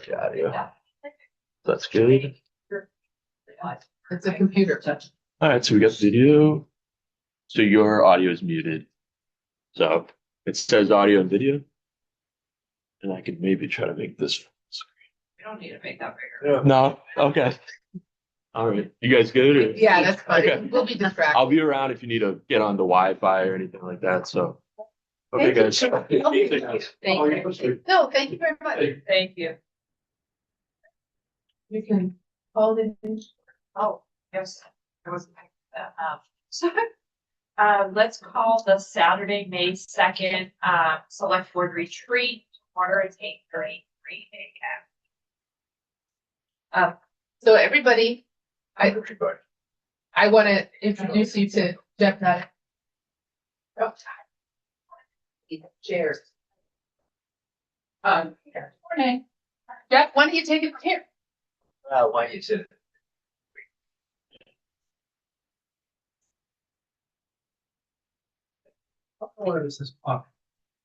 the audio. That's good. It's a computer. All right, so we got video. So your audio is muted. So it says audio and video. And I could maybe try to make this screen. We don't need to make that bigger. No? Okay. All right. You guys good? Or? Yeah, that's fine. Okay. We'll be distracted. I'll be around if you need to get on the Wi-Fi or anything like that. So, okay, guys. Thank you. No, thank you very much. Thank you. You can call it in. Oh, yes, I wasn't thinking that. So, let's call the Saturday, May 2nd, select board retreat. Order is 8:33 a.m. So everybody, I want to introduce you to Jeff Nutt. Oh, chairs. Morning. Jeff, why don't you take it from here? Why don't you sit? Where is this pop?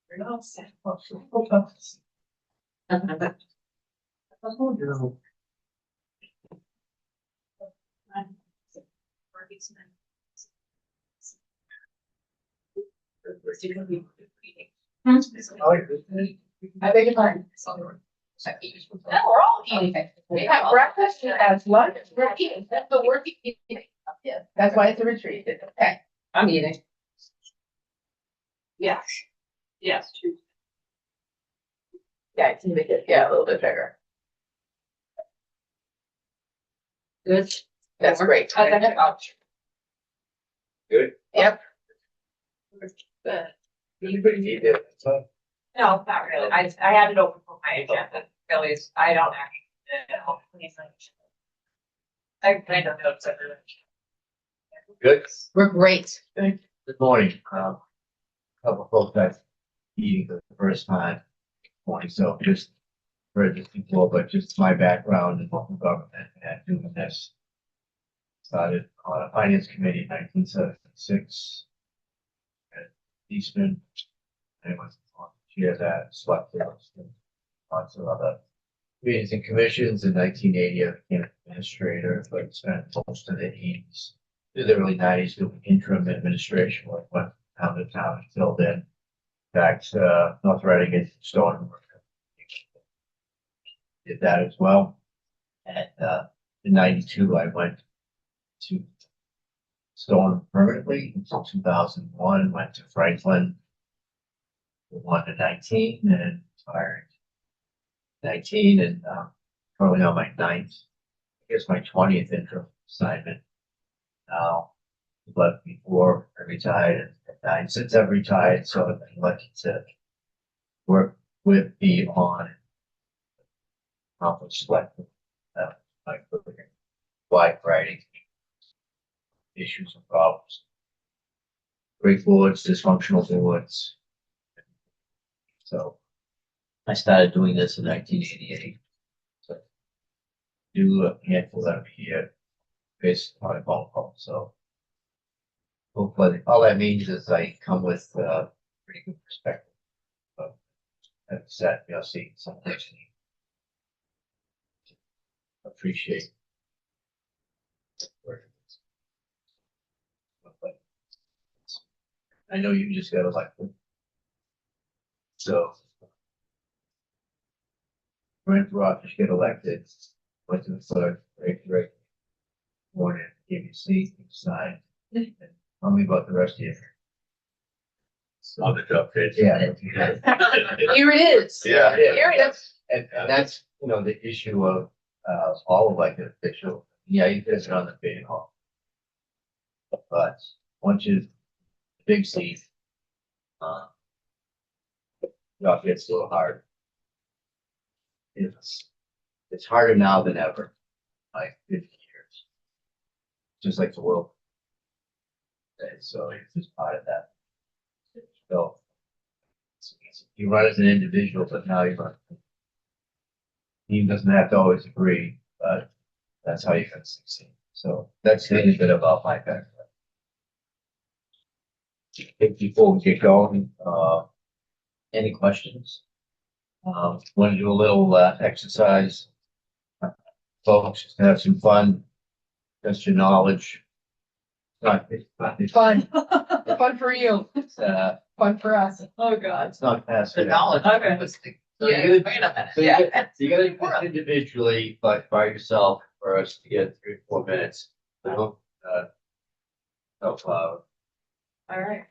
You're not set. I beg your pardon. No, we're all eating. We have breakfast as lunch. We're eating. That's the word eating. Yeah, that's why it's a retreat. Okay, I'm eating. Yes. Yes. Yeah, I can make it, yeah, a little bit bigger. Good. That's great. Good. Yep. Good. Anybody need it? No, not really. I had it open for my agenda. Phillies, I don't actually. I kind of notes everything. Good. We're great. Good morning. Couple folks that's eating for the first time this morning, so just for just before, but just my background in local government and doing this. Started on a finance committee in 1976 at Eastman. I was on chair that slept and lots of other committees and commissions. In 1980, I became an administrator, but spent most of the 80s, through the early 90s, doing interim administration work, went town to town and filled in. Back to North Reading and Stone. Did that as well. And in 92, I went to Stone permanently until 2001, went to Franklin, 1 to 19, and retired 19, and currently on my 9th, I guess my 20th interim assignment now. But before I retired, and since I've retired, so I've been lucky to work with, be on, accomplish select like wide variety of issues and problems. Great boards, dysfunctional boards. So I started doing this in 1988. So do a handful out here based on a phone call. So hopefully all that means is I come with a pretty good perspective. But as I said, you'll see some things appreciate. I know you just got elected. So ran for office, get elected, went to the clerk, right, morning, gave you a seat, you signed. Tell me about the rest of you. On the job page. Yeah. Here it is. Yeah. Here it is. And that's, the issue of all elected officials. Yeah, you guys are on the big hall. But once you big seat, job gets a little hard. It's harder now than ever, like 50 years. Just like the world. And so it's just part of that. So you run as an individual, but now you run. Team doesn't have to always agree, but that's how you can succeed. So that's a little bit about my background. Before we get going, any questions? Want to do a little exercise. Folks, just have some fun. Test your knowledge. It's Fun, fun for you, fun for us. Oh, God. It's not fast. The knowledge. Okay. So Yeah, you, wait a minute. so you get, you gotta do it individually, but by yourself first to get 3 or 4 minutes. So, so, All right.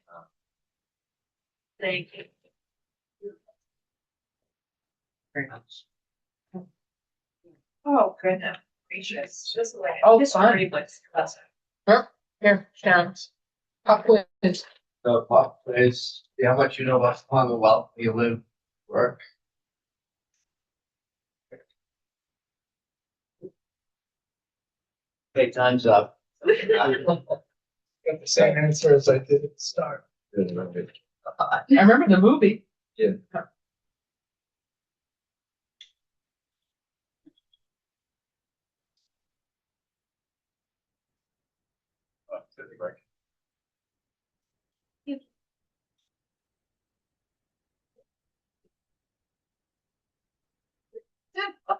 Thank you. Very much. Oh, goodness gracious. This is like. Oh, this fun. already looks awesome. Here, Sharon. Pop quiz. so pop quiz, see how much you know about the Commonwealth, where you live, work. Okay, time's up. Got the same answer as I did at the start. I remember the movie. Yeah.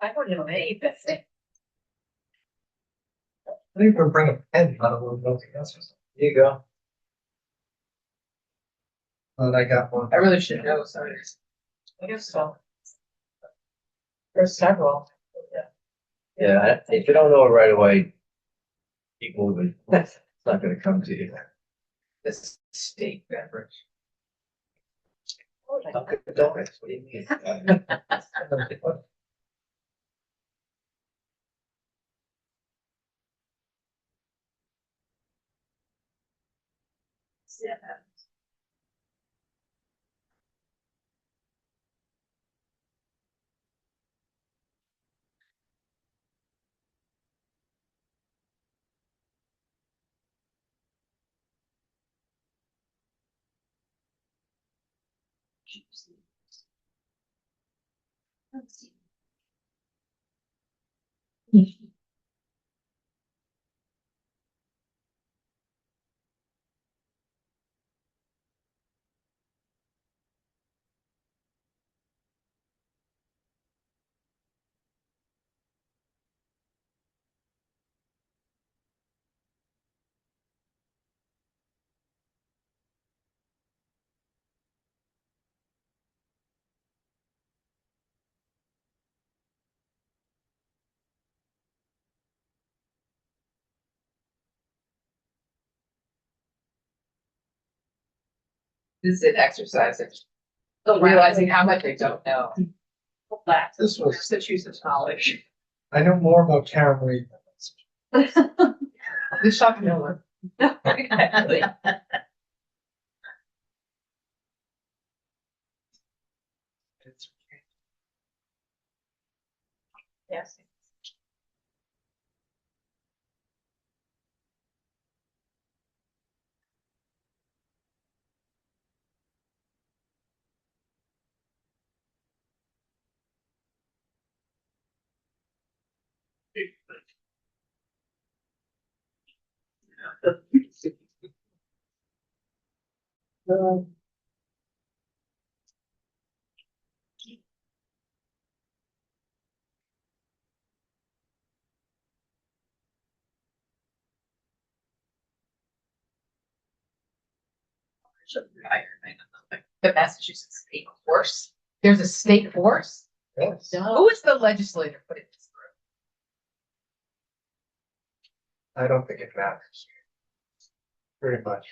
I don't know anything. I think we'll bring a pen, not a little nothing else or something. Here you go. And I got one. I really should know, sorry. I guess so. There's several. Yeah, if you don't know it right away, keep moving. It's not gonna come to you. This steak beverage. Dunkin' Donuts, what do you mean? This is exercises. Realizing how much they don't know. This was, Massachusetts knowledge. I know more about Karen Reed. This shocked no one. Yes. The Massachusetts State Force. There's a state force? Yes, Who is the legislator putting this through? I don't think it matters. Very much.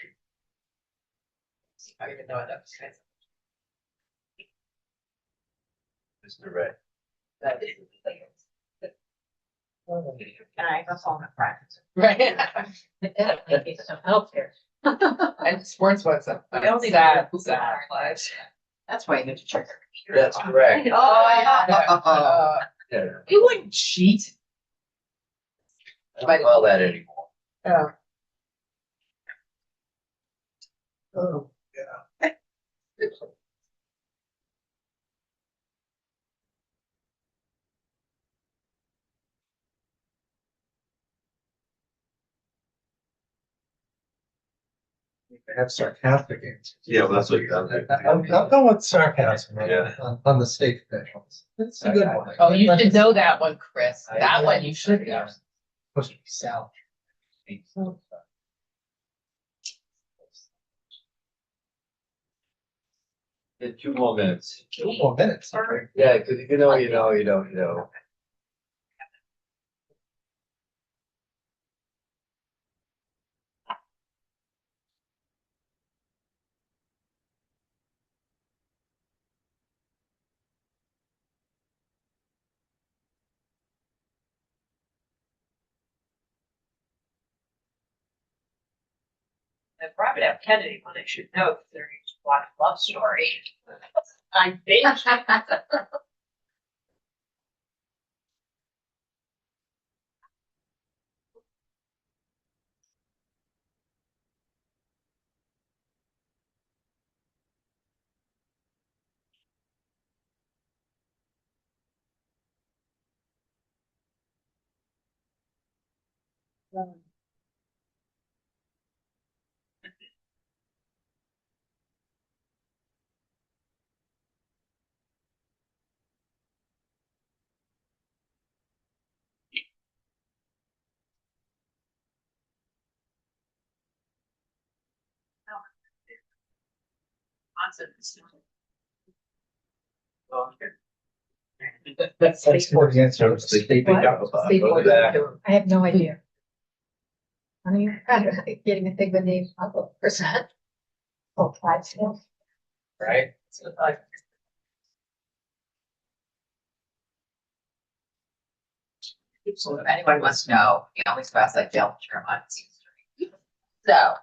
I don't even know that. Mr. Ray. That is. And I was on the front. Right. Maybe some help here. And sports what's up. We don't need Sad, to- sad lives. That's why you need to check your computer. That's correct. Oh, yeah. Yeah, You wouldn't cheat. I don't call that anymore. Oh, yeah. They have sarcastic answers. Yeah, well, that's what I'll go with sarcasm Yeah. on the state officials. It's a good one. Oh, you should know that one, Chris. That one you should know. Supposed to be Sal. In 2 more minutes. 2 more minutes. Yeah, because you know. The private F Kennedy one, they should know that they're each one love story. I think. That's for the answer. I have no idea. I mean, getting a thing with names, percent. Oh, 5 still. Right? So if anyone wants to know, you always pass that jail term on C Street. So,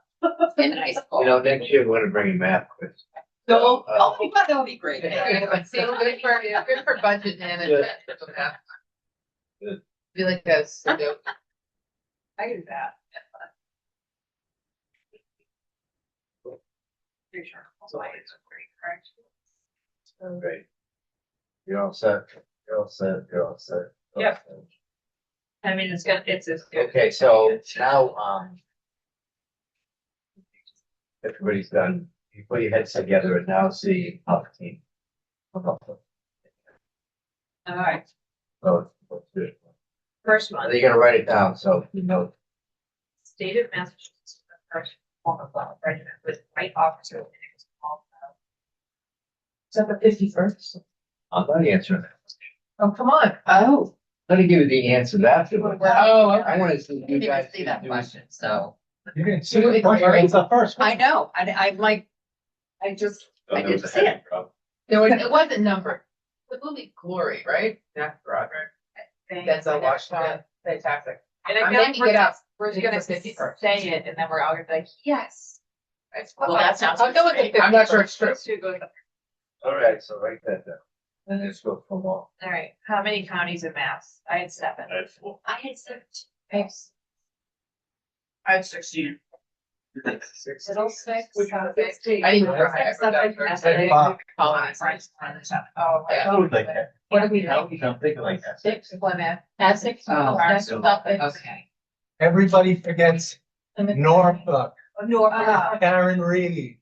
in high school. Next year we're gonna bring in math quiz. So, oh my God, that would be great. Good for budget management. Good. Feel like that's. I can do that. Pretty sure. So I answered pretty correct. Great. You're all set. Yep. I mean, it's good. It's good. Okay, so now, everybody's done. You put your heads together and now see how the team. All right. Oh, what's good. First one. You're gonna write it down, so you know. State of Massachusetts, the first form of law, regiment with right officer. And it was called, Is that the 51st? I'm not answering that. Oh, come on. Oh. Let me give you the answer afterwards. Oh, I wanna see I you didn't even guys. see that do- question, so. You didn't see it. It's the first one. I know, I'm like, I didn't see it. It wasn't numbered. The movie Glory, right? Yeah, Roderick. That's a Washington. Fantastic. And I I'm feel like making it up. we're It's gonna the 51st. say it, and then we're all gonna be like, yes. Well, that sounds. I'll go with the 51st. I'm not sure it's true. Let's do go. All right, so write that down. And let's go for more. All right, how many counties in Mass? I had 7. I had 4. I had 7. Thanks. I had 16. Middle 6. Which one? 16. I didn't try. Oh, Yeah. I would like that. What do we know? I'm thinking like that. 6, Plymouth. At 6. Oh, Okay. Everybody forgets Norfolk, Norfolk. Karen Reed.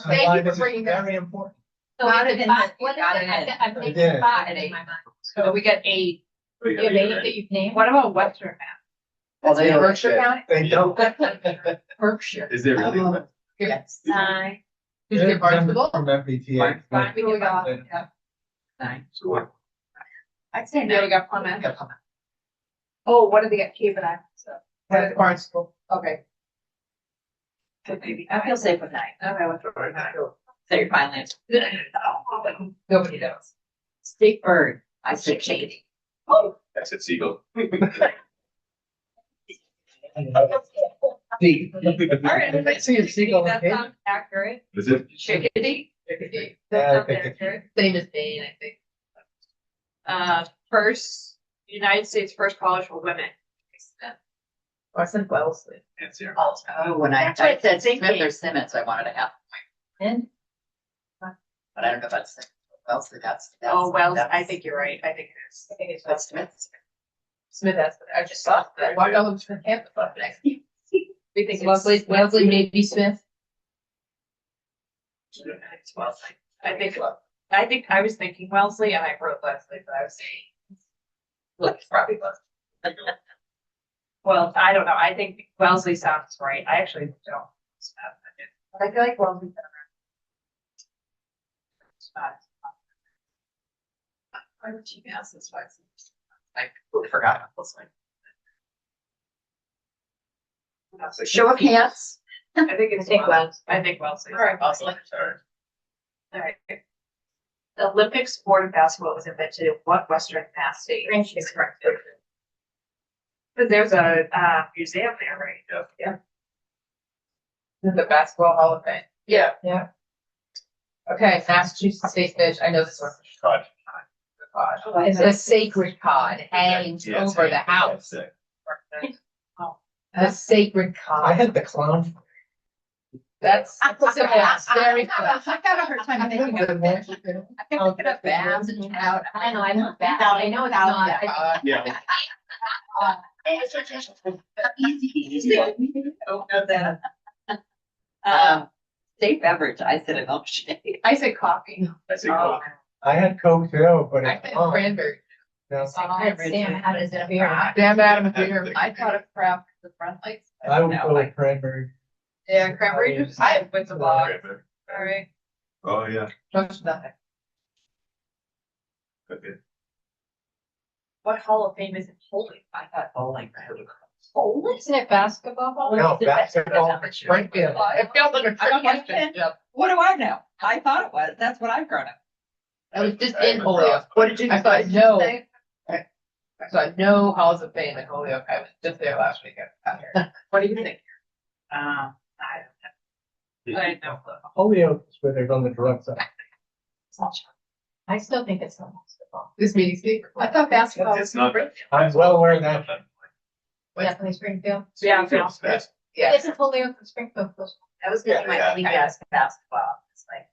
Thank you for bringing that. Very important. So Got we it did in five. the- What got it in? I'm I thinking did. 5 in my mind. So we got 8. You have any that you've named? What about Western Mass? Well, they don't Berkshire fit. County? They don't. Berkshire. Is there really one? Yes. 9. Did you get Barnstable? From MBTA. Fine, we Who we got. got? Yeah. 9. So what? I'd say Yeah, 9. we got Plymouth. Oh, what did they get? Cape and I. So. Barnstable. Okay. So maybe. I feel safe with 9. Okay, what's All right. 9? So you're finally answered. Nobody knows. State bird. I said chickadee. Oh. I said seagull. All right. I see a seagull. That sounds accurate. Is it? Chickadee. Okay. Yeah, That I sounds think it's- accurate. Same as Maine, I think. First, United States first college for women. Orson Wellesley. It's here. Oh, when I That's what I said said, Smith or Simmons, I wanted to have. And But I don't know about Smith. Wellesley, that's. Oh, well, that's- I think you're right. I think it is. I think it's That's Smith. Smith has, I just saw that. Walked over to the campus next. We think Wellesley, maybe Smith. It's Wellesley. I think I was thinking Wellesley and I wrote Leslie, but I was saying. Look, it's probably Leslie. Well, I don't know. I think Wellesley sounds right. I actually don't. I feel like Wellesley's better. Why would you ask this question? I completely forgot about this one. Show of hands. I think it's think Wellesley. I think Wellesley. All right, Wellesley. All right. The Olympic sport of basketball was invented in what Western Mass state? Is correct. But there's a museum there, right? Yeah. The Basketball Hall of Fame. Yeah. Yeah. Okay, Massachusetts State Fish, I know this one. Cod. It's a sacred cod hangs over the house. A sacred I cod. had the clown. That's similar, very I close. got a hard time thinking of it. I can look it up, Babs and Trout. I know Babs. I know it's not. Yeah. Easy. Don't know that. State beverage, I said a milkshake. I said coffee. I see. Cool. I had Coke too, but I it's think on. cranberry. No, Sam Adams in a beer. Sam Adams beer. I thought of crap the front lights. I would go with cranberry. Yeah, cranberry juice. I went to log. All right. Oh, yeah. Just nothing. Okay. What Hall of Fame is it holding? I thought bowling. Isn't it basketball? No, basketball, Springfield. It felt like a trick Okay. question. Yeah. What do I know? I thought it was. That's what I've grown up. I was just in Holyoke. What did you? I thought no. I thought no halls of fame in Holyoke. I was just there last weekend. What do you think? I know. Holyoke is where they run the drugs up. I still think it's not basketball. This meeting's secret. I thought basketball was. It's not. I'm well aware of that. Definitely Springfield. Yeah, Feels best. Yeah. Isn't Holyoke and Springfield? That was gonna be my only guess, basketball. It's like,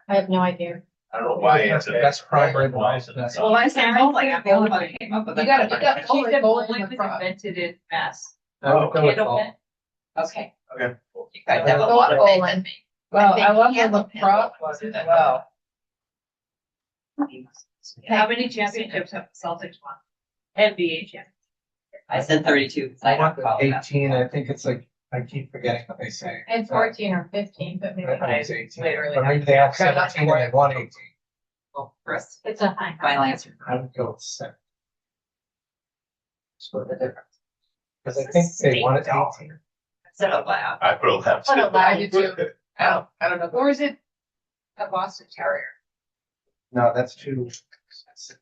I have no idea. I don't know why I answered that. That's primary. Why I said that. well, I said bowling. I'm the only one who came up with You that. gotta pick up She said bowling bowling and was lacrosse. invented in Mass. I would go with Candlepin. ball. Okay. Okay. You guys have a Go lot of faith bowling. in me. Well, think I love the Candlepin lacrosse as well. How many championships have the Celtics won? NBA championships. I said 32. I I don't went with follow that. 18. I think it's like, I keep forgetting what they say. And 14 or 15, but maybe. I thought it was 18. Literally. But maybe they have Okay, that's 17 and they won 18. Well, Chris, It's a high. final answer. I would go with 7. Split the difference. Because I think they won it 18. Said out loud. I would have left. I don't know, I do too. I don't know. Or is it a Boston Terrier? No, that's too expensive.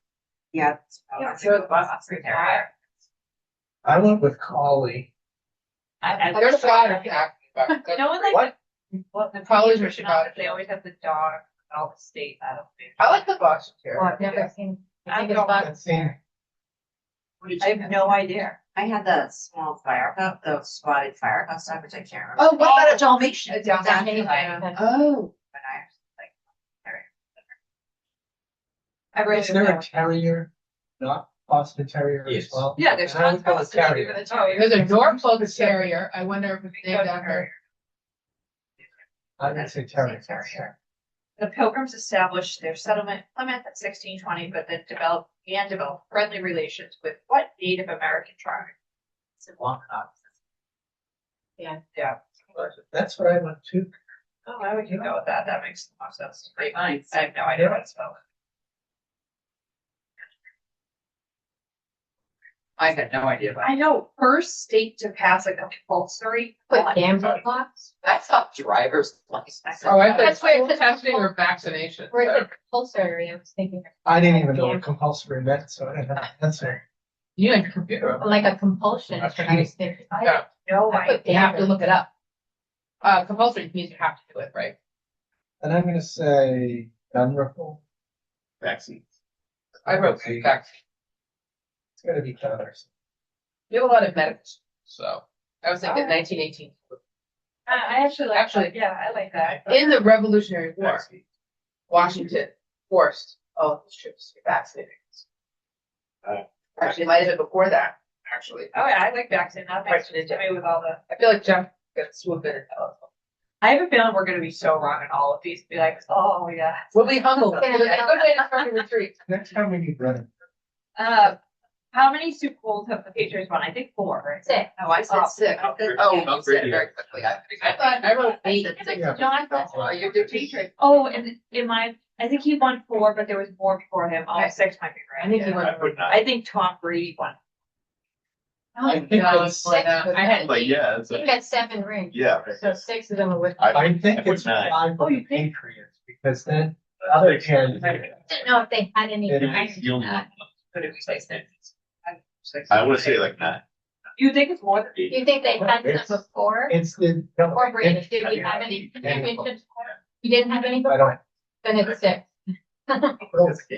Yeah. Yeah, so the Boston Terrier. I went with Collie. There's a lot of No one like What? Well, the Collies Collies are are Chicago. They always have the dog and all the state. I don't think. I like the Boston Well, Terrier. I've never seen. I think it's fun. I've seen I have no idea. I had the small fire cup, the spotted fire cup stuff, which I can't remember. Oh, what about a Dalmatian? A Dalmatian. Oh. But I actually like terrier. I read Is there a terrier, not Boston Terrier as Yes. well? Yeah, there's And I would go with terrier. There's a Norfolk Terrier. I wonder if it's named after. I would say terrier. The Pilgrims established their settlement in Plymouth in 1620, but then developed friendly relations with what Native American tribe? It's a Wampanoag. Yeah. That's where I went to. Oh, I would go with that. That makes the most sense. Great minds. I have no idea how to spell it. I had no idea about I know, first state to pass a compulsory. Put gambling clocks? That's not driver's license. Oh, I That's where it's testing or vaccination. Or is it compulsory? I was thinking I didn't even know what compulsory meant, so I didn't have an answer. You and your computer. like a compulsion is what I was thinking. Yeah. No, I put, you have to look it up. Compulsory means you have to do it, right? And I'm gonna say gun rifle. Vaccine. I wrote Okay. vaccine. It's gonna be colors. We have a lot of medical, so I was thinking Alright. 1918. I actually like that. Yeah, I like that. In the Revolutionary War, Vaccine. Washington forced all his troops to be vaccinated. Actually, it might have been before that, actually. Oh, yeah, I like vaccine. That makes sense to me with all the. I feel like Jeff could swoop in and tell us. I have a feeling we're gonna be so wrong in all of these, be like, oh, yeah. We'll be humble. Good way to start a retreat. Next time we need running. How many Super Bowls have the Patriots won? I think 4, right? 6. Oh, I said 6. Oh, You said very quickly. I thought I wrote 8. said 6. Yeah. John, that's Oh, you did Patriot. Oh, and in my, I think he won 4, but there was more before him. Oh, 6 might be I right. think he I went. put 9. I think Tom Brady won. I think No, it's, I had. But yeah, it's You got 7 rings. yeah. So 6 of them were with. I think I put it's 9. 5 Oh, for you the think? Patriots, because then the other 10. Didn't know if they had any. It is irons the only or not. What did we say? 6? I want to say like 9. You think it's more than Do you think they had some before? It's the. Or Brady, did we have any championships? You didn't have any I before? don't, Then it's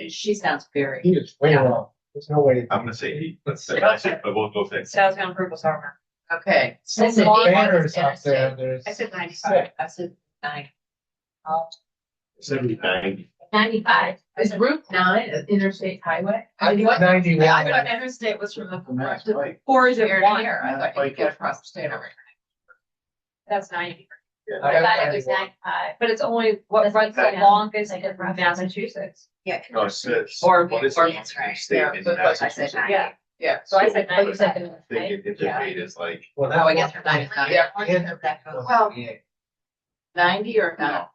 6. She sounds very. he is way wrong. There's no way. I'm gonna say 8. Let's say I won't go fix. Sal's gonna prove us wrong. Okay. Some of That's the it. banners up there, there's. I said 95. I said 9. 79. 95. Is Route 9 an interstate highway? I mean, think 91. I thought interstate was from the. Or is it Here 1? to here. I thought you could get across the state over. That's 90. I thought it was 95. But it's only what That's runs the like- longest like in a rough- Massachusetts. Yeah. No, it's 6. Or- What is or it? that's right. State Yeah, in but I said Massachusetts. 9. Yeah. Yeah. So I said Oh, you said 95. the If the rate is like, Well, Oh, I that's guess 99. Yeah. Well, 90 or no?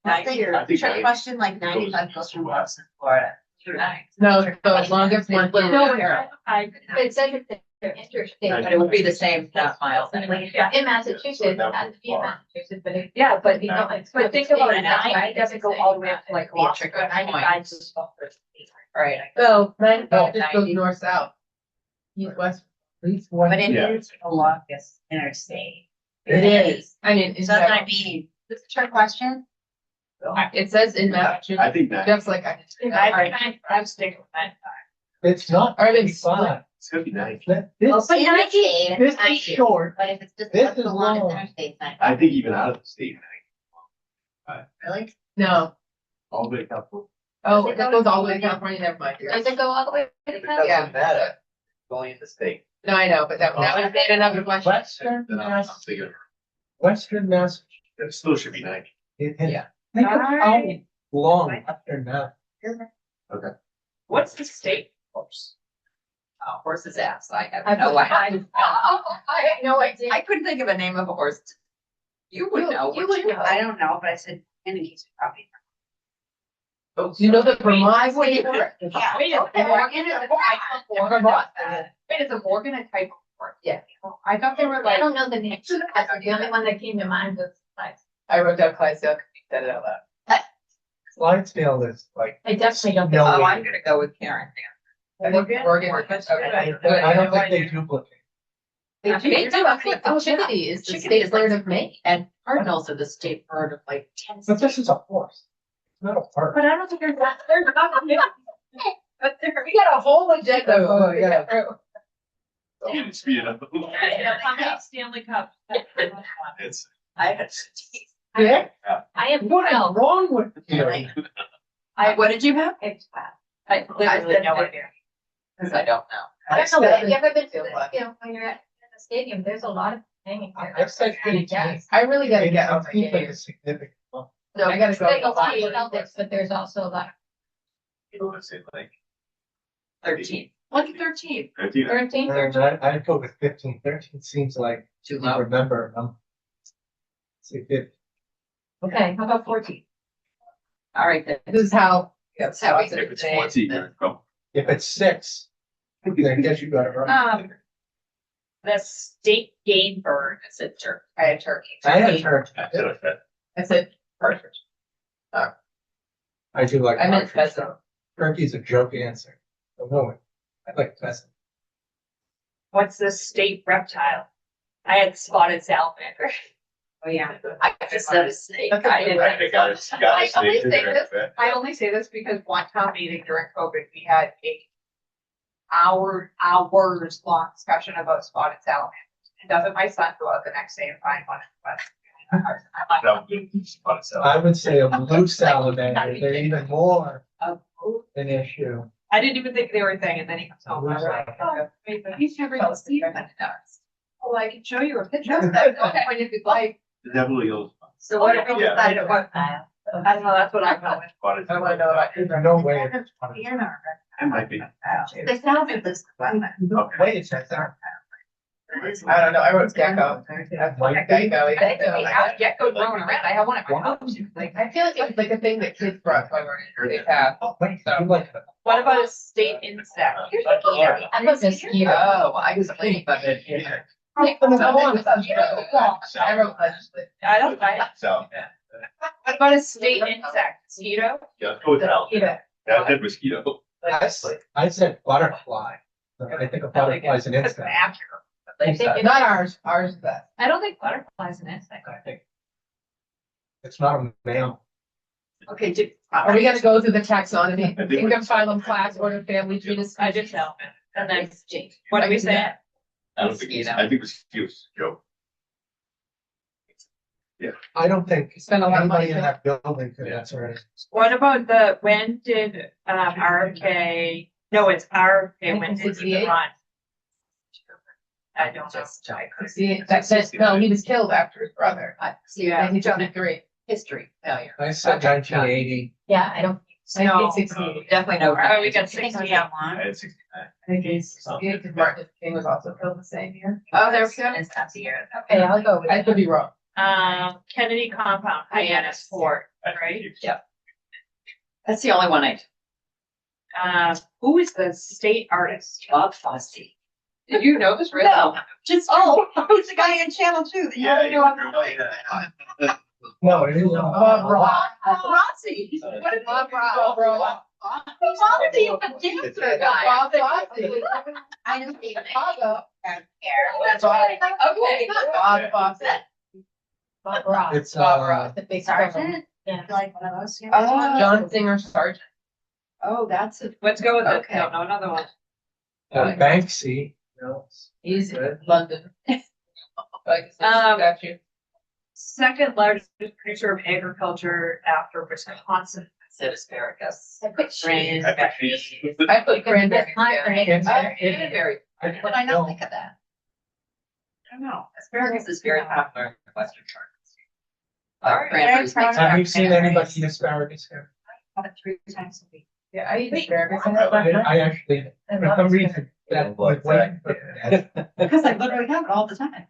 90 or I think Trick 90 question, like 95 goes from Boston, Florida. To 9. No, the longest one. No, Here. I, But it says that they're interstate. But it would be the same miles anyway. In Massachusetts, it has to be in Massachusetts, but it. yeah, but, you know, it's. but think about it, And that's why 90 doesn't go all the way up to like Be a trick Gloucester. question. 95 is just off the- Right. So 95 just goes 90. north south. East west. East, west. But it Yeah. is the longest interstate. It is. I mean, it's So that's what I mean. This is a trick question. it says in I Massachusetts, think 9. just like I. I'm sticking with 95. It's not Or maybe 95. It's gonna be 9. This, But 90. this is short. But if it's just. This that's is the longest long. interstate, then. I think even out of the state, 9. Really? No. All the way up. Oh, that goes all the way to California, never mind. Does it go all the way to It California? doesn't matter. Going in the state. No, I know, but that would have been another question. Western Then I'm Mass, thinking, Western Mass. it still should be 90. Yeah. Think of how Alright. long Western Mass. What's the state course? Oh, horse's ass. I have I no put idea. I had no idea. I couldn't think of a name of a horse. You would know. You wouldn't would know. I don't know, but I said, in case we probably. Oh, you know the Vermont. Wait, Yeah. Wait, Okay. Morgan is a type of horse? Wait, is a Morgan a type of horse? Yeah. I thought they were I like, don't know the name. The only one that came to mind was like, I wrote down Clydesdale, because you said it out loud. Clydesdale is like. I definitely don't. No Oh, way. I'm gonna go with Karen. I think Oregon. I don't think they duplicate. They do. They do. I think the chickadee is the Chickadee state is like- bird of Maine. And cardinals are the state bird of like 10 But this states. is a horse. It's not a bird. but I don't think they're not. But they're. We got a whole agenda. Oh, yeah. You speed it up. How many Stanley Cups? It's, I had. Yeah. I have What is 12. wrong with you? What did you have? It's 12. I literally said no that. idea. Because I don't know. I don't know, said- have you ever been to, you know, when you're at the stadium, there's a lot of hanging there. I said Kinda 15. guess. I really gotta get It over seems like here. a significant one. No, I gotta There's a lot of go. Celtics, but there's also a lot you want to say like 13. Look at 13. 13. of 13. And I'd go with 15. 13 seems like, Too you low. remember, say 15. Okay, how about 14? All right, then. This is how. That's how we If it's 20, you're in trouble. If it's 6, then I guess you got it right. The state game bird. I said turkey. I had turkey. I had heard. I said like that. I said partridge. I do like. I meant partridge. pheasant. Turkey's a joke answer. So no, I like pheasant. What's the state reptile? I had spotted salamander. Oh, yeah. I just said a snake. That's a I good didn't. I think I was- got I a snake only in say there. this, I only say this because one town meeting during COVID, we had a hours long discussion about spotted salamanders. And doesn't my son go out the next day and find one? That would be fun, so. I would say a blue salamander, they're even more Oh, an issue. I didn't even think they were a thing, and then he comes home, and I was like, oh, wait, but he's never seen that. Oh, I can show you a picture. Okay. When if you'd like. The devil eels. So what if we Yeah. decided what? I don't know, that's what I'm going with. I wanna know about, there's no way. It might be. They sounded this. No way it's that there. I don't know, I wrote gecko. That's like gecko. Gecko growing around. I have one at my house. Like, I feel like it's like a thing that kids brought over and they have. What about a state insect? I'm a mosquito. oh, I was thinking about it. I wrote legislative. I don't, So, what about a state insect? Mosquito? yeah, go with that. Mosquito. That did mosquito. I said butterfly. I think a butterfly's an insect. Not ours, ours is that. I don't think butterfly's an insect. I think. It's not a mammal. Okay, Are we gonna go through the taxonomy? I think Income, phylum, class, order, family, genus? I just know. And then, what do we say? I don't think, I think mosquitoes, Joe. I don't think Spend a lot of money anybody in for that building could answer it. What about when did, RFK, no, it's RFK, when did he 1968? run? I don't know. just, I could See, that says, no, he was killed after his brother. see, Yeah. 1923. history failure. I said 1980. Yeah, I don't. No. 1960. Definitely no. Oh, we got I think 60 we have on. I had 69. I think it's, because Martin Luther King was also killed the same year. Oh, there we go. It's not the year. Okay, I'll go. I could be wrong. Kennedy compound, Hyannis Fort, right? That's the only one Who is the state artist? Bob Fosse. Did you know this? No, just, who's the guy in Channel 2 that you Yeah, don't know on the No, it is. Bob Ross. Rossi. What is Bob Ross? Fosse, the dancer guy. Bob Fosse. I know. Chicago. That's right. Okay. Bob Fosse. Bob Ross. It's, Bob Ross, the big Sergeant? Yeah. Like one of those. Oh, John Singer Sargent. Oh, that's a. Let's go with it. Okay. No, another one. Banksy. No. He's in London. Like, statue. Second largest producer of agriculture after Wisconsin. Said asparagus. I put Grains, I put veggies. cheese. I put cranberry. Cranberry. But I don't think of that. I don't know. Asparagus is very popular in the Western part. Alright. Cranberries makes Have you seen cranberries. anybody eat asparagus here? Have it 3 times a week. Yeah, I eat asparagus. I actually, for some reason, that was when. Because I literally have it all the time.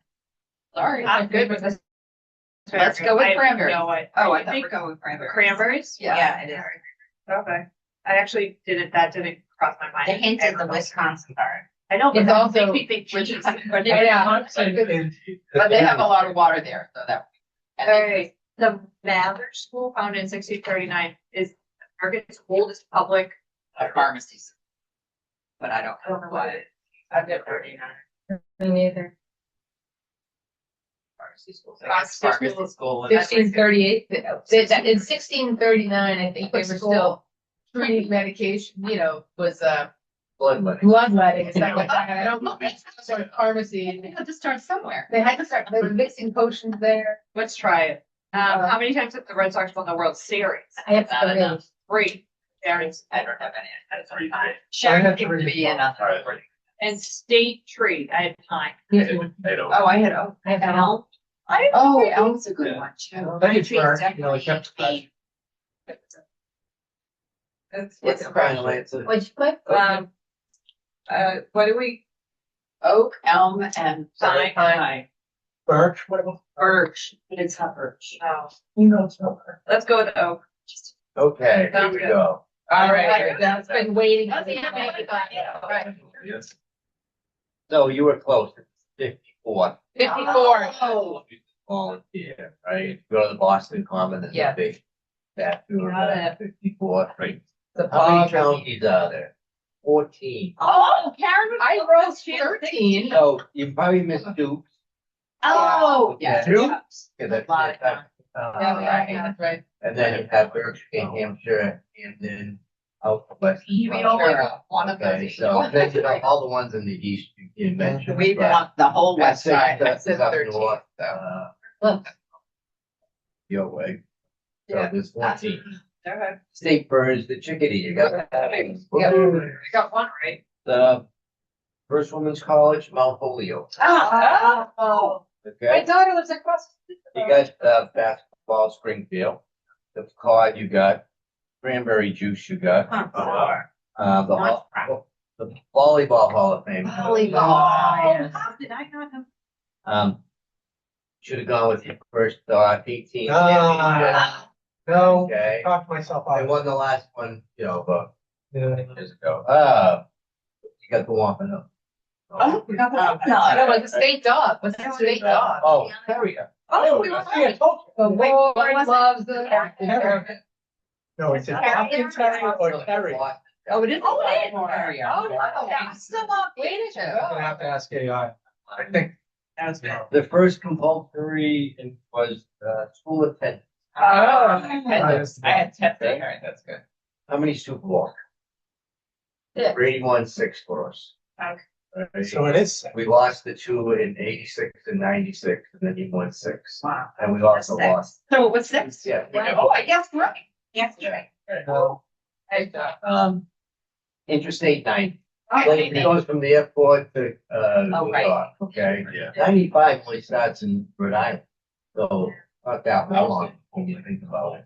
Sorry. I'm good with this. Let's go with I have cranberries. no idea. Oh, I You thought think we're going with cranberries. Cranberries? Yeah, it is. Okay. I actually that didn't cross my mind. The hint in the Wisconsin part. I know, but It's that also- makes me think cheese. Yeah. But they have a lot of water there, so that. Alright, the Mather School, founded in 1639, is America's oldest public. Pharmacies. But I I don't know what it is. I've never heard of it. Me neither. Pharmacy schools. Pharmacy school. school. 1638, in 1639, I think they were still treating medication, was, bloodletting and stuff like that. I don't know, sort of pharmacy. They had to start somewhere. They had to start, they were mixing potions there. Let's try it. How many times have the Red Sox won the World Series? I have Not to enough. 3. Aaron's. I don't have any. That's fine. I Sharon have to can read be in on Alright. that. And state tree, I had time. I don't. Oh, I had, oh. I have Elm. Oh, Elm's a good Yeah. one too. I think it's Tree's fair, definitely kept a theme. What's the question? What'd you put? What do we, Oak, elm, and Pine. pine. Birch, what about? Birch, but it's not birch. oh, You know, it's not birch. let's go with oak. Okay, here Sounds we good. go. All right, that's been waiting. Right. Yes. So you were close, 54. 54. Oh. Volunteer, right? Go to the Boston Common, there's Yeah. a big bathroom Got at 54, right? The How many bog. counties are there? 14. Oh, Karen. I wrote 13. So you probably missed Dukes. Oh, yeah. Dukes? Yeah, that's, A lot of Yeah, that's right. and then you have Berkshire, New Hampshire, and then out west. We only want one of Okay, those. so then you know, all the ones in the east you mentioned. We but want the whole west side. That's said up 13, north, Look. your way. So Yeah. there's 14. Okay. State birds, the chickadee, you got that? I got one right. The First Women's College, Mount Holyoke. Oh. My Okay, daughter lives across. you got basketball Fall Springfield. The cod you got, cranberry juice you got. The volleyball Hall of Fame. Volleyball. How did I not know? Should have gone with your first 18. No, Okay. talked myself I out. won the last one, about Yeah. years ago. You got the Wampano. Oh, we got the No, it's a state dog. What's the state dog? Oh, Terrier. Oh, we were right. The Lord loves the. No, it's a Hopkins Terrier or Terry. Oh, it is. Oh, it is. Oh, wow. that's still not Wait a I'm gonna have to ask AI. I think. The first compulsory was school attendance. Oh, I had 10 there. All right, that's good. How many Super Bowl? Yeah. Brady won 6 for us. Okay. Right. So it is. We lost the 2 in 86 and 96, and then he won 6. Wow. And we also That's lost. So what's next? Yeah. Oh, I guessed right. Yes, right. Interstate 90. Oh, It goes from the airport to, New right. York, okay? Yeah. 95 only starts in Rhode Island. So, not that long when you think about it.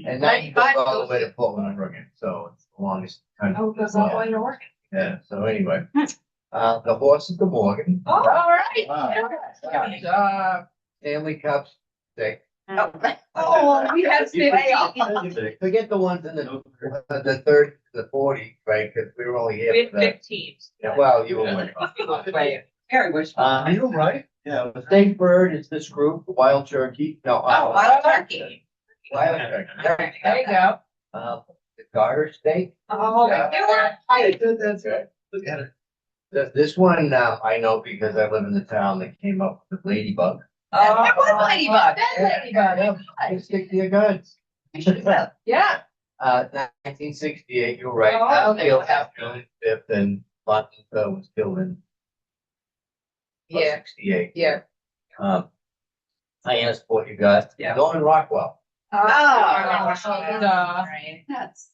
And 95 goes all the way to Portland, Oregon, so it's the longest country. Oh, goes all the way to Oregon. Yeah, so anyway, the horse is the Morgan, Oh, All right. Wow. Good job. Stanley Cup stick. oh, we had to stay off. Forget the ones in the 30, the 40, right, because we were only We here had for that. 15. Yeah, well, you were with. Very wishful. You're right. Yeah, the state bird is this group, wild turkey, no. Oh, wild turkey. Wild turkey. There you go. The garter steak. Oh, Yeah. you were right. That's right. Look at it. This one, I know because I live in the town that came up with the ladybug. Oh, it was ladybug. That's ladybug. You stick to your guns. Yeah. 1968, you're right. Oh, okay. June 5th, and Martin Luther was killed in Yeah. 68. Yeah. I asked what you got. Yeah. Norman Rockwell. Right. That's.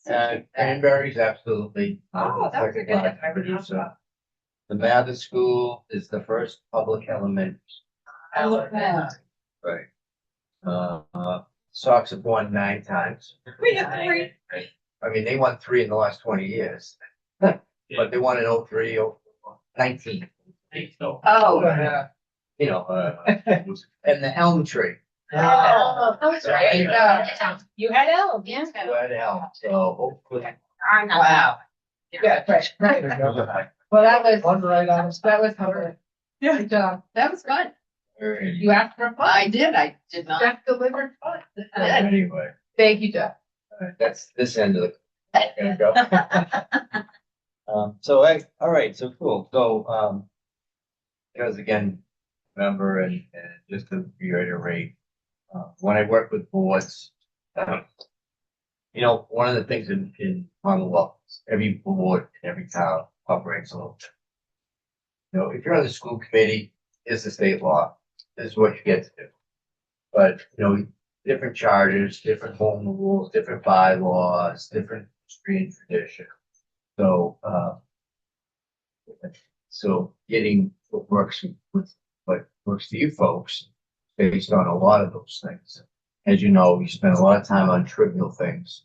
Cranberries, absolutely. Oh, that was a good one. Producer. The Mather School is the first public elementary. I love that. Right. Sox have won 9 times. We had 3. I mean, they won 3 in the last 20 years. But they won in 03, 19. Oh. Yeah. You know, and the elm tree. Oh, that's right. You had elm, yeah. Right, elm. So hopefully. Wow. Yeah, right. There you go. Well, that was, One right on. that was hard. Good job. That was fun. You asked for fun. I did not. Jeff delivered fun. Anyway, Thank you, Jeff. that's this end of the. There you go. All right, so cool. So, because again, remember, and just to reiterate, when I work with boards, one of the things in Commonwealth, every board in every town operates a little bit. If you're on the school committee, it's the state law. This is what you get to do. But, different charters, different home rules, different bylaws, different history and tradition. So getting what works with what works for you folks based on a lot of those things. As you know, we spend a lot of time on trivial things.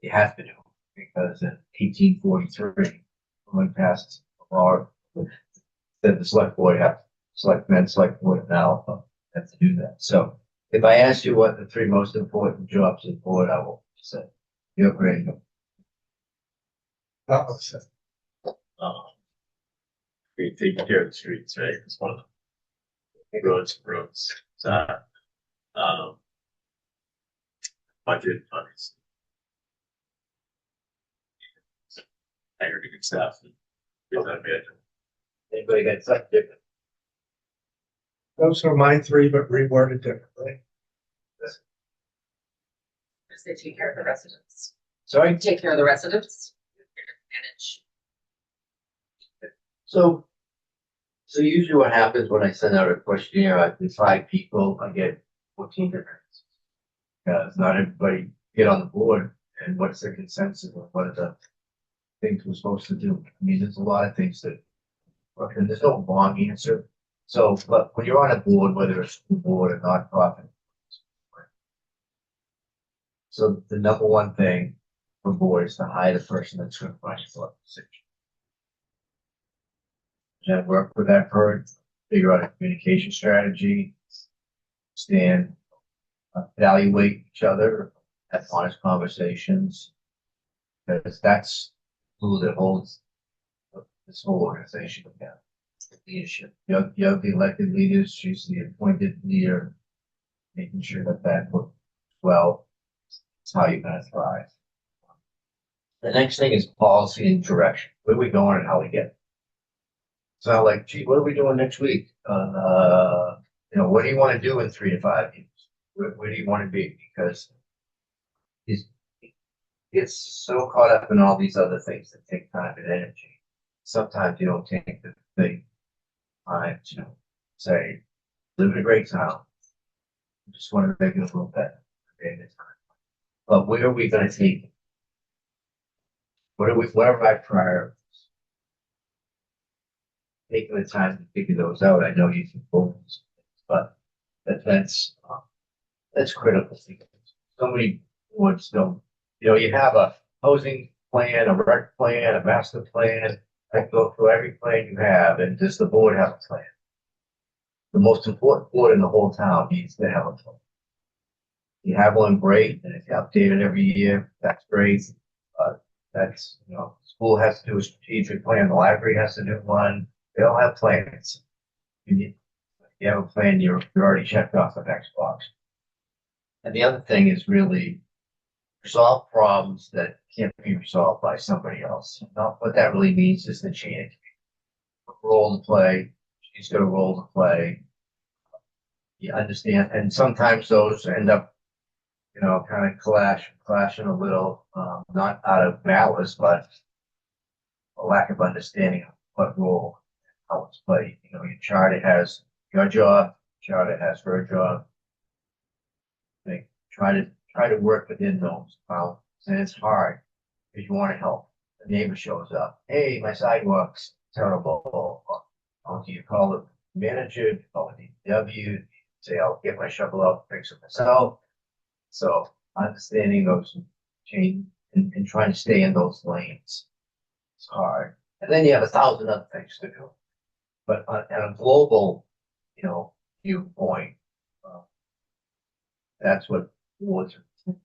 You have to do because in 1843, someone passed a law that the select board select board now have to do that. So if I ask you what the 3 most important jobs of the board, I will say you're great. Taking care of the streets, right? It's one of the roads. Budget funds. Hiring good staff. Anybody got something different? Those are my 3, but reworded differently. Just they take care of the residents. Sorry? Take care of the residents. Manage. So usually what happens when I send out a questionnaire, I get 5 people, I get 14 different answers. Because not everybody get on the board and what's the consensus of what are the things we're supposed to do. I mean, there's a lot of things that, and there's no wrong answer. So, but when you're on a board, whether it's a school board or nonprofit So the number one thing for board is to hire the person that's going to run your position. Then work with that person, figure out a communication strategy, stand, evaluate each other, have honest conversations. Because that's who that holds this whole organization together. Leadership. You have the elected leaders, she's the appointed leader, making sure that that works well. It's how you're gonna thrive. The next thing is policy and direction. Where we going and how we get. It's not like, gee, what are we doing next week? What do you want to do in 3 to 5 years? Where do you want to be? Because it's so caught up in all these other things that take time and energy. Sometimes you don't take the thing time to say, live in a great town. I just want to make it a little better. But where are we going to take it? What are my priorities? Taking the time to figure those out. I know you can focus, but that's critical because so many boards don't. You have a housing plan, a rec plan, a master plan. I go through every plan you have, and does the board have a plan? The most important board in the whole town needs to have a plan. You have one, great, and if you update it every year, that's great. That's, school has to do a strategic plan, the library has to do one. They all have plans. You have a plan, you're already checked off the next box. And the other thing is really resolve problems that can't be resolved by somebody else. What that really means is the change. Role to play. She's got a role to play. You understand, and sometimes those end up, kind of clashing a little, not out of malice, but a lack of understanding of what role, how it's played. Your charter has your job, charter has her job. They try to work within those boundaries, and it's hard because you want to help. The neighbor shows up. Hey, my sidewalk's terrible. Do you call the manager? Do you call the DPW? Say, I'll get my shovel out, fix it myself. So understanding those change and trying to stay in those lanes is hard. And then you have 1,000 other things to do. But on a global, viewpoint, that's what boards are.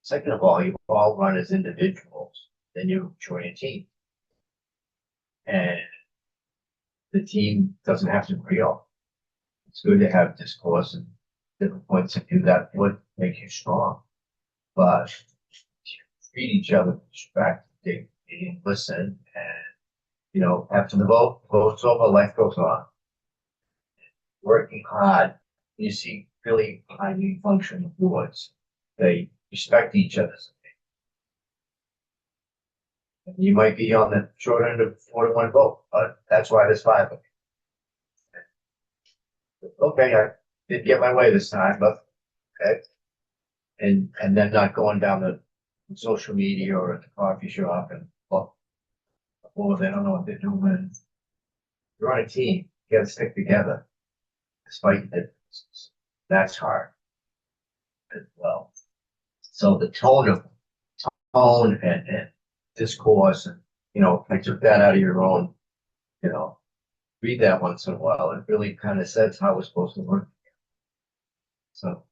Second of all, you all run as individuals, then you join a team. And the team doesn't have to agree on. It's good to have discourse and different points of view that would make you strong. But treat each other with respect, listen, and after the vote's over, life goes on. Working hard, you see really highly functioning boards. They respect each other's opinion. You might be on the short end of 4-1 vote, but that's why there's 5 of you. Okay, I didn't get my way this time, but okay. And then not going down the social media or at the coffee shop and they don't know what they're doing. You're on a team. You gotta stick together despite the differences. That's hard as well. So the tone and discourse and I took that out of your own, read that once in a while. It really kind of says how we're supposed to work. So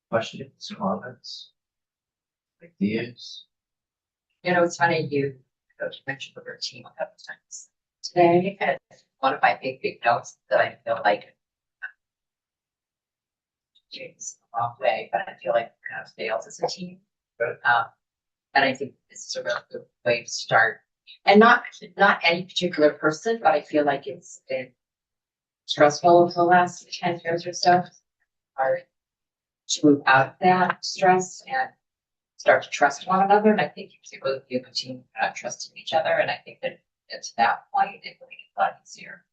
questions, comments, ideas? It's funny you mentioned the word team a couple times today, and one of my big notes that I feel like it's the wrong way, but I feel like it kind of fails as a team. And I think this is a really good way to start. And not any particular person, but I feel like it's been stressful over the last 10 years or so. Hard to move out of that stress and start to trust one another. And I think if both of you and the team are not trusting each other, and I think that to that point, it will make it a lot easier.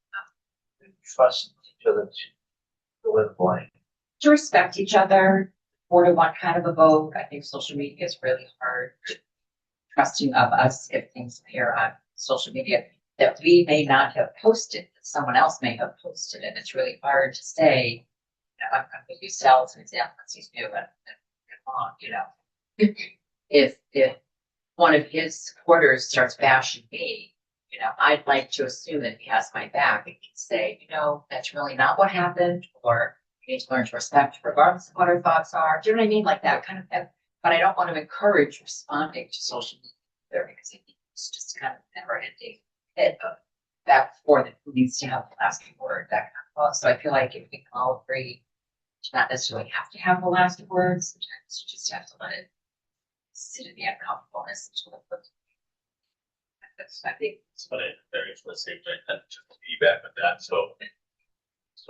Trust each other to live blind. To respect each other, 4-1 kind of a vote. I think social media is really hard. Trusting of us if things appear on social media that we may not have posted, that someone else may have posted, and it's really hard to say. I'm going to use Sal as an example, since he's new and along, you know. If one of his supporters starts bashing me, you know, I'd like to assume that he has my back and can say, you know, that's really not what happened, or you need to learn to respect regardless of what our thoughts are. Do you know what I mean? Like that kind of, but I don't want to encourage responding to social media there, because I think it's just kind of never ending hit of back and forth, who needs to have the last word, that kind of stuff. So I feel like if we can all agree to not necessarily have to have the last word, sometimes you just have to let it sit in the uncomfortableness until it puts. I think. But it varies for the same thing, and just feedback with that, so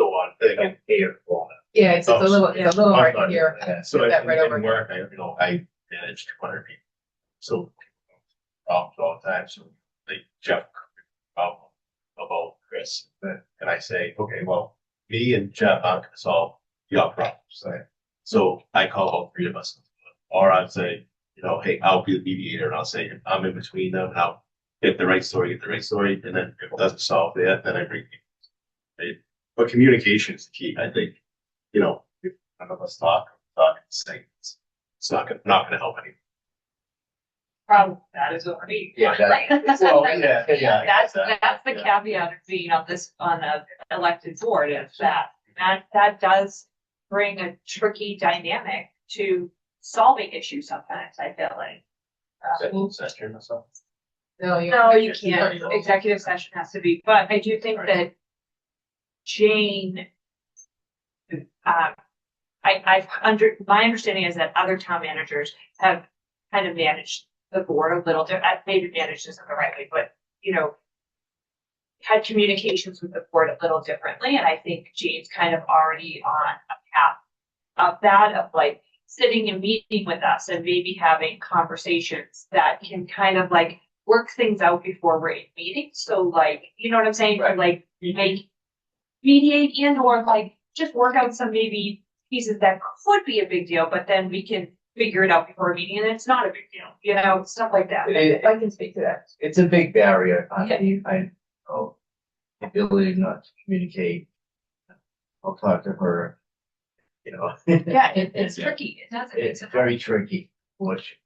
on. They get paid for Yeah, it's a little, it's a little hard to hear. that. So that right over in here. work, I manage 200 people. So problems all the time. So they Jeff problem about Chris, and I say, okay, well, me and Jeff aren't going to solve your problems. Right? So I call all three of us, or I'd say, you know, hey, I'll be the mediator, and I'll say I'm in between them, and I'll get the right story, and then if it doesn't solve that, then I bring people. Right? But communication is the key. I think, you know, if none of us talk and say it's not gonna help anyone. Problem, that is what we. Yeah, well, yeah. That's the caveat of being on the elected board, is that does bring a tricky dynamic to solving issues sometimes, I feel like. Session or something. No, You can't, executive session has to be, but I do think that Jane, my understanding is that other town managers have kind of managed the board a little different, maybe managed isn't the right way, but, you know, had communications with the board a little differently, and I think Jane's kind of already on a path of that, of like sitting and meeting with us and maybe having conversations that can kind of like work things out before we're in meetings. So like, you know what I'm saying? Right. Or like mediate and or like just work out some maybe pieces that could be a big deal, but then we can figure it out before a meeting and it's not a big deal, you know, stuff like that. I can speak to that. It's a big barrier. Yeah. I know the ability not to communicate. I'll talk to her, you know. Yeah, it's tricky. It doesn't. It's very tricky, which,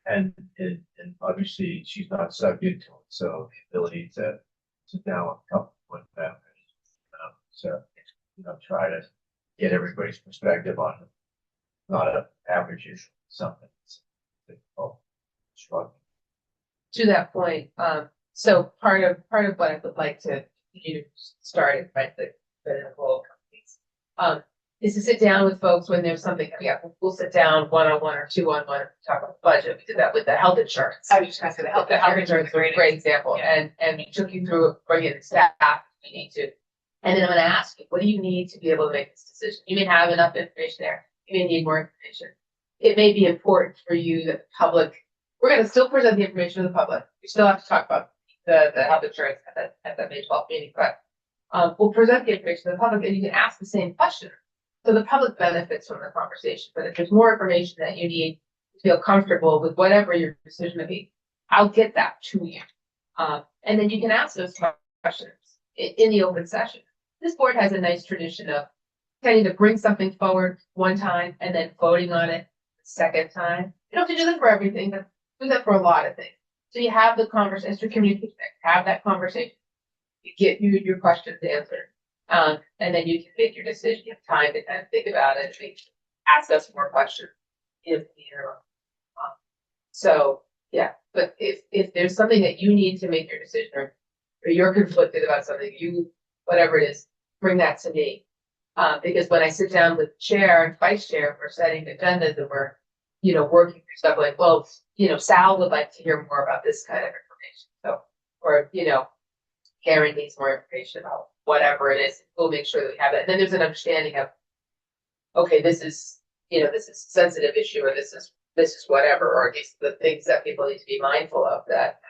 and obviously she's not subject to it, so the ability to sit down with a couple of them, so, you know, try to get everybody's perspective on it. Not an average issue, something that's difficult, struggling. To that point, so part of what I would like to continue to start and right the whole companies, is to sit down with folks when there's something coming up. We'll sit down 1-on-1 or 2-on-1 and talk about the budget. We did that with the health insurance. I was just gonna say the health insurance is a great example, Yeah. and we took you through bringing the staff we need to, and then I'm going to ask you, what do you need to be able to make this decision? You may have enough information there. You may need more information. It may be important for you that the public. We're going to still present the information to the public. We still have to talk about the health insurance at that May 12th meeting, but we'll present the information to the public, and you can ask the same question. So the public benefits from the conversation. But if there's more information that you need to feel comfortable with whatever your decision may be, I'll get that to you. And then you can ask those questions in the open session. This board has a nice tradition of tending to bring something forward one time and then voting on it the second time. You don't have to do that for everything, but do that for a lot of things. So you have the conversation, to communicate, have that conversation. You get your questions answered. And then you can make your decision. You have time to kind of think about it, and ask us more questions if the interim. So yeah, but if there's something that you need to make your decision, or you're conflicted about something, whatever it is, bring that to me. Because when I sit down with chair and vice chair, we're setting agendas and we're, working through stuff like, well, Sal would like to hear more about this kind of information. So, or, Karen needs more information about whatever it is. We'll make sure that we have it. And then there's an understanding of, okay, this is a sensitive issue, or this is whatever, or these are the things that people need to be mindful of that,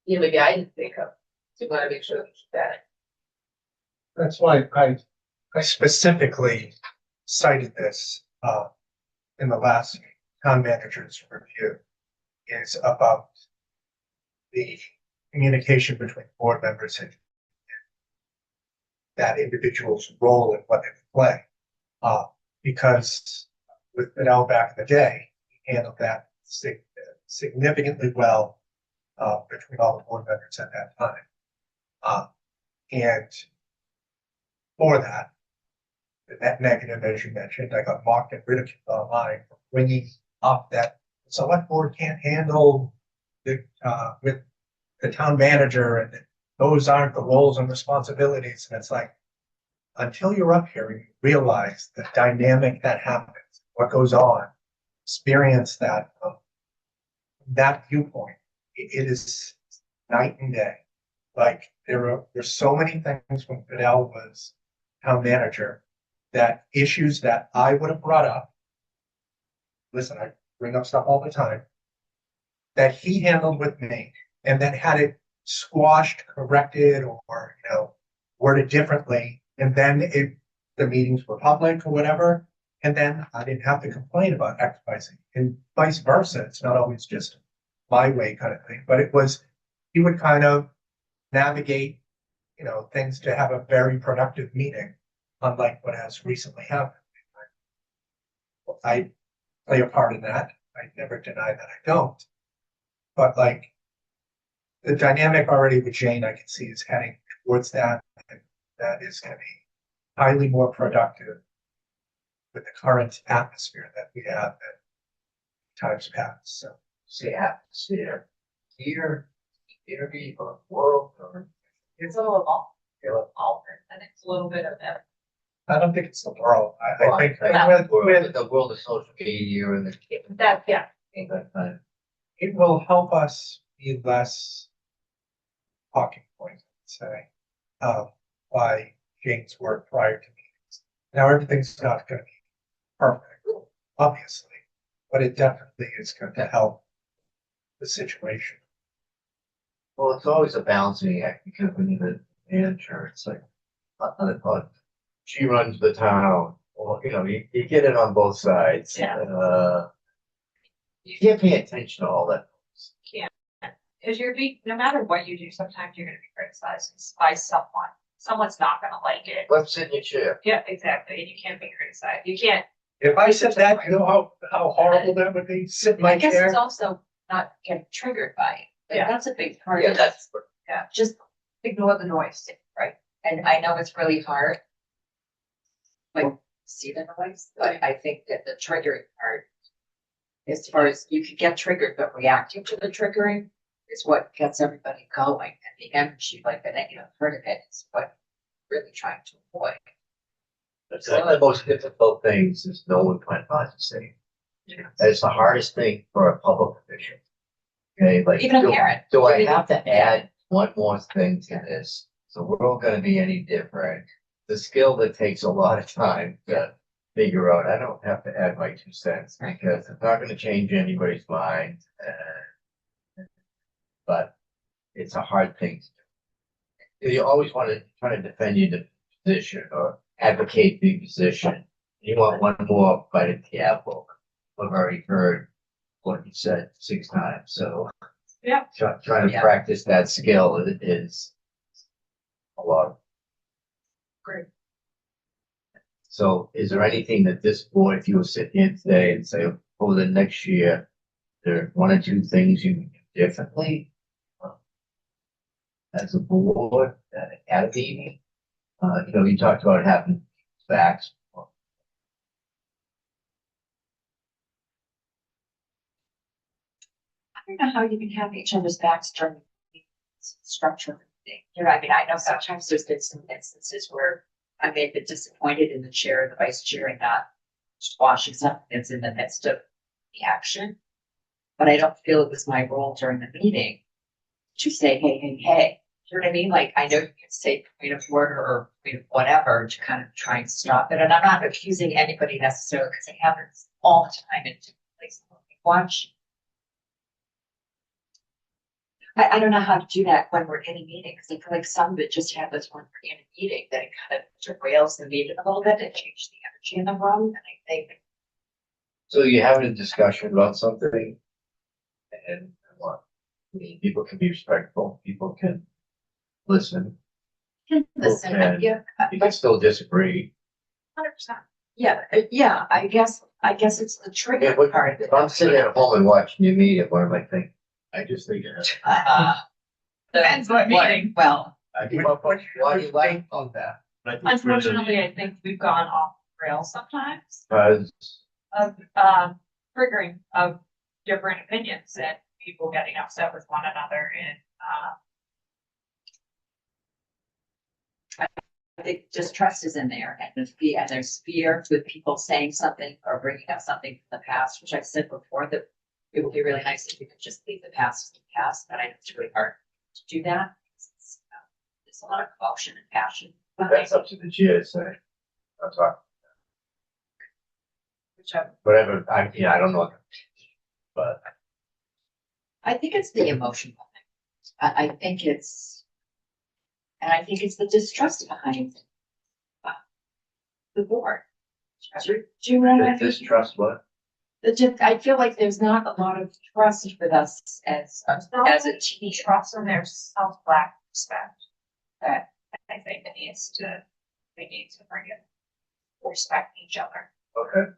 maybe I didn't think of. So we want to make sure that we keep that. That's why I specifically cited this in the last town manager's review, is about the communication between board members and that individual's role and what they play. Because with Fidel back in the day, he handled that significantly well, between all the board members at that time. And for that, that negative, as you mentioned, I got mocked and ridiculed online for bringing up that the select board can't handle with the town manager, and those aren't the roles and responsibilities. And it's like, until you're up here and you realize the dynamic that happens, what goes on, experience that, that viewpoint, it is night and day. Like there's so many things when Fidel was town manager, that issues that I would have brought up. Listen, I bring up stuff all the time that he handled with me, and then had it squashed, corrected, or worded differently. And then the meetings were public or whatever, and then I didn't have to complain about X, Y, Z, and vice versa. It's not always just my way kind of thing, but he would kind of navigate, things to have a very productive meeting, unlike what has recently happened. I play a part in that. I never deny that I don't. But like the dynamic already with Jane, I can see is heading towards that. And that is going to be highly more productive with the current atmosphere that we have at times past. So, Say atmosphere here, or world, or It's a little altered, and it's a little bit of that. I don't think it's the world. I think with the world of social media and the That, yeah, that kind of. it will help us be less talking points, say, by Jane's work prior to meetings. Now, everything's not going to be perfect, obviously, but it definitely is going to help the situation. Well, it's always a balancing act because when you're the manager, it's like, she runs the town, or, you get it on both sides. Yeah. You can't pay attention to all that. because no matter what you do, sometimes you're gonna be criticized by someone. Someone's not gonna like it. Let's sit in your chair. Yeah, exactly, and you can't be criticized, you can't. If I said that, you know how horrible that would be? Sit in my I guess it's chair. also not getting triggered by it. Like, Yeah. that's a big part Yeah, of it. that's, Just ignore the noise, right? And I know it's really hard. Like, see the noise, but I think that the triggering part, as far as you could get triggered, but reacting to the triggering is what gets everybody going. And the energy, like the negative part of it, is what we're really trying to avoid. that's one of the most difficult things is no one can say. It's the hardest thing for a public official. Okay, like. Even a parent. Do I have to add one more thing to this? So we're all gonna be any different. The skill that takes a lot of time to figure out, I don't have to add my 2 cents Right. because it's not gonna change anybody's mind. But it's a hard thing to do. You always want to try to defend your position or advocate the position. You want one more bite at the apple. I've already heard what you said 6 times, so. Yeah. Trying to Yeah. practice that skill is a lot. Great. So is there anything that this board, if you were sitting here today and say, over the next year, there are 1 or 2 things you can do differently? As a board, at a meeting, you talked about having facts. I don't know how you can have each other's backs during the structure of the thing. I know sometimes there's been some instances where I may have been disappointed in the chair or the vice chair and not squashing something that's in the midst of the action. But I don't feel it was my role during the meeting to say, hey. You know what I mean? Like, I know you can say point of order or point of whatever to kind of try and stop it. And I'm not accusing anybody necessarily because it happens all the time in different places. Watch. I don't know how to do that when we're in a meeting because I feel like some of it just happens when we're in a meeting that it kind of derails the meeting a little bit and changes the energy in the room. And I think. So you're having a discussion about something and people can be respectful, people can listen, Listen, Okay. yeah, you can still disagree. 100%. yeah, I guess I guess it's the Yeah, trigger but part of it. if I'm sitting at home and watching your media, what am I thinking? I just think. Depends what meeting. Well, I give up on why you like on that. But I think it's really- Unfortunately, I think we've gone off the rails sometimes Because of, triggering of different opinions and people getting upset with one another and, I think distrust is in there and the fear, and there's fear with people saying something or bringing up something from the past, which I've said before, that it would be really nice if you could just leave the past as the past, but I know it's really hard to do that. It's, there's a lot of emotion and passion behind that's up to the GSA. That's all. whichever. Whatever, I don't know. But I think it's the emotion behind it. I think it's, and I think it's the distrust behind the board. Do you know what I mean? distrust what? I feel like there's not a lot of trust with us as a team. Trust and their self-lack respect that I think it needs to, we need to bring it, respect each other. Okay.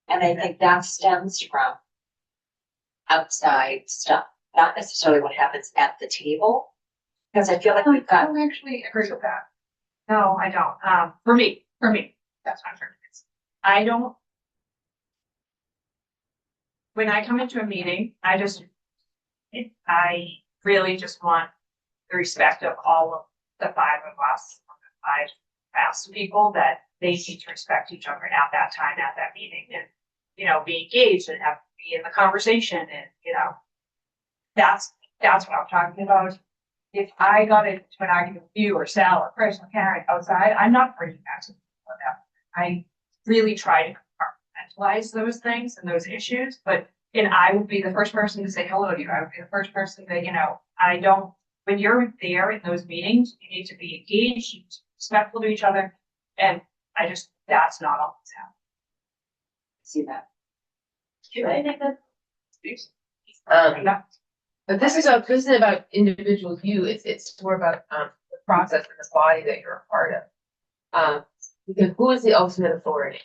And I think that stems from outside stuff, not necessarily what happens at the table. Because I feel like we've I got, don't actually agree with that. No, I don't. For me, that's what I'm trying to say. I don't. When I come into a meeting, I really just want the respect of all of the five of us, the five past people, that they need to respect each other at that time, at that meeting, and, you know, be engaged and be in the conversation, and, you know, that's what I'm talking about. If I got into an argument with you or Sal or Chris or Karen outside, I'm not bringing that to them. I really try to compartmentalize those things and those issues, and I would be the first person to say hello to you. I would be the first person that, you know, when you're there in those meetings, you need to be engaged, you need to be respectful to each other. And that's not always happening. see that. Do I think that? But this isn't about individual you, it's more about, the process and the body that you're a part of. Because who is the ultimate authority?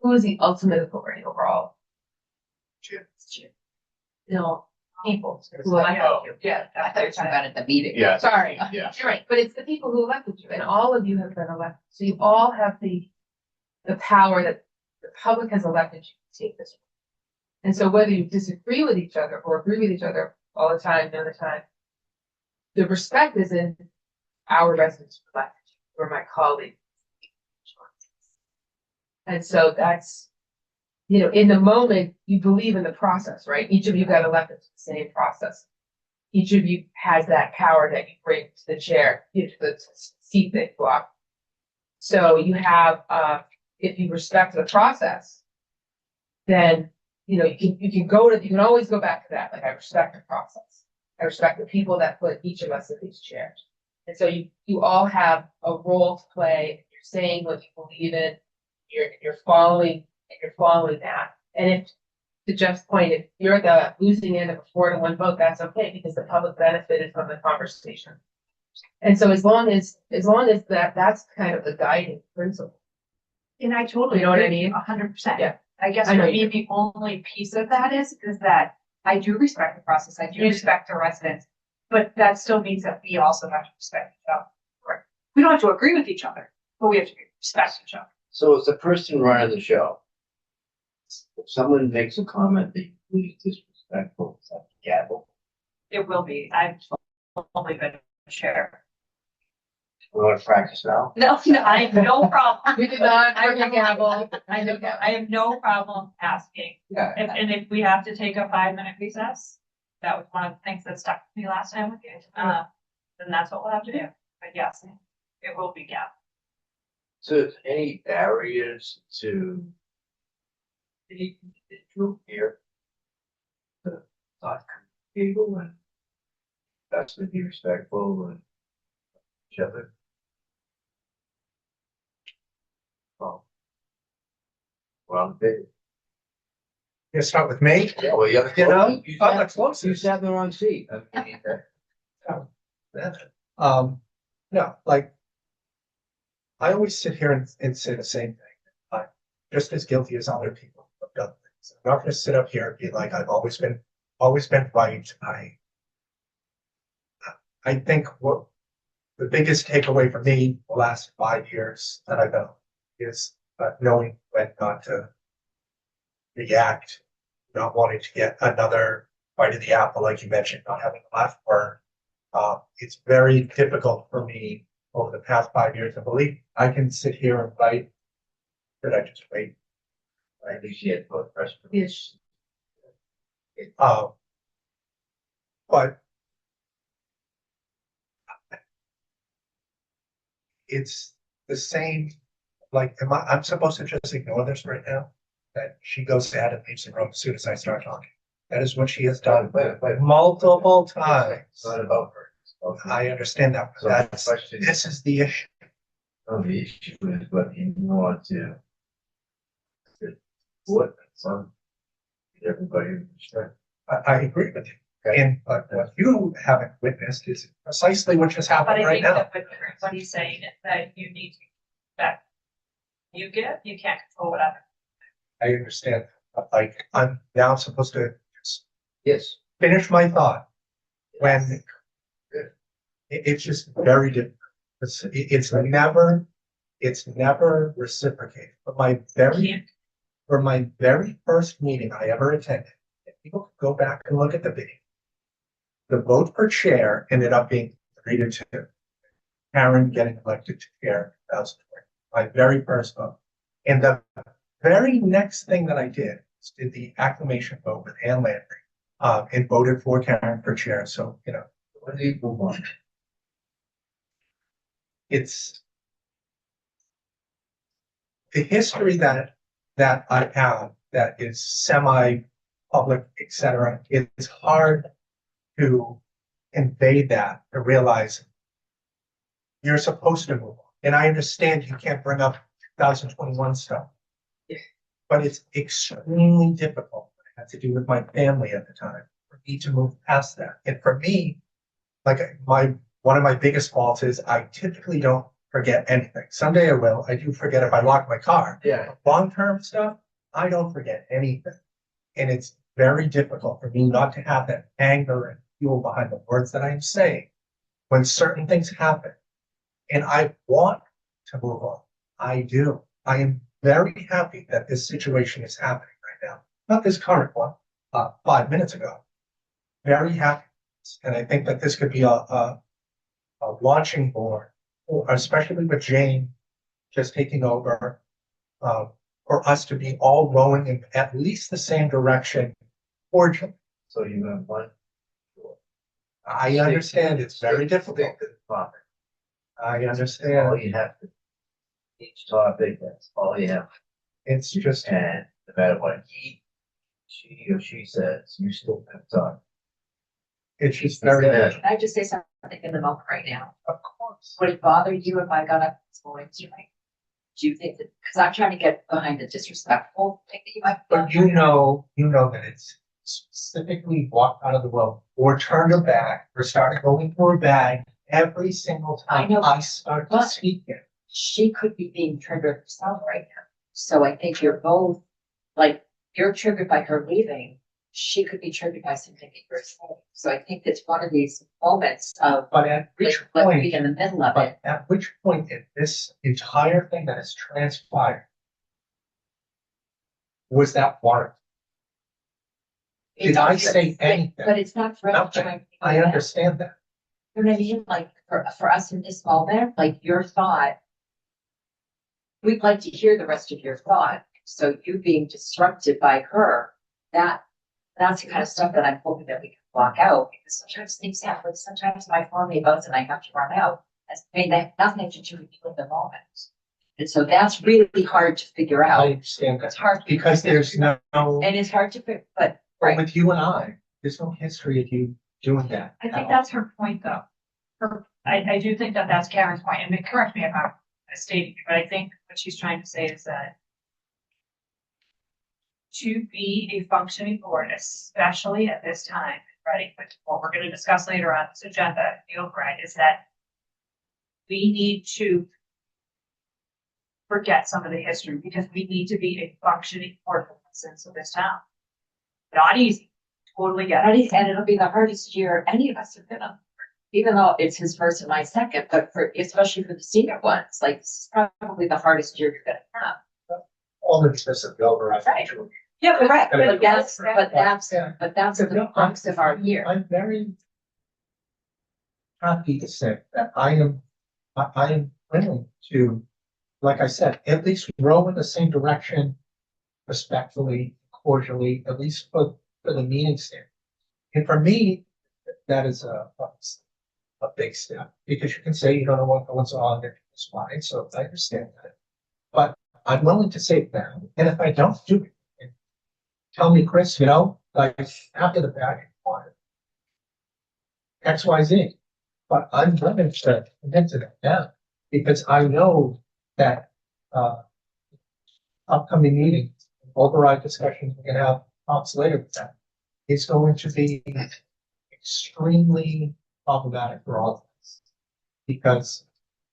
Who is the ultimate authority overall? No, people who elected you. Yeah. I thought you were talking about at the meeting. Yeah. Sorry, Yeah. you're right, but it's the people who elected you, and all of you have been elected, so you all have the power that the public has elected you to take this. And so whether you disagree with each other or agree with each other all the time, none of the time, the respect is in our residents who elected you, or my colleagues. And so that's, you know, in the moment, you believe in the process, right? Each of you got elected to the same process. Each of you has that power that you bring to the chair, to the seat that you are. So you have, if you respect the process, then, you know, you can always go back to that. Like, I respect the process. I respect the people that put each of us in these chairs. And so you all have a role to play. You're saying what you believe in. You're following that. And if, to Jeff's point, if you're the losing end of a 4-1 vote, that's okay, because the public benefited from the conversation. And so as long as that's kind of the guiding principle. And I totally, You know what I agree, mean? 100%. Yeah. I guess I know for you me, the only piece of that is that I do respect the process. I do respect the residents, but that still means that we also have to respect each other. Right. We don't have to agree with each other, but we have to respect each other. So as the person running the show, if someone makes a comment that you believe is disrespectful, it's like gavel. It will be. I've only been a chair. We want to practice now? No, I have no problem. We did not I work a gavel. I have no problem asking. Yeah. And if we have to take a 5-minute recess, that was one of the things that stuck with me last time with you. Then that's what we'll have to do. But yes, it will be gap. So any barriers to the individual here? To not people and that's to be respectful and each other. Well, You start with me, yeah, well, you're the you know, closest. I'm the closest. You sat in the wrong seat. No, like, I always sit here and say the same thing. I'm just as guilty as other people have done things. I'm not gonna sit up here and be like, I've always been right. I think what the biggest takeaway for me the last 5 years that I've done is knowing when not to react, not wanting to get another bite of the apple, like you mentioned, not having a last word. It's very difficult for me over the past 5 years to believe I can sit here and write. Did I just wait? I think she had both press. Yes. But it's the same, like, I'm supposed to just ignore this right now? That she goes ahead and leaves the room as soon as I start talking. That is what she has done multiple times. It's not about her. It's about her. I understand that, but So the that's, question- this is the issue. Oh, the issue is what you want to. What, some, everybody understand. I agree with you. And, but what you haven't witnessed is precisely what just But happened I right think now. that what he's saying is that you need to, that you give, you can't control whatever. I understand, but like, I'm now supposed to just Yes. finish my thought when it's just very difficult. It's never reciprocated. But for my very first meeting I ever attended, if people could go back and look at the video, the vote for chair ended up being 3-2. Karen getting elected to chair in 2020, my very first vote. And the very next thing that I did was did the acclamation vote with Ann Landry, and voted for Karen for chair. So, What do you move on? it's the history that I have that is semi-public, etc. It's hard to convey that, to realize you're supposed to move on. And I understand you can't bring up 2021 stuff, but it's extremely difficult. It had to do with my family at the time for me to move past that. And for me, like one of my biggest faults is I typically don't forget anything. Someday I will. I do forget if I lock my car. Yeah. Long-term stuff, I don't forget anything. And it's very difficult for me not to have that anger and fuel behind the words that I'm saying when certain things happen. And I want to move on. I do. I am very happy that this situation is happening right now. Not this current one, 5 minutes ago. Very happy. And I think that this could be a launching board, especially with Jane just taking over, for us to be all rowing in at least the same direction cordially. So you have one. I understand it's very difficult. Stick to the topic. I All understand. you have to. Each topic, that's all you have. It's just, And no matter what she or she says, you still have time. it's just very, Yeah. Can I just say something in the moment right now? of course. Would it bother you if I got up this morning tonight? Do you think that, because I'm trying to get behind the disrespectful thing that you might. But you know that it's specifically walked out of the room or turned her back or started going for a bag every single time I know. I start to But- speak it. She could be being triggered herself right now. So I think you're both, like, you're triggered by her leaving. She could be triggered by something that you're saying. So I think that's one of these moments of, But at like, which let's point, be in the middle of it. but at which point in this entire thing that has transpired was that warrant? Did I say anything? But it's not for us Nothing. trying. I understand that. You know what I mean? Like, for us in this moment, like, your thought, we'd like to hear the rest of your thought. So you being disrupted by her, that's the kind of stuff that I'm hoping that we can block out, because sometimes things happen. Sometimes my phone may buzz and I have to run out. I mean, they have nothing to do with you in the moment. And so that's really hard to figure I out. understand It's that hard. because there's no, And it's hard to figure, but, but right. with you and I, there's no history of you doing that. I think that's her point, though. I do think that that's Karen's point, and correct me if I'm stating, but I think what she's trying to say is that to be a functioning board, especially at this time, right, which what we're going to discuss later on this agenda, feel right, is that we need to forget some of the history because we need to be a functioning citizens of this town. Not easy, totally get it. And it'll be the hardest year any of us have been on, even though it's his first and my second, but especially for the senior ones, like this is probably the hardest year you're gonna have. All the specific override. Right. Sure. Yeah, Correct, Yeah. but that's Yeah. the crux of our year. I'm very happy to say that I am willing to, like I said, at least row in the same direction respectfully, cordially, at least for the meeting standard. And for me, that is a big step, because you can say you don't know what goes on in people's minds, so I understand that. But I'm willing to say it now, and if I don't do it, tell me, Chris, you know, like after the fact, X, Y, Z. But I'm willing to commit to that now, because I know that, upcoming meetings, override discussions, we're gonna have talks later with that. It's going to be extremely problematic for all of us. Because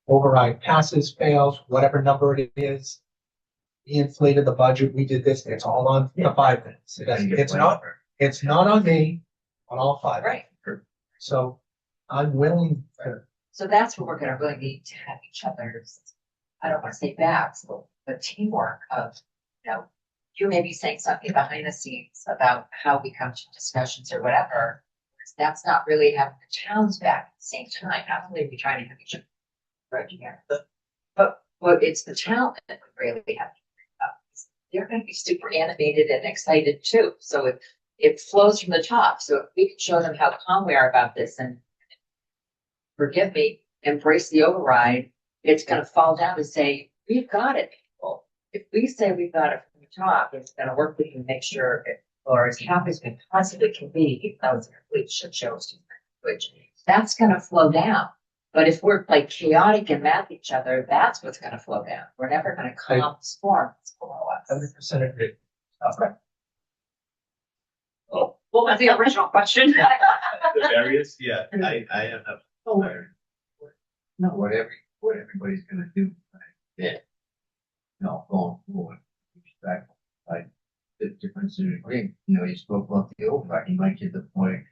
override passes, fails, whatever number it is. We inflated the budget, we did this, it's all on the 5 minutes. It's not on me, on all 5. Right. So I'm willing to, So that's what we're gonna really need to have each other's, I don't wanna say backs, but teamwork of, you know, you may be saying something behind the scenes about how we come to discussions or whatever. That's not really having the town's back at the same time. Not only are we trying to have each other right here, but it's the town that we really have to bring up. They're gonna be super animated and excited too. So it flows from the top. So if we can show them how calm we are about this and forgive me, embrace the override, it's gonna fall down and say, we've got it, people. If we say we've got it from the top, it's gonna work, we can make sure it, or as happy as we possibly can be, even though it's a complete shit show, which that's gonna flow down. But if we're like chaotic and mad at each other, that's what's gonna flow down. We're never gonna calm the storm that's below us. 100% agree. Okay. Oh, What was the original question? the various, yeah, I have. No, what everybody's gonna do. Yeah. No, going forward, respect, like, the difference in agreement, you know, you spoke about the override, you might get the point.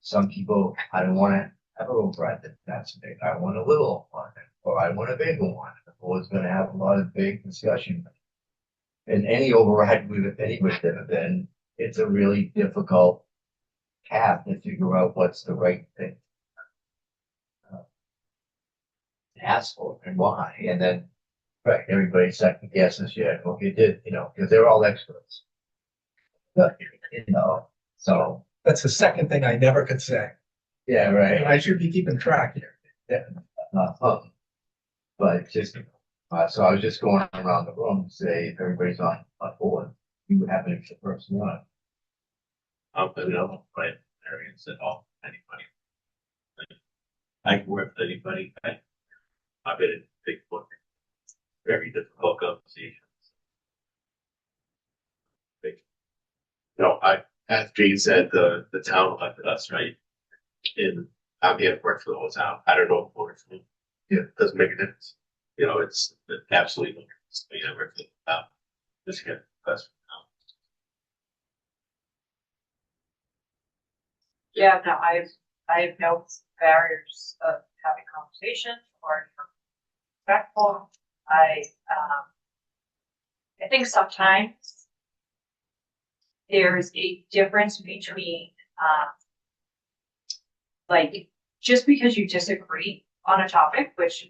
Some people, I don't wanna have an override that's big, I want a little one, or I want a bigger one, the board's gonna have a lot of big discussion. And any override with anybody's ever been, it's a really difficult path to figure out what's the right thing. To ask for and why, and then, right, everybody second guesses, yeah, well, you did, you know, because they're all experts. But, you know, so, That's the second thing I never could say. yeah, right. I should be keeping track here. But just, so I was just going around the room to say, if everybody's on board, you happen to be the first one. But I don't plan areas at all, anybody. I can work with anybody. I've been in big book, very difficult conversations. No, as Jane said, the town elected us, right? And I'm here to work for the whole town. I don't know if it works for me. Yeah, it doesn't make a difference. You know, it's absolutely no difference. You know, work for the town. Just get best. Yeah, no, I have no barriers of having conversations or respectful. I think sometimes there's a difference between, like, just because you disagree on a topic, which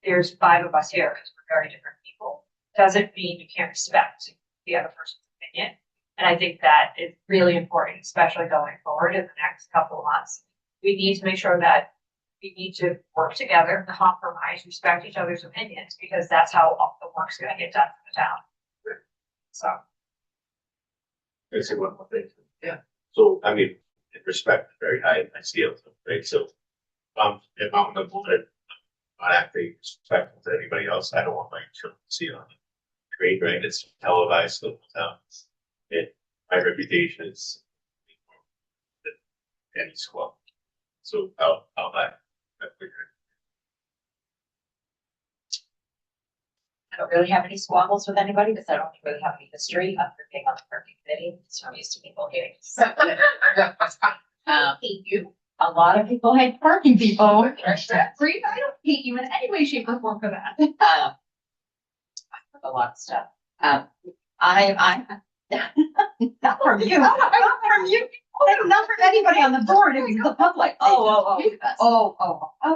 there's 5 of us here because we're very different people, doesn't mean you can't respect the other person's opinion. And I think that is really important, especially going forward in the next couple of months. We need to make sure that we need to work together, compromise, respect each other's opinions, because that's how all the work's gonna get done for the town. So. I say one more thing. Yeah. So, I mean, in respect, very high scale, right? So, if I'm on the board, I'm not acting respectful to anybody else. I don't want my children to see it on the screen, right? It's televised the whole town. My reputation is any squad. So I'll back. I don't really have any squabbles with anybody because I don't really have any history of being on the parking committee. So I'm used to people hating. Thank you. A lot of people hate parking people. Free, I don't hate you in any way, shape, or form for that. A lot of stuff. I not from you, not from you. Not from anybody on the board. It was the public. Oh,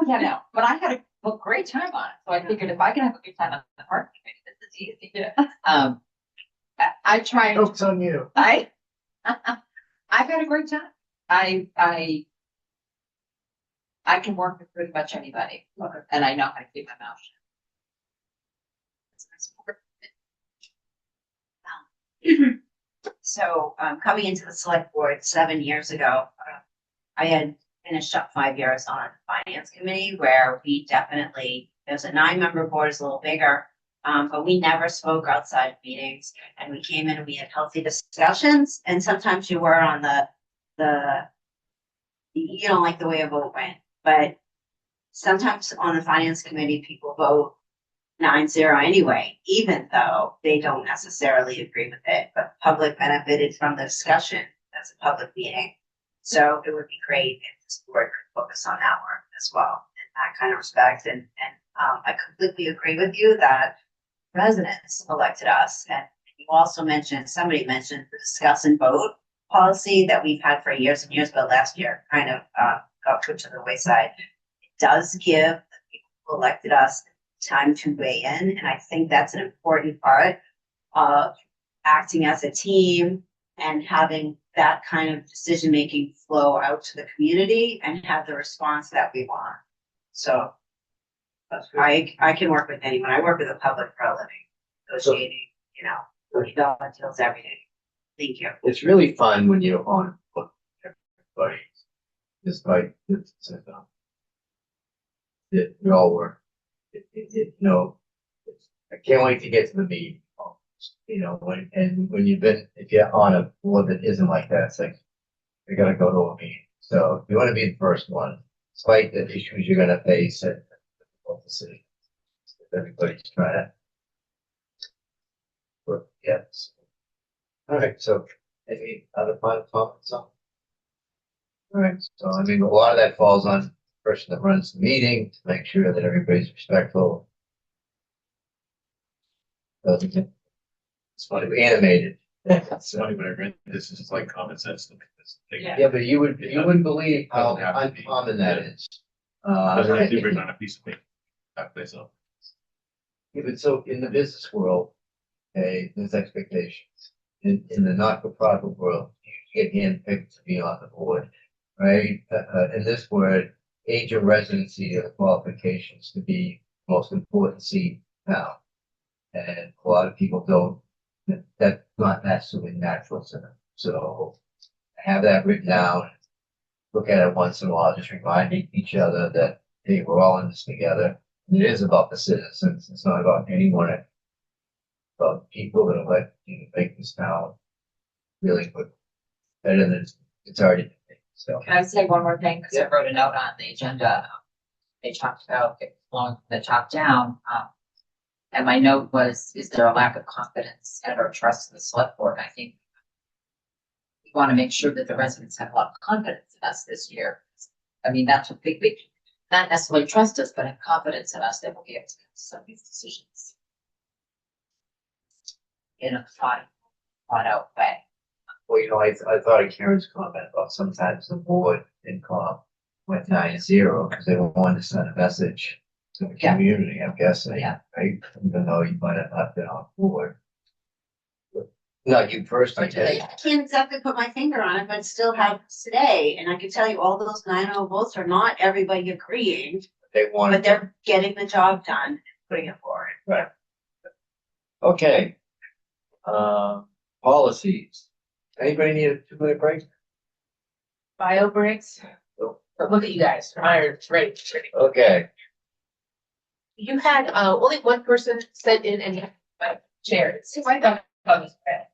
yeah, no. But I had a great time on it. So I figured if I can have a good time on the parking committee, this is easy. Yeah. I try. Joke's on you. I've had a great time. I can work with pretty much anybody, and I know how to keep my mouth shut. So, coming into the select board 7 years ago, I had finished up 5 years on the finance committee where we definitely, it was a 9-member board, it's a little bigger. But we never spoke outside of meetings and we came in and we had healthy discussions. And sometimes you were on you don't like the way a vote went, but sometimes on the finance committee, people vote 9-0 anyway, even though they don't necessarily agree with it, but the public benefited from the discussion as a public meeting. So it would be great if this board could focus on that work as well, in that kind of respect. And I completely agree with you that residents elected us. And you also mentioned, somebody mentioned the discuss and vote policy that we've had for years and years, but last year kind of got put to the wayside. It does give the people who elected us time to weigh in. And I think that's an important part of acting as a team and having that kind of decision-making flow out to the community and have the response that we want. So I can work with anyone. I work with the public for a living, negotiating, deals every day. Thank you. It's really fun when you're on with everybody. Just like we all work. I can't wait to get to the meeting. If you're on a board that isn't like that, it's like we gotta go to a meeting. So if you want to be the first one, despite the issues you're gonna face and the city, everybody's trying to work together. All right, so any other final comments on? All right, so I mean, a lot of that falls on the person that runs the meeting to make sure that everybody's respectful. It's funny, we animated. It's funny when I read this, it's like common sense. Yeah, but you wouldn't believe how uncommon that is. I do bring on a piece of paper. That place up. Yeah, but so in the business world, okay, there's expectations. In the not-for-profit world, you get handpicked to be on the board, right? In this word, age of residency are the qualifications to be the most important seat now. And a lot of people don't, that's not necessarily natural to them. So have that written down, look at it once in a while, just reminding each other that, hey, we're all in this together. It is about the citizens. It's not about anyone. It's about people that elect you to make this town really good, better than it's already been. So Can I say one more thing? Because I wrote a note on the agenda. They talked about it along the top down. And my note was, is there a lack of confidence and or trust in the select board? I think we want to make sure that the residents have a lot of confidence in us this year. I mean, that's a big, not necessarily trust us, but have confidence in us that we'll be able to make some of these decisions in a thought out way. well, I thought of Karen's comment about sometimes the board in com went 9-0 because they wanted to send a message to the community, I'm guessing. Yeah. Right? Even though you might have not been on board. Not you personally. I can't exactly put my finger on it, but it still happens today. And I can tell you all those 9-0 votes are not everybody agreeing, They wanted. but they're getting the job done and putting it forward. Right. Okay. Policies. Anybody need a 2-minute break? Bio breaks. But look at you guys, iron, ready. Okay. You had only one person sent in and chairs. So I thought on this bed.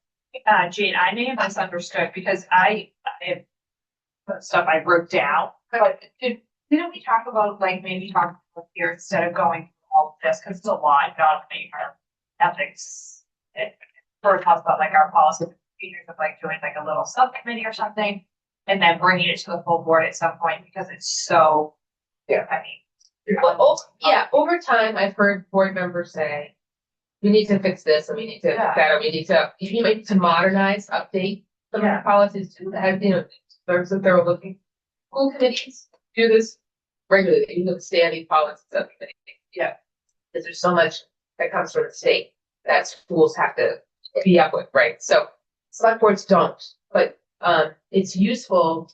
Jane, I may have misunderstood because I have stuff I wrote down, but didn't we talk about like maybe talk here instead of going through all of this because it's a lot, not a paper. ethics. First talks about like our policy procedures of like doing like a little subcommittee or something. And then bringing it to the full board at some point because it's so, I mean. Yeah, over time, I've heard board members say, we need to fix this, and we need to fix that, or we need to, you might need to modernize, update some of the policies to have, there's that they're looking. School committees do this regularly, you know, standing policy subcommittee. Yeah. Because there's so much that comes from the state that schools have to be up with, right? So select boards don't, but it's useful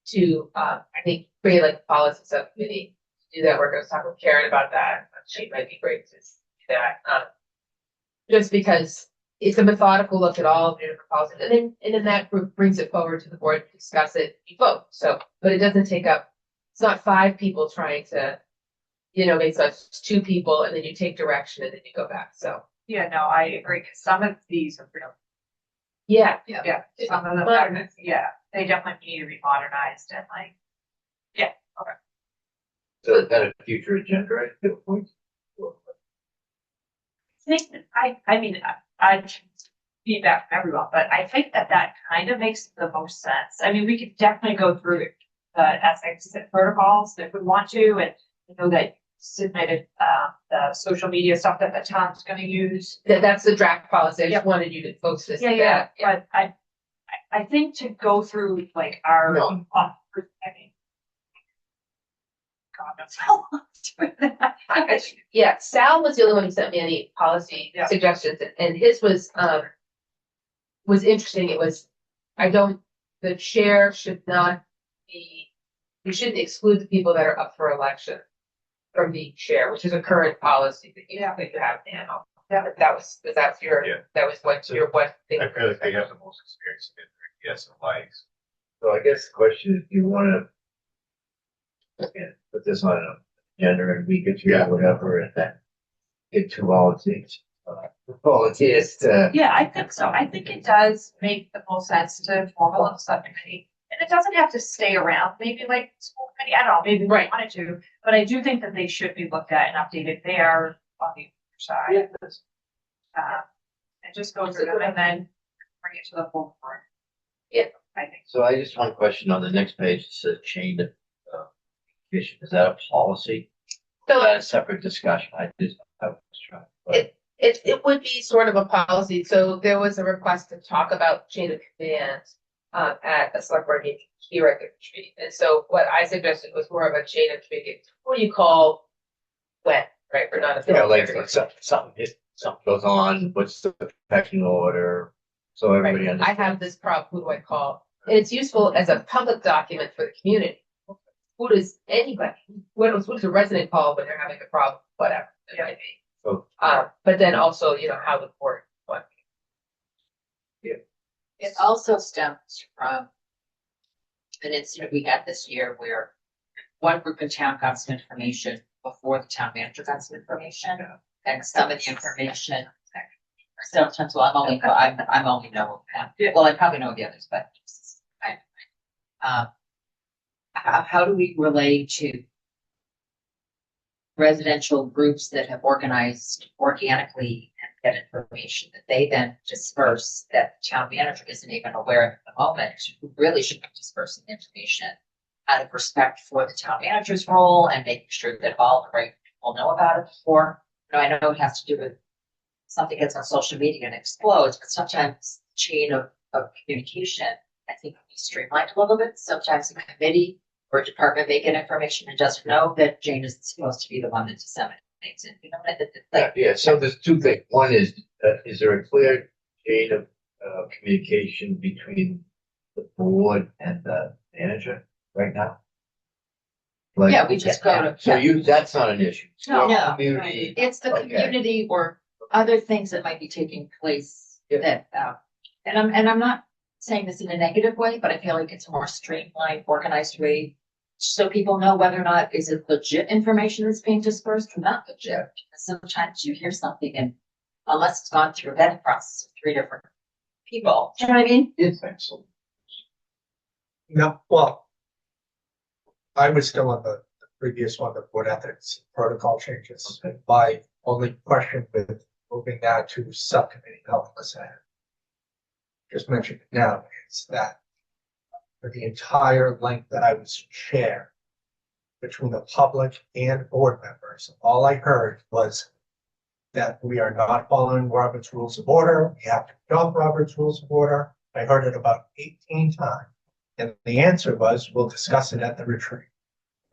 to, I think, create like a policy subcommittee to do that work. I was talking with Karen about that. She might be great to do that. Just because it's a methodical look at all of the different policies, and then that group brings it forward to the board to discuss it, you vote. So, but it doesn't take up. It's not 5 people trying to, make such 2 people, and then you take direction, and then you go back. So. Yeah, no, I agree. Cause some of these are real. Yeah. Some of them, they definitely need to be modernized and like, So is that a future agenda at this point? I mean, I feedback from everyone, but I think that kind of makes the most sense. I mean, we could definitely go through the ethics and protocols if we want to, and I know that submitted the social media stuff that the town's going to use. That's the draft policy. I just wanted you to focus this. Yeah. But I think to go through like our, I mean, God knows how long to do that. Yeah, Sal was the only one who sent me any policy suggestions, and his was interesting. It was, the chair should not be, you shouldn't exclude the people that are up for election from being chair, which is a current policy that you have now. That was what your what thing. I feel like they have the most experience in their yes and likes. So I guess the question is, do you wanna put this on an agenda and we get you or whatever, and then get 2 volunteers? Volunteers to. Yeah, I think so. I think it does make the most sense to form a little subcommittee. And it doesn't have to stay around, maybe like school committee, I don't know, maybe we wanted to, but I do think that they should be looked at and updated there on the other side. And just go through them and then bring it to the full board. Yeah. I think. So I just want a question on the next page. It says chain of communication. Is that a policy? So Is that a separate discussion? I was trying. But it would be sort of a policy. So there was a request to talk about chain of command at a select board meeting here at the retreat. And so what I suggested was more of a chain of command. What do you call when, right? We're not a like something goes on. What's the protection order? So everybody understands. I have this problem. Who do I call? And it's useful as a public document for the community. Who does anybody? What does a resident call when they're having a problem? Whatever it might be. So, But then also, how the board. It also stems from an incident we had this year where one group in town got some information before the town manager got some information, and some of the information. Sometimes, well, I'm only know. Well, I probably know the others, but how do we relate to residential groups that have organized organically and get information that they then disperse that the town manager isn't even aware of at the moment, who really should be dispersing the information out of respect for the town manager's role and making sure that all the right people know about it before. I know it has to do with something gets on social media and explodes, but sometimes the chain of communication, I think, can be streamlined a little bit. Sometimes a committee or a department may get information and doesn't know that Jane is supposed to be the one that disseminates it. So there's 2 things. One is there a clear chain of communication between the board and the manager right now? Yeah, we just go to. So that's not an issue. No, Community. it's the community or other things that might be taking place that, and I'm not saying this in a negative way, but I feel like it's a more streamlined, organized way. So people know whether or not is it legit information that's being dispersed or not legit. Sometimes you hear something and unless it's gone through a vetting process of 3 different people, do you know what I mean? It's excellent. No, well, I was still on the previous one, the board ethics protocol changes. My only question with moving that to subcommittee, help us out. Just mentioned it now, is that for the entire length that I was chair, between the public and board members, all I heard was that we are not following Robert's Rules of Order. We have to adopt Robert's Rules of Order. I heard it about 18 times. And the answer was, we'll discuss it at the retreat.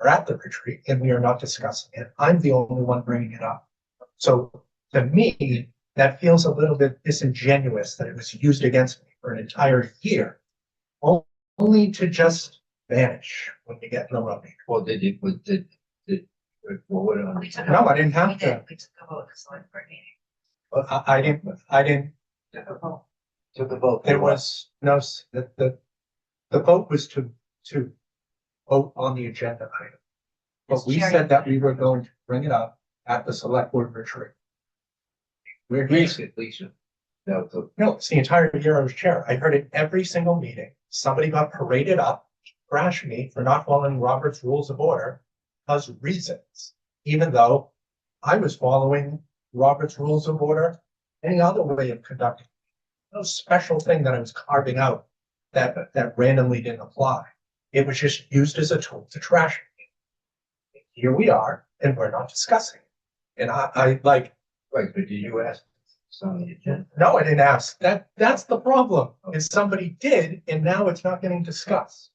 We're at the retreat and we are not discussing it. I'm the only one bringing it up. So to me, that feels a little bit disingenuous that it was used against me for an entire year, only to just vanish when you get in the running. Well, what would We took a No, vote. I didn't have We to. did. We took a vote at the select board meeting. But I didn't, Took a vote. took a vote? there was no, the vote was to vote on the agenda item. But As we chair, said that you- we were going to bring it up at the select board retreat. We're here. Lisa. That was a No, it's the entire year I was chair. I heard it every single meeting. Somebody got paraded up, trashed me for not following Robert's Rules of Order because reasons, even though I was following Robert's Rules of Order, any other way of conducting. No special thing that I was carving out that randomly didn't apply. It was just used as a tool to trash me. Here we are, and we're not discussing it. And I like, right, but did you ask some of the agenda? no, I didn't ask. That's the problem. Is somebody did, and now it's not getting discussed.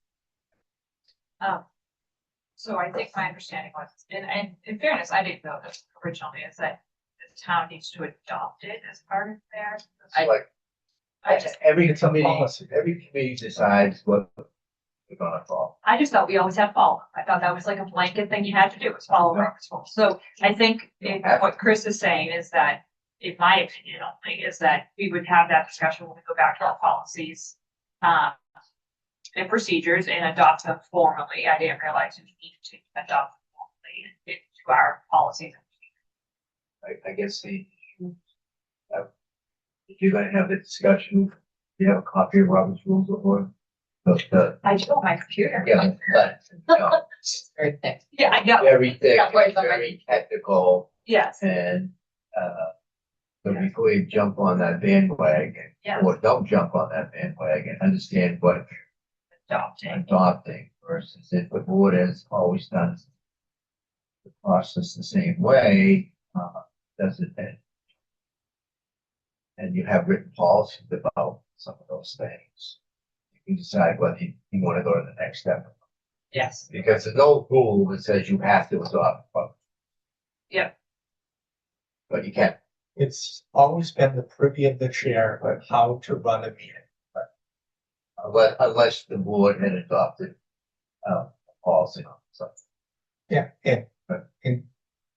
So I think my understanding was, and in fairness, I didn't know this originally, is that the town needs to adopt it as part of their. Like, I just, every It's a committee, policy. every committee decides what we're gonna follow. I just thought we always had to follow. I thought that was like a blanket thing you had to do, was follow Robert's rules. So I think what Chris is saying is that, in my opinion only, is that we would have that discussion when we go back to our policies. And procedures and adopt them formally. I didn't realize we needed to adopt them formally into our policies. I guess if you're gonna have the discussion, you have a copy of Robert's Rules of Order. I do on my computer. Yeah, but, you know, It's very thick. Yeah, I know. very thick, Yeah, right, right. very technical, Yes, and, so before you jump on that bandwagon, yes, or don't jump on that bandwagon, understand what adopting. adopting versus if the board has always done the process the same way, does it then? And you have written policies about some of those things. You can decide whether you want to go to the next step. Yes, Because there's no rule that says you have to adopt, yep, but you can. It's always been the privy of the chair of how to run a meeting. Unless the board had adopted, a policy on something. Yeah, and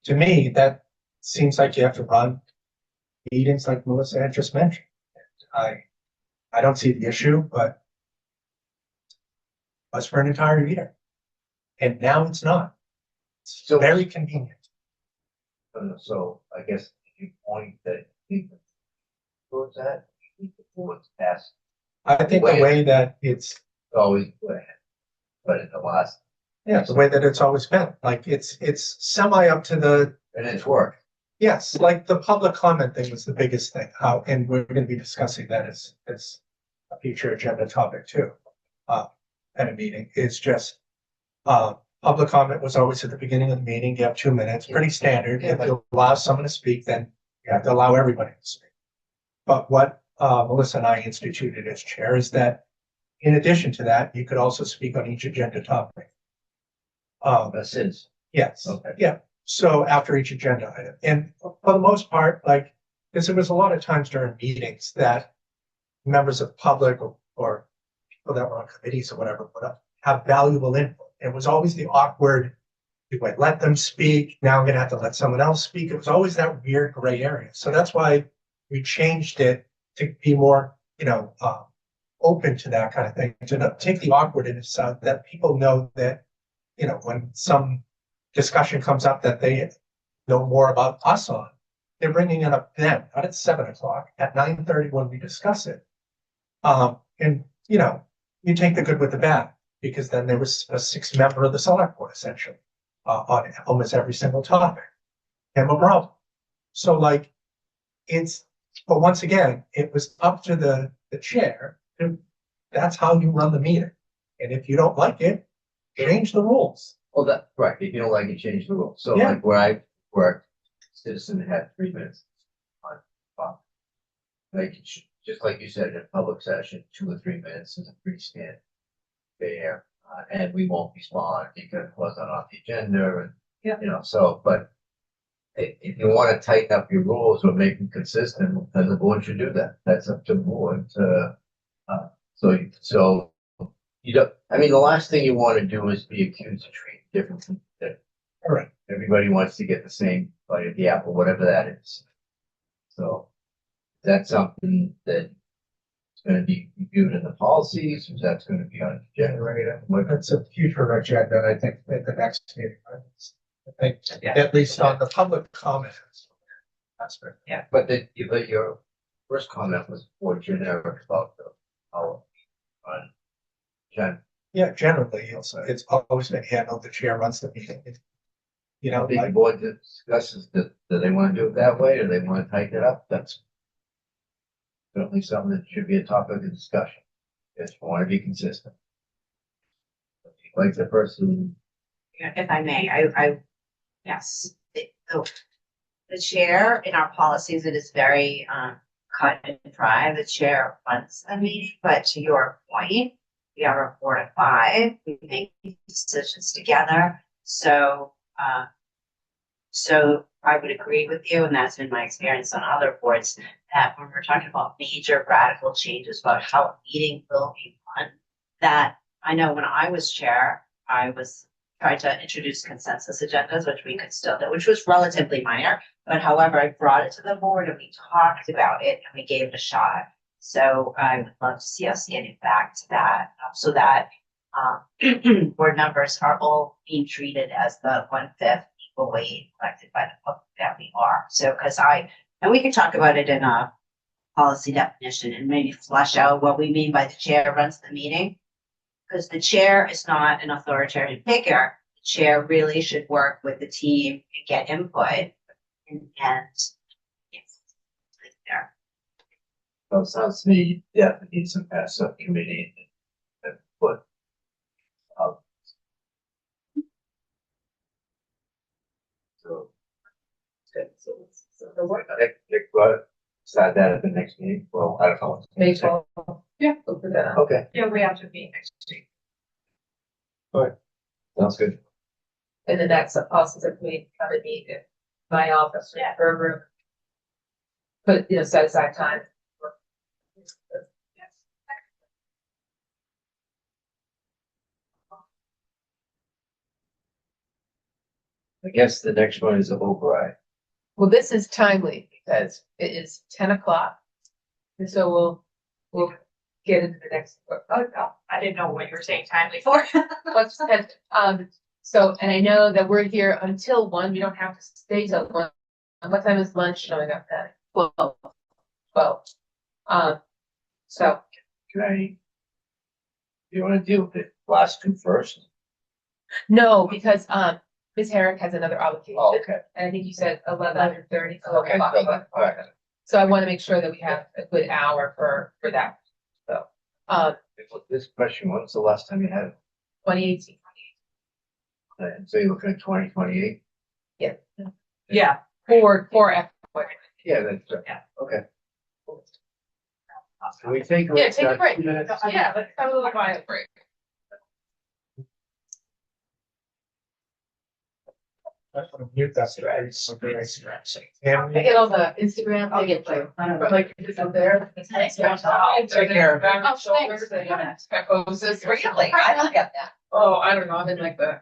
to me, that seems like you have to run meetings like Melissa had just mentioned. I don't see the issue, but it was for an entire year. And now it's not. It's So- very convenient. So I guess the point that people towards that, the board's past I think the way that it's, always, but in the last, yeah, the way that it's always been, like it's semi up to the, and it's worked. yes, like the public comment thing was the biggest thing. How, and we're going to be discussing that as a future agenda topic too. At a meeting, it's just, public comment was always at the beginning of the meeting. You have 2 minutes, pretty standard. If you allow someone to speak, then you have to allow everybody to speak. But what Melissa and I instituted as chair is that in addition to that, you could also speak on each agenda topic. Since, Yes, okay. yeah. So after each agenda item, and for the most part, like, because there was a lot of times during meetings that members of public or people that were on committees or whatever would have valuable input. It was always the awkward, do I let them speak? Now I'm gonna have to let someone else speak. It was always that weird gray area. So that's why we changed it to be more, open to that kind of thing, to not take the awkwardness out, that people know that, when some discussion comes up that they know more about us on, they're bringing it up then, not at 7:00, at 9:30 when we discuss it. And, you take the good with the bad, because then there was a 6th member of the select board essentially, on almost every single topic. And a problem. So like, but once again, it was up to the chair. That's how you run the meeting. And if you don't like it, change the rules. Well, that, right, if you don't like it, change the rules. So Yeah. like where I worked, citizen had 3 minutes. on clock. Like, just like you said, in a public session, 2 or 3 minutes is a pretty standard there. And we won't respond because it wasn't on the agenda and, Yeah. you know, so, but if you want to tighten up your rules or make them consistent, then the board should do that. That's up to the board to, so you don't, I mean, the last thing you want to do is be accused of treating differently. All right. Everybody wants to get the same bite of the apple, whatever that is. So that's something that is going to be reviewed in the policies, or that's going to be on the generator. It's a future agenda, I think, at the next meeting. I think, Yeah. at least on the public comments. Aspect. But your first comment was more generic about the power on Jen. Yeah, generally, it's always been handled, the chair runs the meeting. You know, The like, board discusses that, do they want to do it that way, or they want to tighten it up? That's certainly something that should be a topic of discussion. Just want to be consistent. Like the person, If I may, yes, the chair in our policies, it is very, cut and dry. The chair runs the meeting, but to your point, we are a board of 5, we make decisions together. So I would agree with you, and that's been my experience on other boards, that when we're talking about major radical changes about how a meeting will be run, that I know when I was chair, I was trying to introduce consensus agendas, which we could still do, which was relatively minor. But however, I brought it to the board and we talked about it and we gave it a shot. So I would love to see us getting back to that, so that board members are all being treated as the 1/5 equal weight elected by the public that we are. So, and we can talk about it in a policy definition and maybe flesh out what we mean by the chair runs the meeting. Because the chair is not an authoritarian figure. The chair really should work with the team and get input. And yes, like there. so it sounds to me, yeah, it needs some kind of subcommittee and put. So. The work. Decide that at the next meeting. Well, I don't know. May 12th. Yeah, we'll put that on. Okay, Yeah, we have to be next week. sounds good. And then that's also that we have a meeting in my office or a room. But, set aside time. I guess the next one is a override. Well, this is timely because it is 10 o'clock. And so we'll get into the next. Oh, no, I didn't know what you were saying timely for. Let's so, and I know that we're here until 1, we don't have to stay till 1. What time is lunch showing up then? 12. So, Can I? You want to deal with the last two first? no, because, Ms. Herrick has another obligation. Oh, okay. And I think you said 11:30. Okay, all right. So I want to make sure that we have a good hour for that. So, This question, when was the last time you had it? 2018. And so you're looking at 2028? Yeah. For FY. Yeah, that's, Yeah. okay. Can we take? Yeah, take a break. 2 minutes? Yeah, let's have a little quiet break. I want to mute that. I get all the Instagram. I'll get you. Like, it's up there. Take care. Back Oh, shoulders thanks. and psychosis. Really? I don't get that. Oh, I don't know. I'm in like the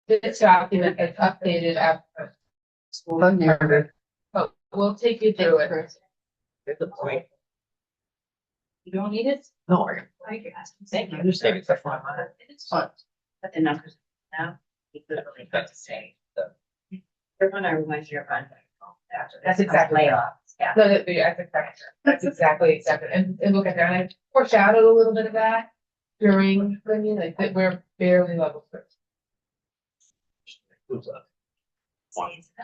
this document is updated after. But we'll take you through it. Get the point. You don't need it? No, Thank you. I'm just saying it's a fun one. It's fun. But the numbers now, you literally got to say, everyone, I remind you of fund. That's exactly. Layoffs, yeah. No, that's exactly, and look at that, I foreshadowed a little bit of that during, I mean, like, that we're barely level first.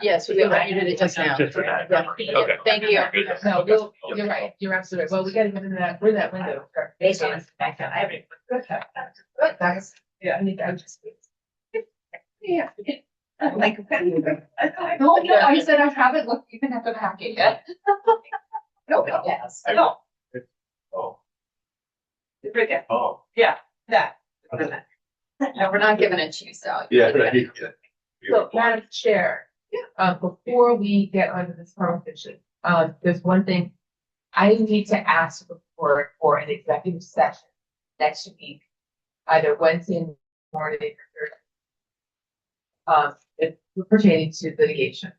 Yes, we did, you did it just now. Just for that. Yeah. Okay. Thank you. No, you're right, you're absolutely right, well, we gotta get into that, we're in that window. Based on back up, I haven't. Good, that's, yeah, I need to, I'm just. Yeah. Like. No, I said I haven't looked even at the packet yet. No, yes. No, Oh, right there. oh, That. No, we're not giving it to you, Sally. yeah, right. So, Madam Chair, before we get onto this conversation, there's one thing. I need to ask for an executive session next week, either Wednesday morning or Thursday. It's pertaining to litigation.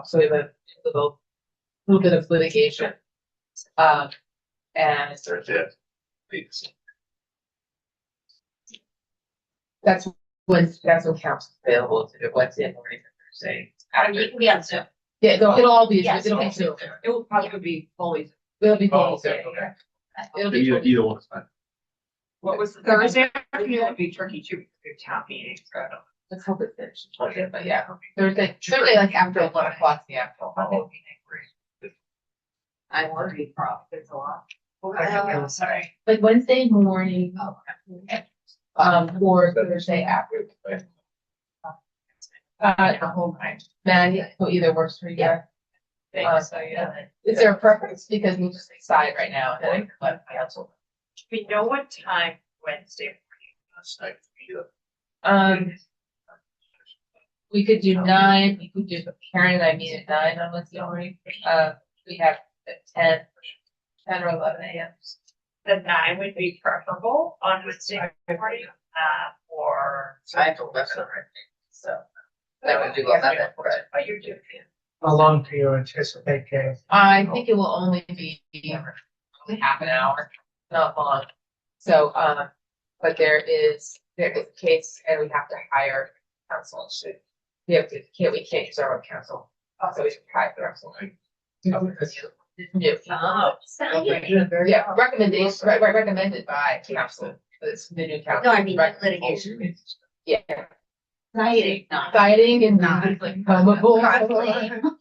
So we have a little bit of litigation. And Yeah. Please. that's when council's available to do Wednesday morning or Thursday. You can be on Zoom. Yeah, it'll all be, Yes, it'll be yes. Zoom. It will probably be fully. It'll be Oh, Zoom. okay, okay. It'll be Either, fully- either one is fine. What was the Thursday? Thursday would be tricky too, because we have town meetings. Let's hope it finishes. But yeah, Thursday like after 1 o'clock, yeah. I'm worried, probably, there's a lot. Sorry. Like Wednesday morning, or Thursday after. The whole night. Maddie, so either works for you. Yeah. So, yeah. Is there a preference? Because we'll just decide right now and then I can let council. We know what time Wednesday. Last night, either. We could do 9, we could do, Karen and I meet at 9 on Wednesday morning. We have at 10 or 11 a.m. The 9 would be preferable on Wednesday morning, or. I have to listen, So. That would be 11, But you're doing it. How long do you anticipate, Kay? I think it will only be probably half an hour, not long. So, but there is a case and we have to hire counsel. We can't use our own counsel. So we should hire counsel. Yeah, recommendation, recommended by counsel. It's the new counsel. No, I mean litigation. Yeah. Exciting, not. Fighting and Not. come aboard.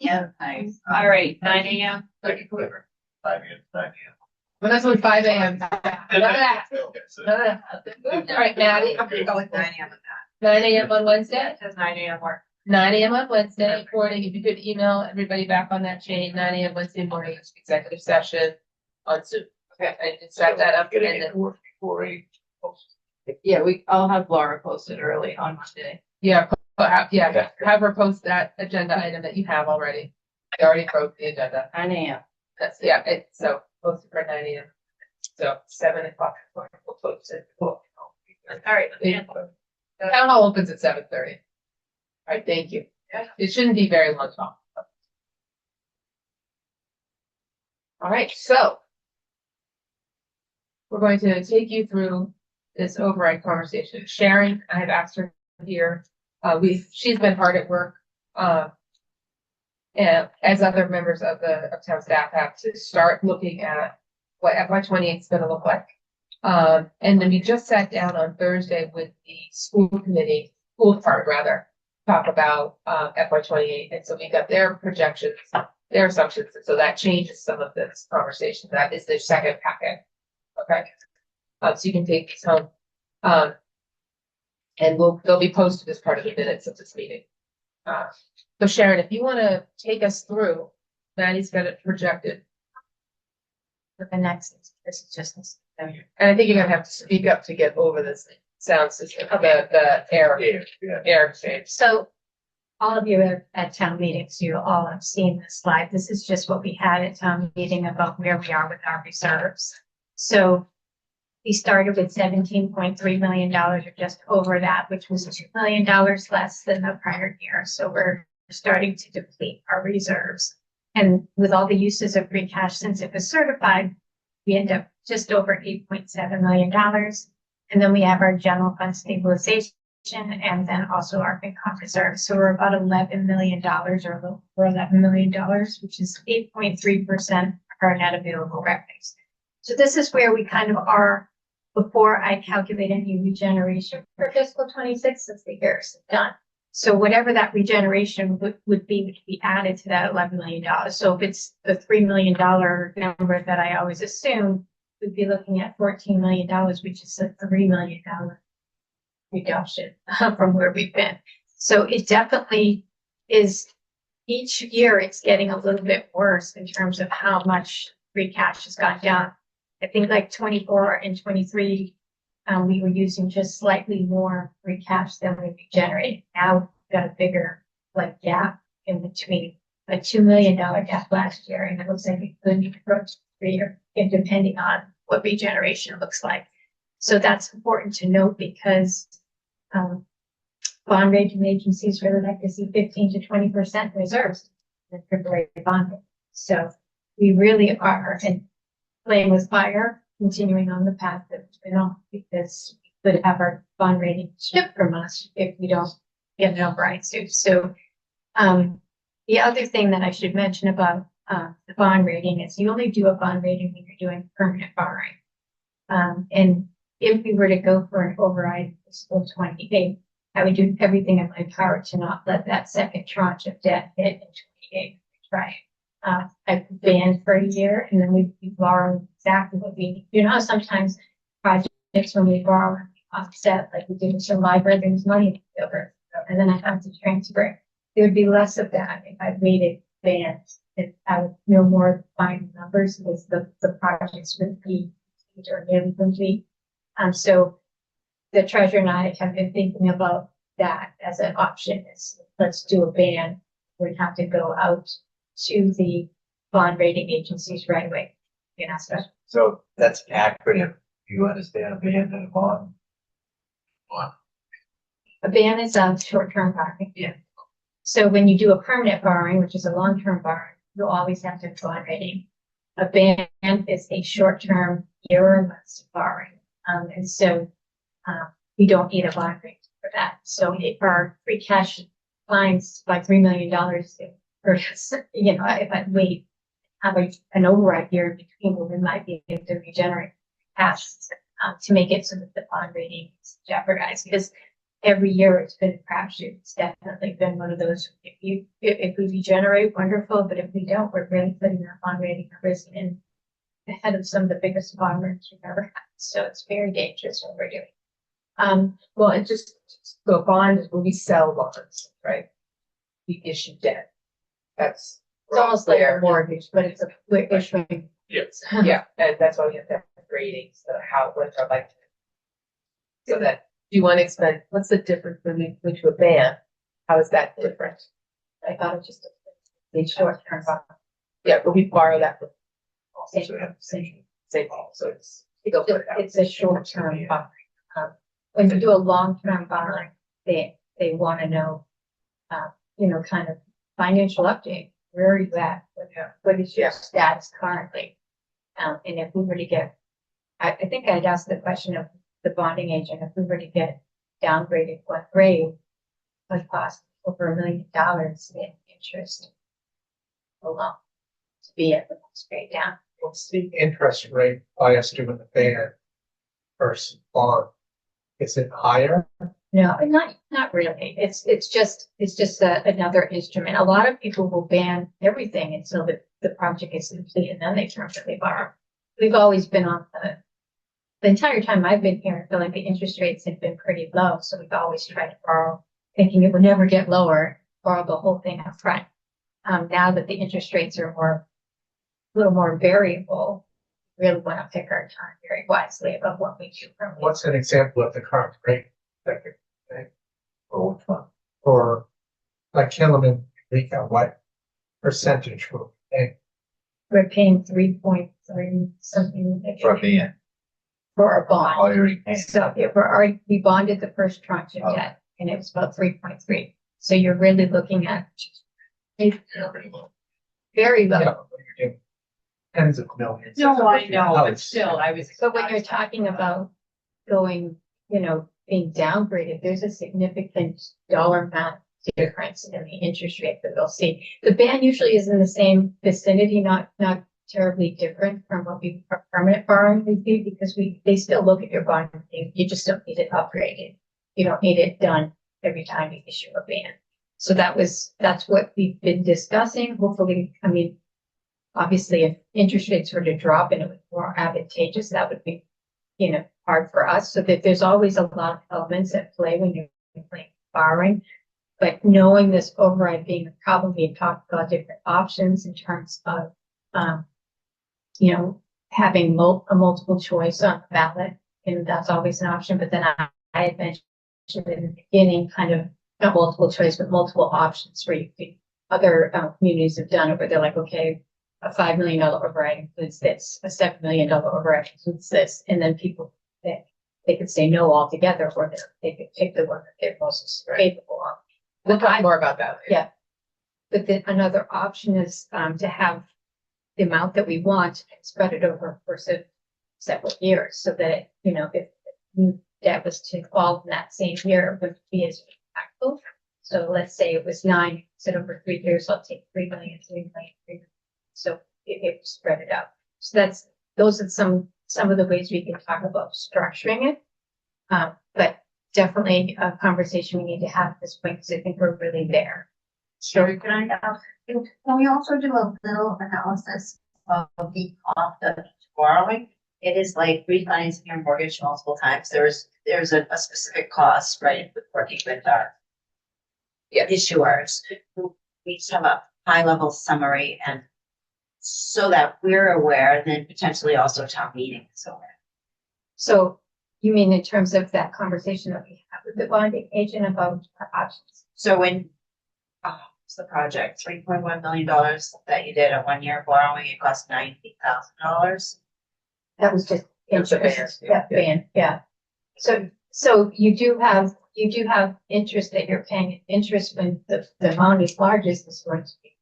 Yeah, nice. All right, 9 a.m. 5 a.m., 9 a.m. Well, that's when 5 a.m. None of that. Okay, so- None of that. All right, Maddie. I'm gonna go with 9 a.m. on 9 a.m. on Yeah, Wednesday. it says 9 a.m. work. 9 a.m. on Wednesday morning. If you could email everybody back on that chain, 9 a.m. Wednesday morning, executive session on Zoom. Okay, I just set that up and Getting then, into work before 8. Yeah, I'll have Laura post it early on Monday. yeah, have her post that agenda item that you have already. I already wrote the agenda. 9 a.m. That's, so post it for 9 a.m. So 7 o'clock, we'll post it. Cool. All right. Town hall opens at 7:30. All right, thank you. It shouldn't be very long at all. All right, so we're going to take you through this override conversation. Sharon, I have asked her here. She's been hard at work. And as other members of town staff have, to start looking at what FY 28 is going to look like. And then we just sat down on Thursday with the school department rather, talk about FY 28. And so we got their projections, their assumptions. And so that changes some of this conversation. That is the second packet. Okay. So you can take these home. And they'll be posted as part of the minutes of this meeting. So Sharon, if you want to take us through, Maddie's got it projected. For the next, this is just this. And I think you're gonna have to speak up to get over this sound system, the air exchange. So all of you at town meetings, you all have seen this slide. This is just what we had at town meeting about where we are with our reserves. So We started with $17.3 million or just over that, which was $2 million less than the prior year. So we're starting to deplete our reserves. And with all the uses of free cash since it was certified, we end up just over $8.7 million. And then we have our general fund stabilization and then also our FinCom reserve. So we're about $11 million or a little over $11 million, which is 8.3% of our net available revenues. So this is where we kind of are before I calculate any regeneration for fiscal 26 since the year is done. So whatever that regeneration would be added to that $11 million. So if it's the $3 million number that I always assume, we'd be looking at $14 million, which is a $3 million reduction from where we've been. So it definitely is, each year it's getting a little bit worse in terms of how much free cash has gone down. I think like 24 and 23, we were using just slightly more free cash than we generated. Now we've got a bigger like gap in between, a $2 million gap last year, and it looks like it could approach 3 year, depending on what regeneration looks like. So that's important to note because bond rating agencies really like to see 15 to 20% reserves in AAA bond. So we really are playing with fire, continuing on the path that we've been on, because we could have our bond rating stripped from us if we don't get an override suit. So the other thing that I should mention about the bond rating is you only do a bond rating when you're doing permanent borrowing. And if we were to go for an override in fiscal 28, I would do everything in my power to not let that second tranche of debt hit in 28. Right. I banned for a year and then we borrow exactly what we need. You know how sometimes projects when we borrow offset, like we did with some library, there's money over, and then I have to transfer it. There would be less of that if I made it banned. If I would know more of the final numbers because the projects would be or nearly complete. So the treasurer and I have been thinking about that as an option. Is let's do a ban. We'd have to go out to the bond rating agencies right away. You know, So that's an acronym. Do you understand a ban and a bond? a ban is a short-term borrowing. Yeah. So when you do a permanent borrowing, which is a long-term borrowing, you'll always have to have bond rating. A ban is a short-term year or less borrowing. And so we don't need a bond rating for that. So if our free cash declines by $3 million, or, you know, if I wait, have an override year in between where we might be able to regenerate cash to make it so that the bond rating is jeopardized. Because every year it's been a crapshoot. It's definitely been one of those, if we regenerate, wonderful, but if we don't, we're really putting our bond rating at risk in ahead of some of the biggest bond rates we've ever had. So it's very dangerous what we're doing. Well, and just so a bond is when we sell bonds, right? We issue debt. That's It's almost like a mortgage, but it's we're issuing. Yes. yeah, and that's why we have to have ratings. So what's our like? So that do you want to explain what's the difference when we go to a ban? How is that different? I thought it was just a short-term bond. Yeah, but we borrow that from Same. so It's a short-term bond. When you do a long-term borrowing, they want to know, you know, kind of financial update. Where are you at? What is your status currently? And if we were to get, I think I'd ask the question of the bonding agent, if we were to get downgraded one grade, would cost over $1 million in interest alone to be at the next grade down. What's the interest rate by us doing the ban versus bond? Is it higher? No, not really. It's just another instrument. A lot of people will ban everything until the project is complete and then they permanently borrow. We've always been on the entire time I've been here, I feel like the interest rates have been pretty low. So we've always tried to borrow, thinking it would never get lower, borrow the whole thing up front. Now that the interest rates are a little more variable, we really want to pick our time very wisely about what we do. What's an example of the current rate that could pay? Or which one? Or like Killiman, what percentage will we pay? We're paying 3.3 something. For a ban. for our bond. Oh, you already paid. So if we bonded the first tranche of Oh. debt and it was about 3.3. So you're really looking at very low. Tens of millions. No, I know, Oh, but still, I was. But when you're talking about going, being downgraded, there's a significant dollar amount difference in the interest rate that they'll see. The band usually is in the same vicinity, not terribly different from what our permanent borrowing would be, because they still look at your bond. You just don't need it upgraded. You don't need it done every time you issue a band. So that's what we've been discussing. Hopefully, obviously, if interest rates were to drop and it was more advantageous, that would be, hard for us. So that there's always a lot of elements at play when you're playing borrowing. But knowing this override being a problem, we talked about different options in terms of, having a multiple choice on the ballot, and that's always an option. But then I had mentioned in the beginning, kind of not multiple choice, but multiple options where you could, other communities have done it where they're like, okay, a $5 million override includes this, a $7 million override includes this, and then people they could say no altogether, or they could pick the one that they're most capable of. We'll talk more about that later. Yeah. But then another option is to have the amount that we want and spread it over a course of several years, so that, if debt was to fall in that same year, it wouldn't be as impactful. So let's say it was 9, said over 3 years, I'll take 3 million, 3 million, 3 million. So it spread it out. So those are some of the ways we can talk about structuring it. But definitely a conversation we need to have at this point, because I think we're really there. Sure, can we also do a little analysis of the cost of borrowing? It is like refinancing your mortgage multiple times. There's a specific cost, right, with working with our issuers. We just have a high level summary, and so that we're aware, then potentially also town meeting is aware. So you mean in terms of that conversation that we have with the bonding agent about our options? So when it's the project, $3.1 million that you did a 1-year borrowing, it cost $90,000. That was just That's a interest. ban, That ban, yeah. So you do have interest that you're paying interest when the amount is largest is going to be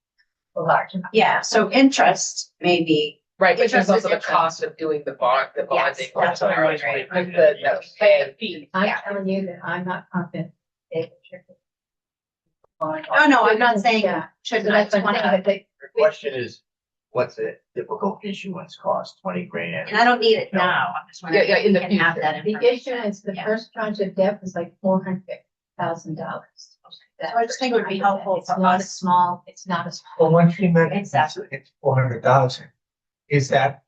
a large amount. Yeah, so interest may be. Right, but there's Interest is also the different. cost of doing the bonding. Yes, that's what I was Right, right. the fee. I'm Yeah. telling you that I'm not confident. No, I'm not saying Yeah. should So not that's what I'm saying, 20, but they- The question is, what's a typical issuance cost? 20 grand? and I don't need it now, I'm just wondering Yeah, if in we the can have future. that The information. issuance, the Yeah. first tranche of debt was like $400,000. So I just think it would be helpful It's for not a us. small, it's not a Well, small. when she mentioned Exactly. it's 400,000, is that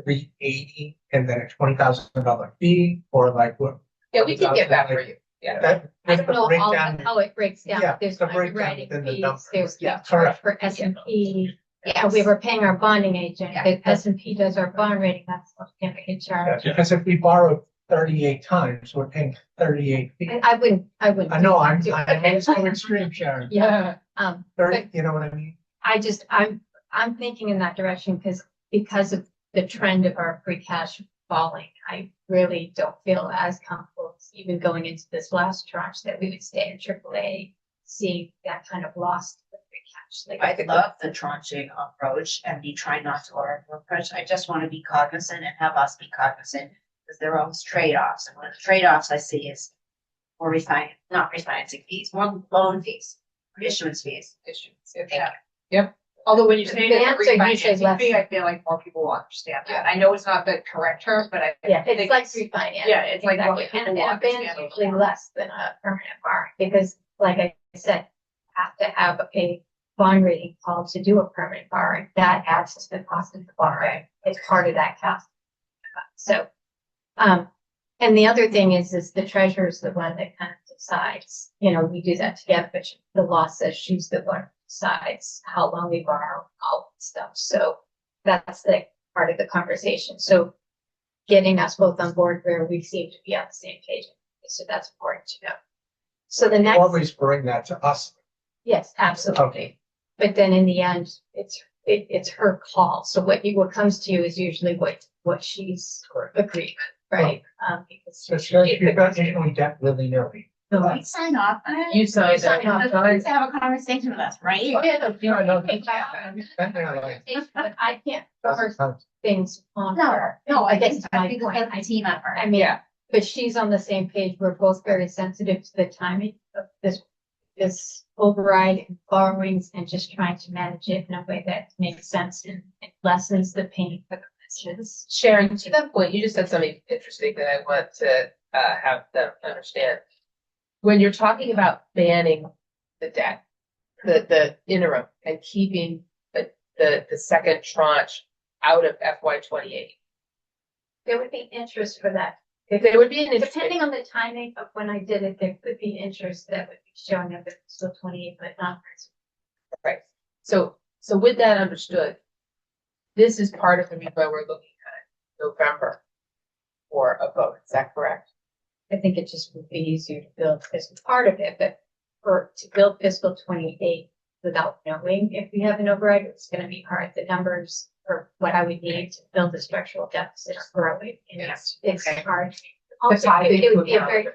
380 and then a $20,000 fee, or like what? Yeah, we can get that for you. Yeah. That, I just don't the know breakdown. how it breaks down. Yeah, There's the breakdown underwriting within the fees, numbers. there's Yeah, charge correct. for S&P. Yes. We were paying our bonding agent. Yeah. If S&P does our bond rating, that's what we're gonna get charged. Because if we borrow 38 times, we're paying 38 fees. I wouldn't. I know, I'm do that. so extreme, Sharon. Yeah. 30, you know what I mean? I'm thinking in that direction because of the trend of our free cash falling. I really don't feel as comfortable even going into this last tranche that we would stay in AAA, seeing that kind of loss to the free cash. Like I love the tranching approach, and we try not to lower the approach. I just want to be cognizant and have us be cognizant, because there are always trade-offs, and one of the trade-offs I see is more not refinancing fees, more loan fees, or issuance fees. Yeah. Although when you The say that answer usually refinancing less. fee, I feel like more people will understand that. I know it's not the correct term, but I Yeah, think it's like refinance. Yeah, it's like what Exactly. people And will a band is understand. usually less than a permanent borrowing, because like I said, have to have a bond rating call to do a permanent borrowing. That adds to the cost of the borrowing. It's part of that cost. So, and the other thing is the treasurer is the one that kind of decides, we do that together, but the law says she's the one who decides how long we borrow, all that stuff. So that's the part of the conversation. So getting us both on board where we seem to be on the same page. So that's important to know. So the next, Always bring that to us. yes, absolutely. But then in the end, it's her call. So what comes to you is usually what she's agreed with, right? Because So you're not issuing debt willy-nilly. the We sign off on it. You signed Sign it. off on it. Have a conversation with us, right? Oh, yeah, no, Yeah, no, but I can't force things on No, her. no, I guess think, my I think point. that's a team effort. I mean, Yeah. but she's on the same page. We're both very sensitive to the timing of this override and borrowings and just trying to manage it in a way that makes sense and lessens the pain for the residents. Sharon, to that point, you just said something interesting that I want to have them understand. When you're talking about banning the debt, the interim and keeping the second tranche out of FY 28, There would be interest for that. if there would be an interest, Depending on the timing of when I did it, there could be interest that would be showing up at fiscal 28, but not. right? So with that understood, this is part of the reason why we're looking at November for a vote. Is that correct? I think it just would be easier to build this part of it, but to build fiscal 28 without knowing if we have an override, it's gonna be hard. The numbers for what I would need to build a structural deficit are growing. And Yes. it's Okay. hard. That's Also, how I think it would be a about very, I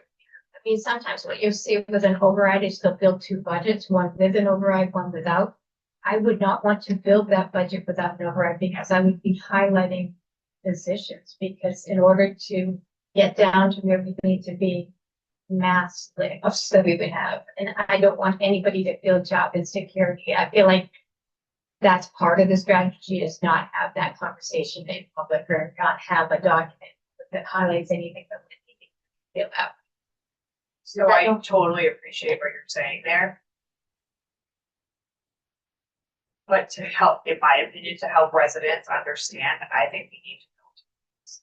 mean, sometimes what you see with an override is they'll build two budgets, one with an override, one without. I would not want to build that budget without an override because I would be highlighting positions, because in order to get down to where we need to be, mass layoffs that we would have, and I don't want anybody to feel job insecurity. I feel like that's part of the strategy, is not have that conversation in public or not have a document that highlights anything that we need to feel out. So I totally appreciate what you're saying there. But to help, in my opinion, to help residents understand, I think we need to build tools.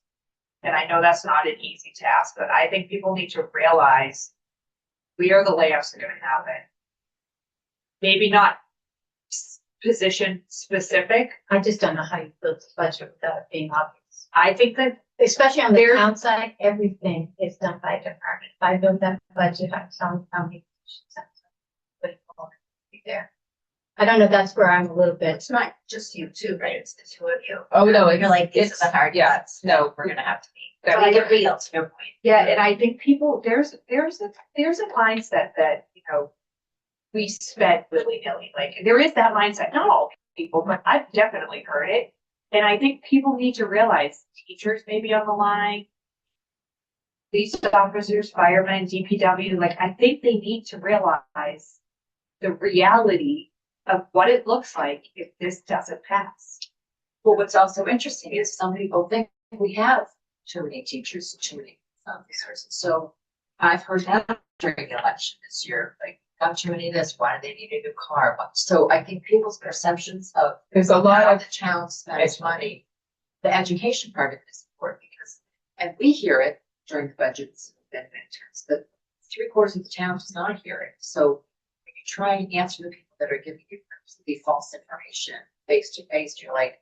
And I know that's not an easy task, but I think people need to realize where the layoffs are gonna happen. Maybe not position specific. I just don't know how you build a budget without it being obvious. I think that Especially on the town side, everything is done by department. If I build that budget, I'm telling how many positions there. I don't know, that's where I'm a little bit. It's not just you too, right? It's the two of you. Oh, no, You're like, these it's are the hard yeah, cuts. no, We're gonna have to be. That So we I get get real to your point. Yeah, and I think people, there's a mindset that, you know, we spend willy-nilly, like, there is that mindset, not all people, but I've definitely heard it. And I think people need to realize teachers may be on the line, police officers, firemen, DPW, like, I think they need to realize the reality of what it looks like if this doesn't pass. Well, what's also interesting is some people think we have too many teachers, too many resources. So I've heard that during the election this year, like, got too many of this, why do they need a new car? So I think people's perceptions of there's a lot how of the town spends money, the education part of it is important because, and we hear it during the budgets and midterms, but 3/4 of the town does not hear it. So when you try and answer the people that are giving you the false information face to face, you're like,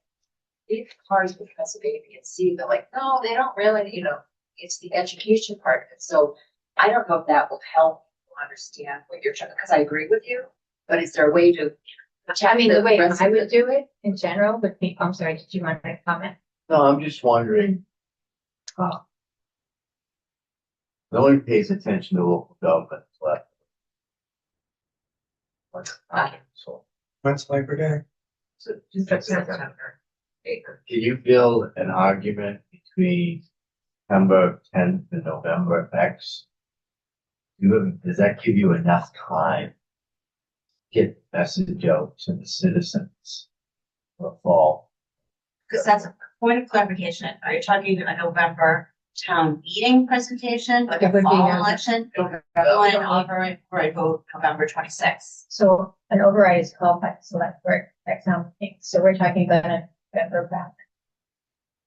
these cars because of A, B, and C. They're like, no, they don't really, it's the education part of it. So I don't know if that will help people understand what you're trying, because I agree with you, but is there a way to? I mean, the way rest I of would it? do it in general would be, I'm sorry, did you want to comment? No, I'm just wondering. No one pays attention to local government left. So, That's Labor Day. can you build an argument between September 10th and November X? Does that give you enough time to get the message out to the citizens for the fall? Because that's a point of clarification. Are you talking a November town meeting presentation, like It a would be fall November. election? Or an override vote November 26th? So an override is called by the select board economic thing. So we're talking about a November ballot.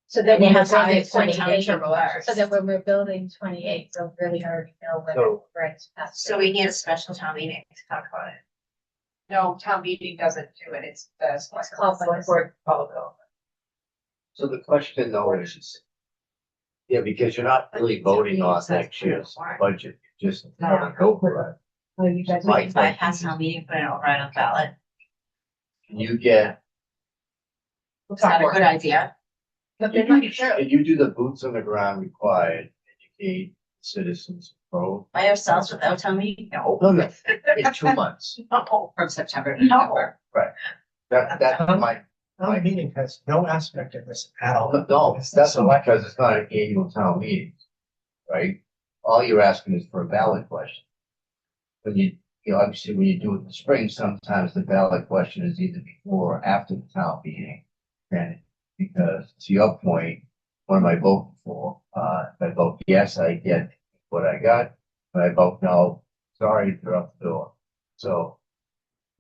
So then And you we have have time to 28. turn around. So that when we're building 28, we'll really already know when So- overrides pass. So we need a special town meeting to talk about it. No, town meeting doesn't do it, it's the It's called by the board follow bill. So the question though is, yeah, because you're not really voting on next year's budget, you're just having override. Oh, you guys. My We can bypass town meeting, put it override on ballot. Can you get, Is that a good idea? But they're not sure. Can you do the boots on the ground required, educate citizens, pro? By ourselves without town meeting? No. No, in 2 months. From September to November. That's my, Town meeting has no aspect of this at all. no, that's not because it's not an annual town meeting, right? All you're asking is for a ballot question. When obviously when you do it in the spring, sometimes the ballot question is either before or after the town meeting. And because to your point, what am I voting for? If I vote yes, I get what I got. If I vote no, sorry, they're up the door. So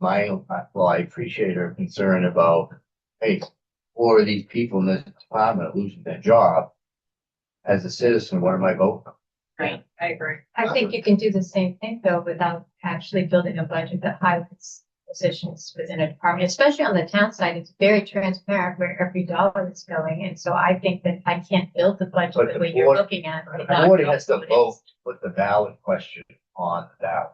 I appreciate her concern about, hey, 4 of these people in this department are losing their job. As a citizen, what am I voting for? Right, I agree. I think you can do the same thing though, without actually building a budget that highlights positions within a department, especially on the town side. It's very transparent where every dollar is going. And so I think that I can't build the budget But the the way you're board- looking at it. The board has to vote, put the ballot question on the ballot.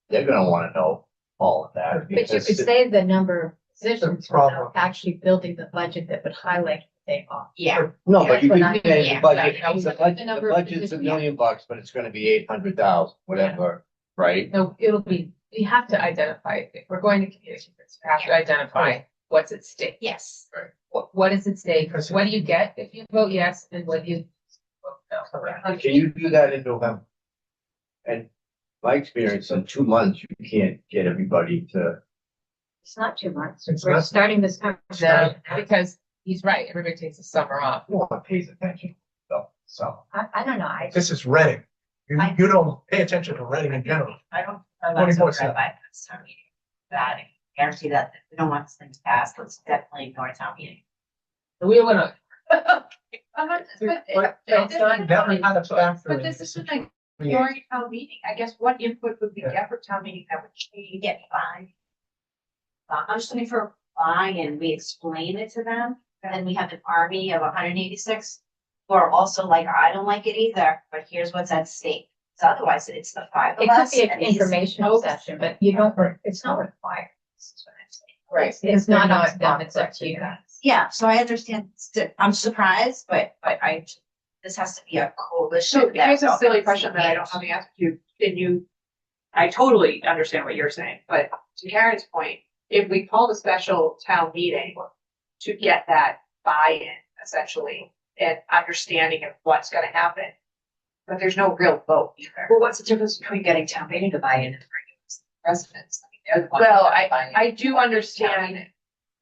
They're gonna wanna know all of that. But you because could save the number of positions problem. without actually building the budget that would highlight what they are. Yeah. No, but you That's what can I- say yeah, the budget, that was the the budget, number the of budget's positions. $1 million, but it's gonna be 800,000, whatever, right? No, it'll be, we have to identify, if we're going to communicate this, we have to identify what's at stake. Yes. What is at stake? What do you get if you vote yes, and what do you vote no? Can you do that in November? And my experience, in 2 months, you can't get everybody to, It's not 2 months. It's We're not- starting this No, conversation. because he's right, everybody takes the summer off. No one pays attention. so. I don't know. I This is Reading. You don't pay attention to Reading in general. I don't, that's 24/7. okay by this town meeting. That, I guarantee that if we don't want this thing to pass, let's definitely ignore a town meeting. We wanna. But it's not- That we had a factor. But in this isn't like Yeah. during town meeting. I guess what input would we get for town meeting that would We change? get buy. I'm just looking for buy-in. We explain it to them, and then we have an army of 186 who are also like, I don't like it either, but here's what's at stake. So otherwise, it's the 5 of It could us. be an and these informational folks- session, but you don't, it's not required. This is what I'm saying. Right. It's not They're on them, it's up not to you guys. Yeah, so I understand. I'm surprised, but this has to be a coalition. So that here's a silly gets question that I don't have engaged. the answer to. Can you, I totally understand what you're saying, but to Karen's point, if we called a special town meeting to get that buy-in essentially and understanding of what's gonna happen, but there's no real vote either. Well, what's the difference between getting town meeting to buy in and regular residents? I mean, they're the ones Well, that buy in. I do understand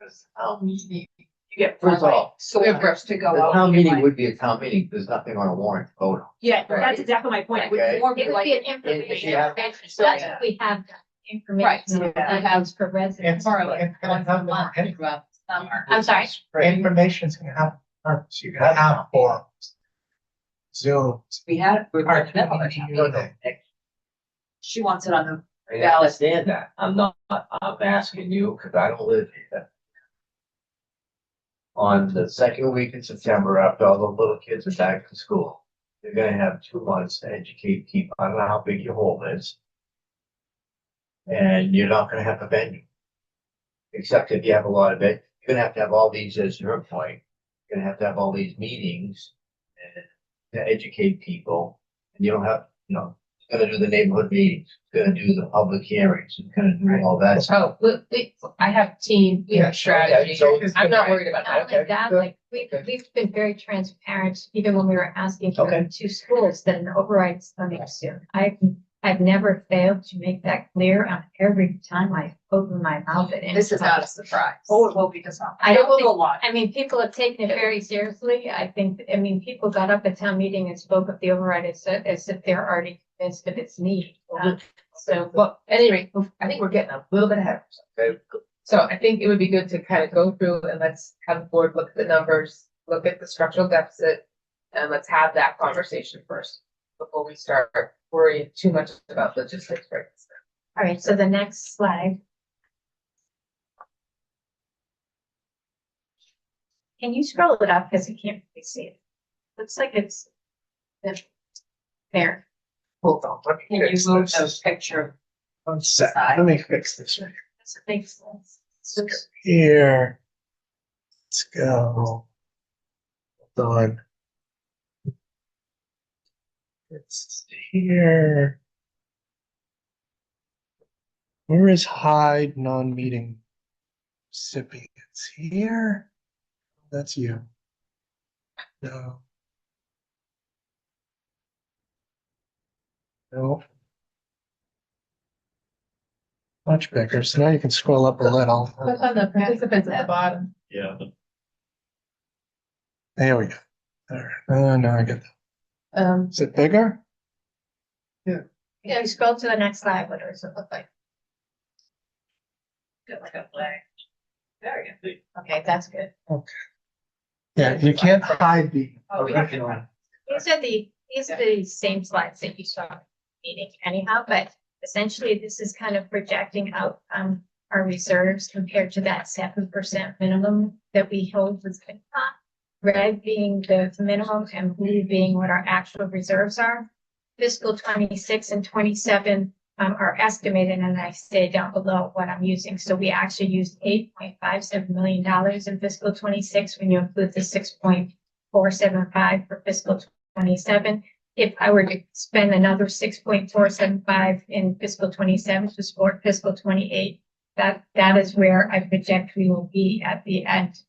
you get First of all, soldiers to go The out. town and meeting like- would be a town meeting, there's nothing on a warrant to vote on. Yeah, that's exactly my point. It would Okay. more It be would like. be an if you have- information. That's what we have, Right, information yeah. that for residents. It's gonna have any- Summer. I'm sorry. Information's gonna have, so you can have forums. Zoom. We had, we Our were never. community. She wants it on the I understand that, I'm asking you, cause I don't live here. On the second week in September, after all the little kids are back to school, you're gonna have 2 months to educate people, I don't know how big your home is. And you're not gonna have a venue. Except if you have a lot of it, you're gonna have to have all these, as your point, you're gonna have to have all these meetings. And to educate people, and you don't have, it's gonna do the neighborhood meetings, it's gonna do the public hearings, it's gonna do all that stuff. Oh, I have team, we Yeah, have strategy. so- I'm not worried about Not that. only that, like, we've been very transparent, even when we were asking for Okay. 2 schools that an override is coming soon. I've never failed to make that clear on every time I open my mouth at any. This is not a surprise. Oh, it will be just. I don't think- a lot. I mean, people have taken it very seriously. I think, people got up at town meeting and spoke of the override as if they're already convinced of its need. So, Well, at any rate, I think we're getting a little bit ahead of ourselves. Okay. So I think it would be good to kind of go through and let's have the board look at the numbers, look at the structural deficit, and let's have that conversation first before we start worrying too much about logistics right now. all right, so the next slide. Can you scroll it up? Because I can't really see it. Looks like it's there. Hold on, let me Can you fix move this. the picture? One sec, let me fix this right That's a big sense. here. Let's go. on. It's here. Where is hide non-meeting recipients? Here? That's you. No. No. Much bigger. So now you can scroll up a little. Click on the participants at the bottom. Yeah. There we go. There. Oh, no, I get that. Is it bigger? Yeah, you scroll to the next slide, what does it look like? Good, like a flag. Very good. Okay, that's good. Yeah, you can't hide the Oh, we have to- original. These are the same slides that you saw in the meeting anyhow, but essentially this is kind of projecting out our reserves compared to that 7% minimum that we hold with FINCOM. Red being the minimum and blue being what our actual reserves are. Fiscal 26 and 27 are estimated, and I say down below what I'm using. So we actually used $8.57 million in fiscal 26 when you include the 6.475 for fiscal 27. If I were to spend another 6.475 in fiscal 27 to support fiscal 28, that is where I project we will be at the end.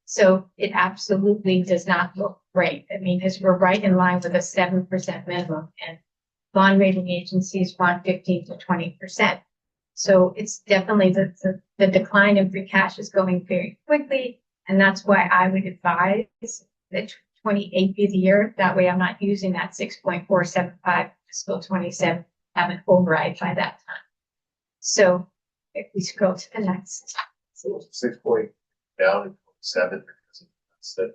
So it absolutely does not look great. I mean, we're right in line with a 7% minimum, and bond rating agencies want 15 to 20%. So it's definitely the decline in free cash is going very quickly. And that's why I would advise that 28 be the year. That way I'm not using that 6.475 fiscal 27, have an override by that time. So if we scroll to the next. 6 point down in 7 because that's the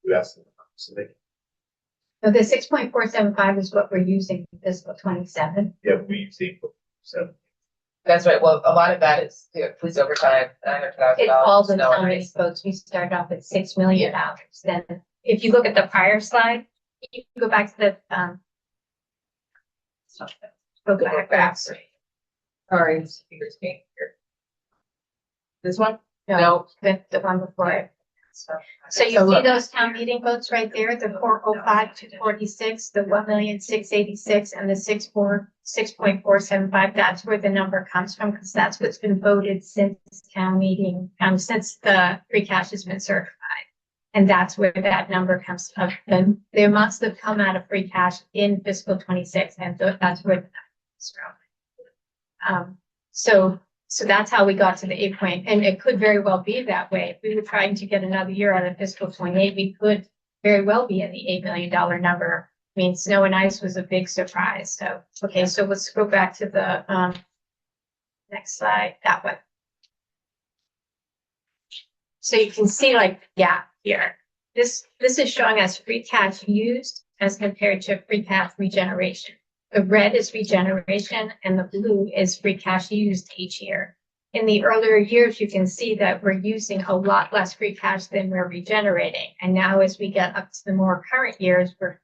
you asked them. So they So the 6.475 is what we're using in fiscal 27. yeah, we usually put 7. That's right. Well, a lot of that is police overtime, $900,000. It's all the snow and county ice. votes. We started off at $6 million. Then if you look at the prior slide, you can go back to the, go back. Sorry, fingers being here. This one? No, the one before it. So you see those town meeting votes right there, the 405 to 46, the 1,686 and the 6.475. That's where the number comes from, because that's what's been voted since town meeting, since the free cash has been certified. And that's where that number comes from. And there must have come out of free cash in fiscal 26, and that's where the number comes from. So that's how we got to the 8 point, and it could very well be that way. If we were trying to get another year out of fiscal 28, we could very well be in the $8 million number. I mean, snow and ice was a big surprise. So, okay, so let's go back to the next slide, that one. So you can see like gap here. This is showing us free cash used as compared to free cash regeneration. The red is regeneration and the blue is free cash used each year. In the earlier years, you can see that we're using a lot less free cash than we're regenerating. And now as we get up to the more current years, the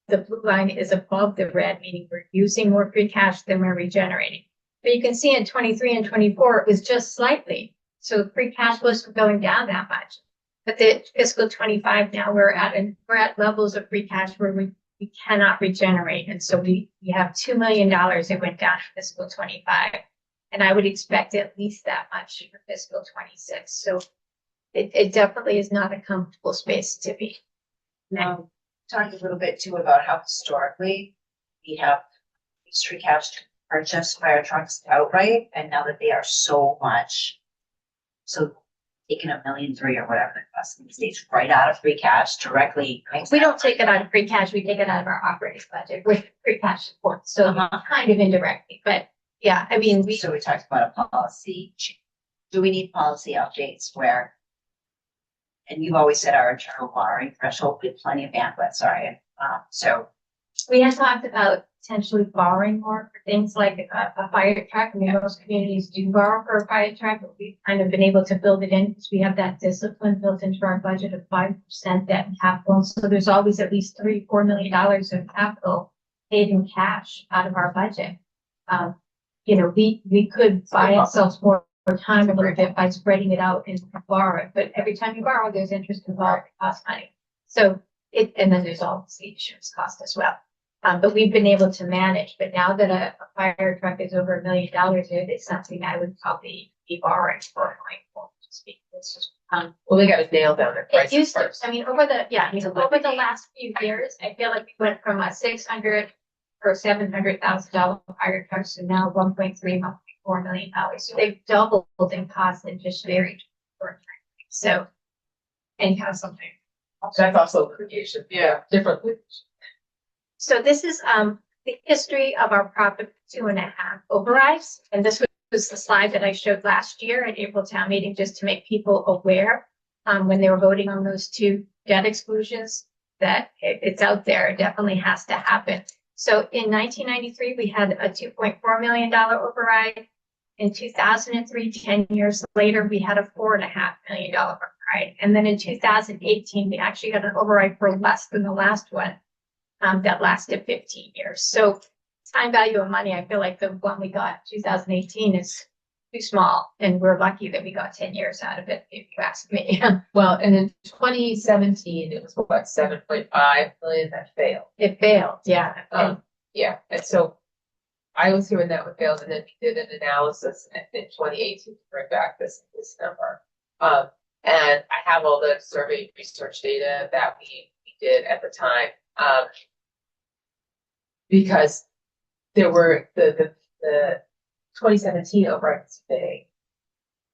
blue line is above the red, meaning we're using more free cash than we're regenerating. But you can see in 23 and 24, it was just slightly. So free cash wasn't going down that much. But the fiscal 25 now we're at levels of free cash where we cannot regenerate. And so we have $2 million that went down in fiscal 25. And I would expect at least that much for fiscal 26. So it definitely is not a comfortable space to be. Talked a little bit too about how historically we have used free cash to purchase fire trucks outright, and now that they are so much, so taking $1.3 million or whatever it costs in the states right out of free cash directly. We don't take it out of free cash, we take it out of our operating budget with free cash support. So kind of indirectly, but yeah, I mean, So we talked about a policy. Do we need policy updates where, and you've always said our internal borrowing threshold with plenty of bandwidth, sorry. So we had talked about potentially borrowing more for things like a fire truck. I mean, most communities do borrow for a fire truck, but we've kind of been able to build it in because we have that discipline built into our budget of 5% debt and capital. So there's always at least $3-4 million of capital paid in cash out of our budget. We could buy ourselves more time a little bit by spreading it out and borrow it. But every time you borrow, there's interest involved, it costs money. So and then there's all the insurance cost as well. But we've been able to manage, but now that a fire truck is over $1 million, it's something I would probably be borrowing for going forward. It's just, Well, they got it nailed down their it prices used to, first. I mean, over the last few years, I feel like we went from a $600 or $700,000 fire truck to now 1.4 million dollars. So they've doubled in cost in just very short time. So, anyhow, something. That's also litigation. Yeah, different. So this is the history of our Prop 2.5 overrides, and this was the slide that I showed last year at April town meeting, just to make people aware when they were voting on those two debt exclusions that it's out there. It definitely has to happen. So in 1993, we had a $2.4 million override. In 2003, 10 years later, we had a $4.5 million override. And then in 2018, we actually got an override for less than the last one that lasted 15 years. So time value of money, I feel like the one we got in 2018 is too small. And we're lucky that we got 10 years out of it, if you ask me. Well, and in 2017, it was what, 7.5 million that failed. It failed, yeah. Yeah, and so I was hearing that one failed, and then we did an analysis in 2018 to bring back this number. And I have all the survey research data that we did at the time. Because there were the 2017 override was big.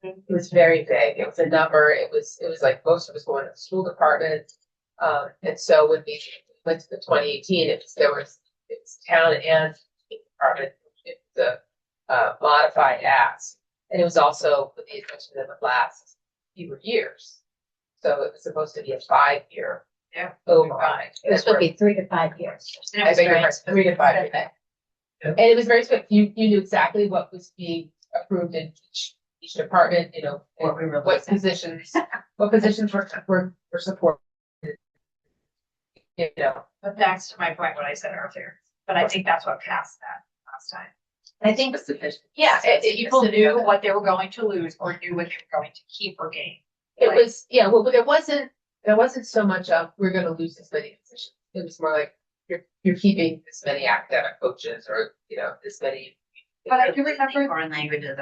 It was very big. It was a number. It was like most of us going to the school department. And so when we went to the 2018, it was town and department. It was a modified ask, and it was also with the intention of the last few years. So it was supposed to be a 5-year override. It was supposed to be 3 to 5 years. I beg your pardon, 3 to 5 years. And it was very strict. You knew exactly what was being approved in each department, you know, what positions were supported. You know. But that's to my point, what I said earlier, but I think that's what passed that last time. I think Yeah, people knew what they were going to lose or knew what they were going to keep or gain. It was, yeah, well, there wasn't so much of, we're gonna lose this many positions. It was more like, you're keeping this many academic coaches, or, you know, this many. But I do remember, Foreign languages.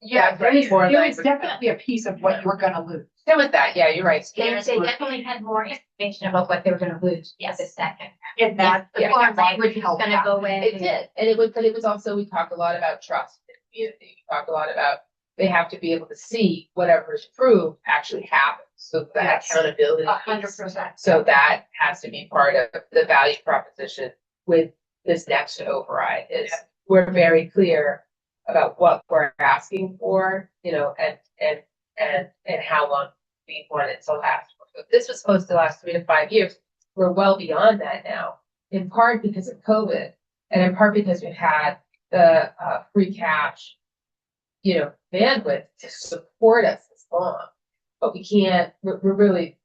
Yeah, there was more than- definitely a piece of what you were gonna lose. There was that, yeah, you're right. they definitely had more information about what they were gonna lose. Yes, a second. And that, The Yeah. foreign language is helped gonna out. go away. It did, and it was also, we talked a lot about trust in the community. We talked a lot about, they have to be able to see whatever is approved actually happens, so that Yes. accountability. 100%. So that has to be part of the value proposition with this next override, is we're very clear about what we're asking for, you know, and how long we want it to last. So this was supposed to last 3 to 5 years. We're well beyond that now, in part because of COVID, and in part because we've had the free cash, you know, bandwidth to support us this long. But we can't, we're really.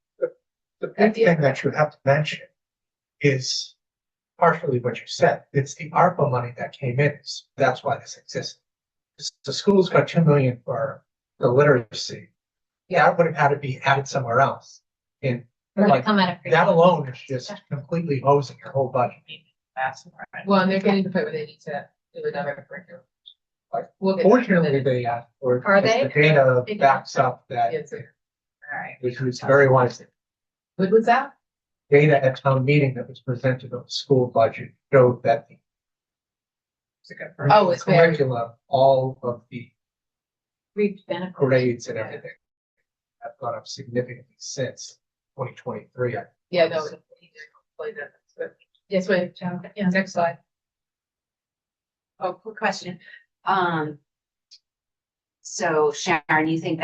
The big thing that you have to mention is partially what you said. It's the ARPA money that came in. That's why this exists. The school's got 2 million for the literacy. Yeah, that would have had to be added somewhere else. And like, Come out of free that cash. alone is just completely hosing your whole budget. Well, and they're getting to the point where they need to do another curriculum. Like, we'll get back to Fortunately, that. they or Are they? the data backs up that, Yes, sir. which was very wise. What was that? Data at town meeting that was presented on the school budget showed that the Oh, it's very- curriculum, all of the Reaped benefits. grades and everything have gone up significantly since 2023. Yeah, no. he did explain that. But- Yes, wait, John, yeah, next slide. Oh, quick question. So Sharon, you think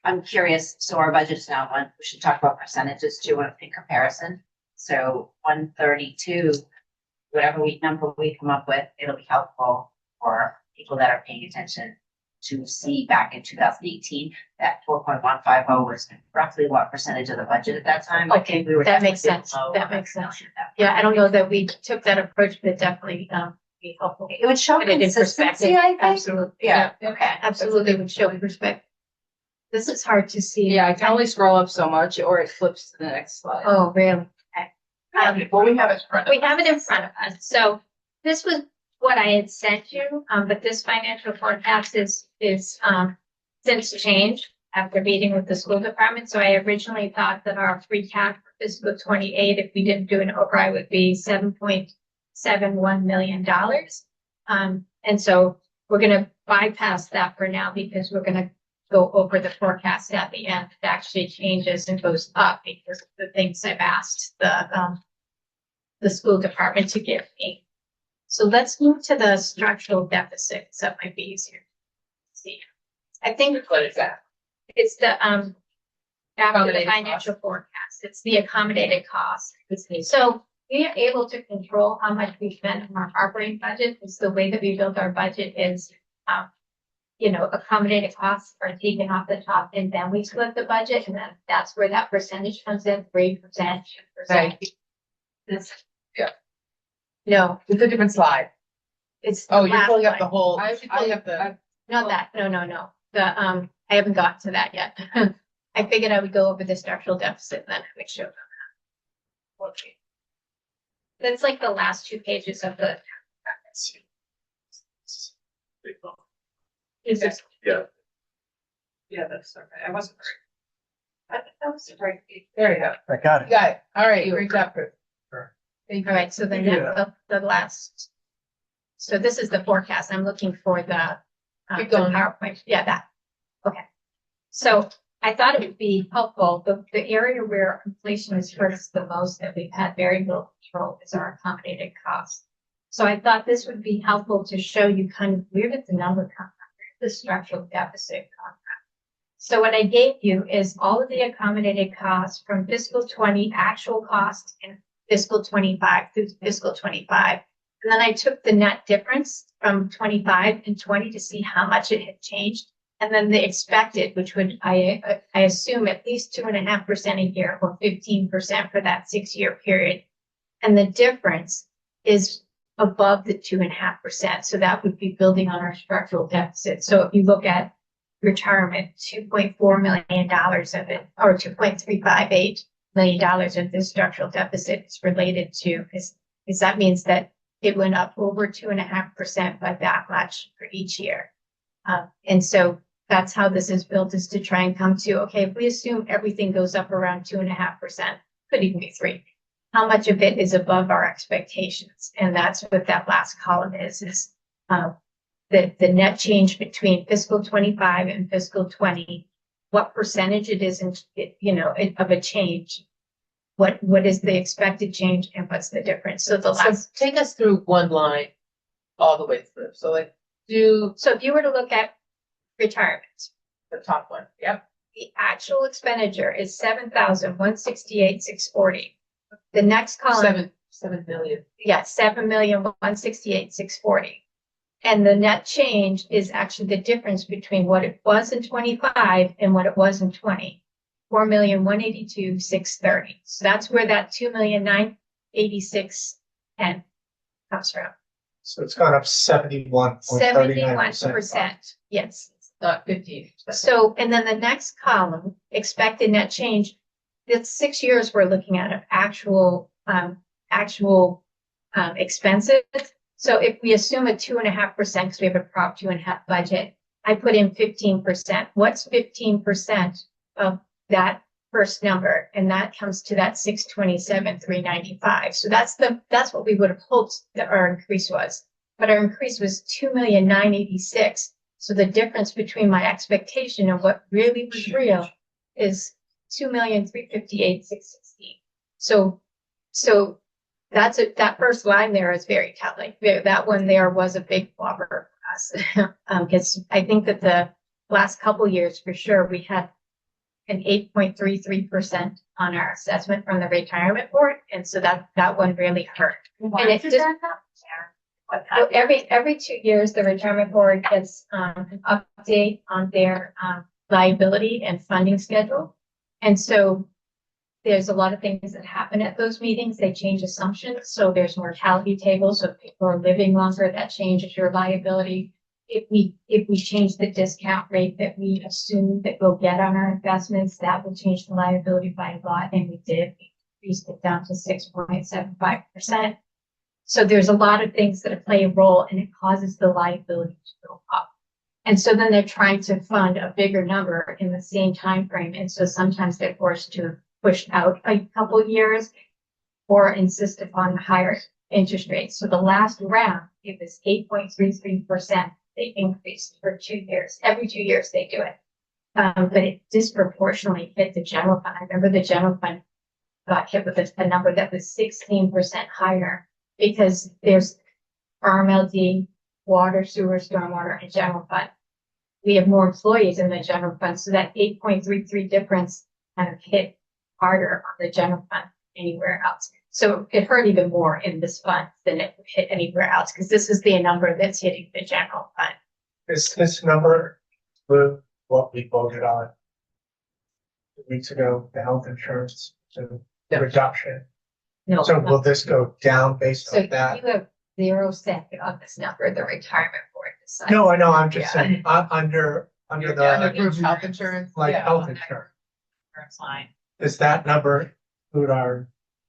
I'm curious, so our budget's now we should talk about percentages too in comparison. So 132, whatever number we come up with, it'll be helpful for people that are paying attention to see back in 2018, that 4.150 was roughly what percentage of the budget at that time? Okay, We were that makes definitely sense. below That makes sense. that. Yeah, I don't know that we took that approach, but definitely be helpful. It would show Put it in consistency, perspective. I think. Absolutely. Yeah, Okay, absolutely would show perspective. This is hard to see. Yeah, I can only scroll up so much or it flips to the next slide. Oh, really? Well, we have it. We have it in front of us. So this was what I had sent you, but this financial forecast is since changed after meeting with the school department. So I originally thought that our free cash for fiscal 28, if we didn't do an override, would be $7.71 million. And so we're going to bypass that for now because we're going to go over the forecast at the end. It actually changes and goes up because of the things I've asked the school department to give me. So let's move to the structural deficits. That might be easier to see. I think What is that? it's the after the Accommodated financial forecast. It's the accommodated cost. So we are able to control how much we spend on our operating budget. It's the way that we build our budget is, accommodated costs are taken off the top and then we split the budget. And then that's where that percentage comes in, 3%, 2%. Right. This. Yeah. No, It's a different slide. it's. Oh, the you're last pulling up line. the whole, I have the. Not that. No. The, I haven't gotten to that yet. I figured I would go over the structural deficit and then I would show them that. Okay. That's like the last 2 pages of the. Is this? Yeah. Yeah, that's okay. I wasn't very. That was very. there you go. I got it. Got it. All right, great job, Chris. Sure. Thank you. All right, so the the last. So this is the forecast. I'm looking for the Keep the going. PowerPoint. Yeah, that. Okay. So I thought it would be helpful. The area where inflation has hurt us the most that we've had very little control is our accommodated costs. So I thought this would be helpful to show you kind of where did the number come from, where did the structural deficit come from. So what I gave you is all of the accommodated costs from fiscal 20 actual costs and fiscal 25 through fiscal 25. And then I took the net difference from 25 and 20 to see how much it had changed. And then the expected, which would, I assume at least 2.5% a year or 15% for that 6-year period. And the difference is above the 2.5%. So that would be building on our structural deficit. So if you look at retirement, $2.4 million of it, or $2.358 million of this structural deficit is related to, is that means that it went up over 2.5% by that much for each year. And so that's how this is built, is to try and come to, okay, if we assume everything goes up around 2.5%, could even be 3%. How much of it is above our expectations? And that's what that last column is the net change between fiscal 25 and fiscal 20, what percentage it is of a change, what is the expected change and what's the difference. So the So last, take us through one line all the way through. So like so if you were to look at retirement, the top one. Yep. the actual expenditure is $7,168,640. The next column, 7 million. yeah, $7,168,640. And the net change is actually the difference between what it was in 25 and what it was in 20. $4,182,630. So that's where that $2,986,10 comes from. So it's gone up 71.39%. 71%. Yes. Not 15. So, and then the next column, expected net change, that's 6 years we're looking at of actual expenses. So if we assume a 2.5%, because we have a Prop 2.5 budget, I put in 15%. What's 15% of that first number? And that comes to that 627,395. So that's what we would have hoped that our increase was. But our increase was 2,986,000. So the difference between my expectation and what really was real is 2,358,660. So that's it. That first line there is very telling. That one there was a big whopper for us. Because I think that the last couple years for sure we had an 8.33% on our assessment from the retirement board, and so that one really hurt. Why And it did just- that happen? What Well, happened? every 2 years, the retirement board gets an update on their liability and funding schedule. And so there's a lot of things that happen at those meetings. They change assumptions. So there's mortality tables. So if people are living longer, that changes your liability. If we change the discount rate that we assume that we'll get on our investments, that will change the liability by a lot. And we did. increased it down to 6.75%. So there's a lot of things that play a role, and it causes the liability to go up. And so then they're trying to fund a bigger number in the same time frame. And so sometimes they're forced to push out a couple of years or insist upon higher interest rates. So the last round, it was 8.33%. They increased for 2 years. Every 2 years they do it. But it disproportionately hit the general fund. I remember the general fund got hit with a number that was 16% higher because there's RMLD, water, sewer, stormwater, and general fund. We have more employees in the general fund, so that 8.33 difference kind of hit harder on the general fund than anywhere else. So it hurt even more in this fund than it hit anywhere else, because this is the number that's hitting the general fund. Is this number for what we voted on 2 weeks ago, the health insurance reduction? No. So will this go down based So on that? you have 0 cent on this number, the retirement board decides. No, I know, I'm just Yeah. saying, under Under the, group health insurance. like, Yeah. health insurance, Insurance line. does that number include our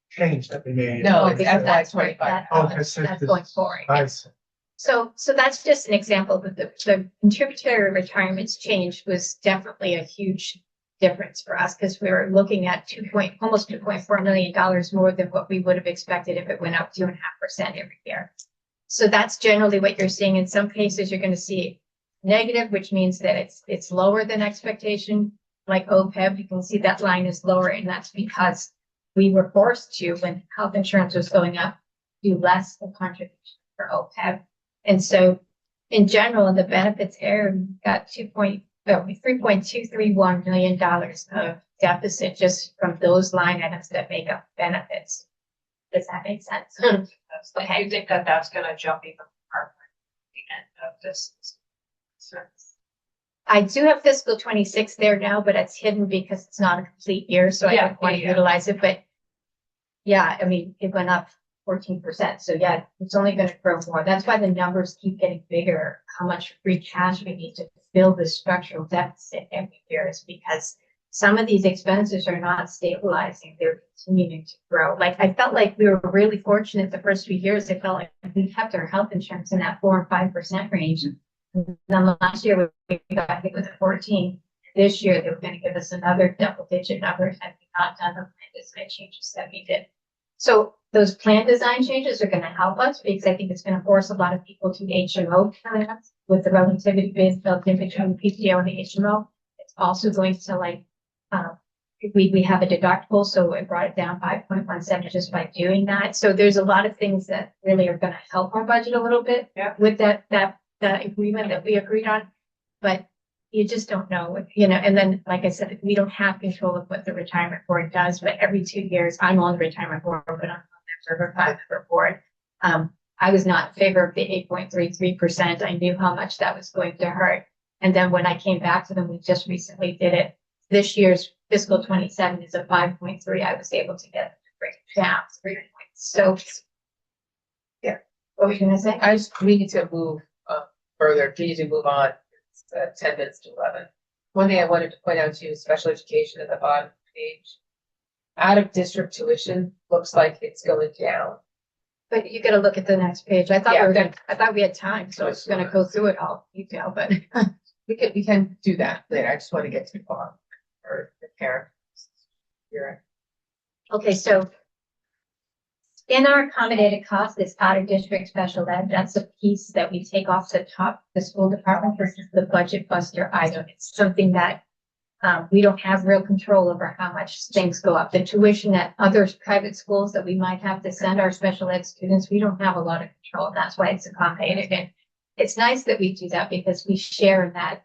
change that we made? No, it's because FY that's 25. Oh, because That's this going is, forward. I see. So that's just an example that the contributory retirements change was definitely a huge difference for us, because we were looking at almost $2.4 million more than what we would have expected if it went up 2.5% every year. So that's generally what you're seeing. In some cases, you're going to see negative, which means that it's lower than expectation. Like OPEB, you can see that line is lower, and that's because we were forced to, when health insurance was going up, do less of contribution for OPEB. And so in general, the benefits area got $3.231 million of deficit just from those line items that make up benefits. Does that make sense? I do think that that's gonna jump even more at the end of this. I do have fiscal 26 there now, but it's hidden because it's not a complete year, so I Yeah, don't want to yeah. utilize it. But yeah, I mean, it went up 14%. So yeah, it's only going to grow more. That's why the numbers keep getting bigger. How much free cash we need to fill this structural deficit every year is because some of these expenses are not stabilizing. They're continuing to grow. Like I felt like we were really fortunate the first few years. I felt like we kept our health insurance in that 4 and 5% range. And then last year we got hit with a 14. This year they were going to give us another double-digit number had we not done the plan design changes that we did. So those plan design changes are going to help us because I think it's going to force a lot of people to HMO plans with the relativity base built in between the PTO and the HMO. It's also going to we have a deductible, so it brought it down 5.17 just by doing that. So there's a lot of things that really are going to help our budget a little bit with that agreement that we agreed on. But you just don't know, and then, like I said, we don't have control of what the retirement board does, but every 2 years, I'm on the retirement board, but I'm on the observer 5-member board. I was not in favor of the 8.33%. I knew how much that was going to hurt. And then when I came back to them, we just recently did it. This year's fiscal 27 is a 5.3. I was able to get it to bring it down 3 points. So, yeah, what were you going to say? We need to move further. We need to move on. It's 10 minutes to 11. One thing I wanted to point out to you is special education at the bottom of the page. Out of district tuition looks like it's going down. But you got to look at the next page. I thought Yeah, I thought we had time, so I was going to go through it all in detail, but we can do that later. I just want to get to the bottom or the parent. okay. So in our accommodated cost, this out of district special ed, that's a piece that we take off the top of the school department versus the budget buster item. It's something that we don't have real control over how much things go up. The tuition at other private schools that we might have to send our special ed students, we don't have a lot of control. And that's why it's accommodated. And it's nice that we do that because we share in that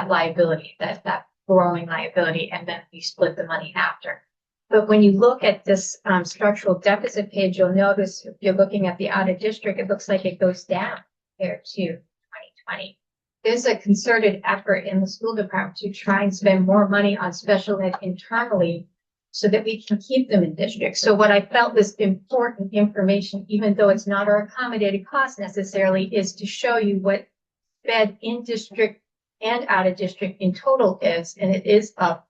liability, that growing liability, and then we split the money after. But when you look at this structural deficit page, you'll notice if you're looking at the out of district, it looks like it goes down compared to 2020. There's a concerted effort in the school department to try and spend more money on special ed internally so that we can keep them in district. So what I felt was important information, even though it's not our accommodated cost necessarily, is to show you what sped in district and out of district in total is, and it is up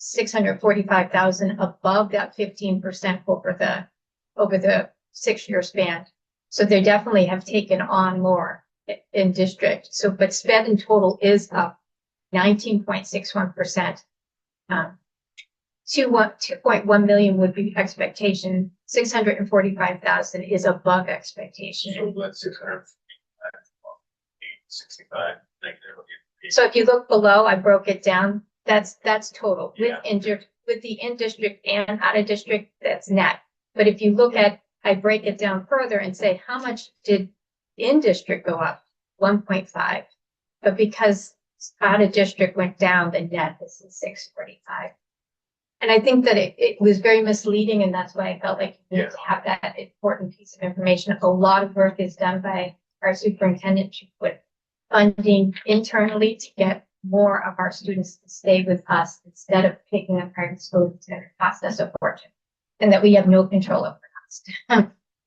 645,000 above that 15% over the 6-year span. So they definitely have taken on more in district. So, but spend in total is up 19.61%. 2.1 million would be expectation. 645,000 is above expectation. So that's 665 negative. So if you look below, I broke it down. That's total Yeah. with the in district and out of district. That's net. But if you look at, I break it down further and say, how much did in district go up? 1.5. But because out of district went down, the net is 645. And I think that it was very misleading, and that's why I felt like you need to have that important piece of information. A lot of work is done by our superintendent to put funding internally to get more of our students to stay with us instead of picking a private school that's going to cost us a fortune, and that we have no control over cost.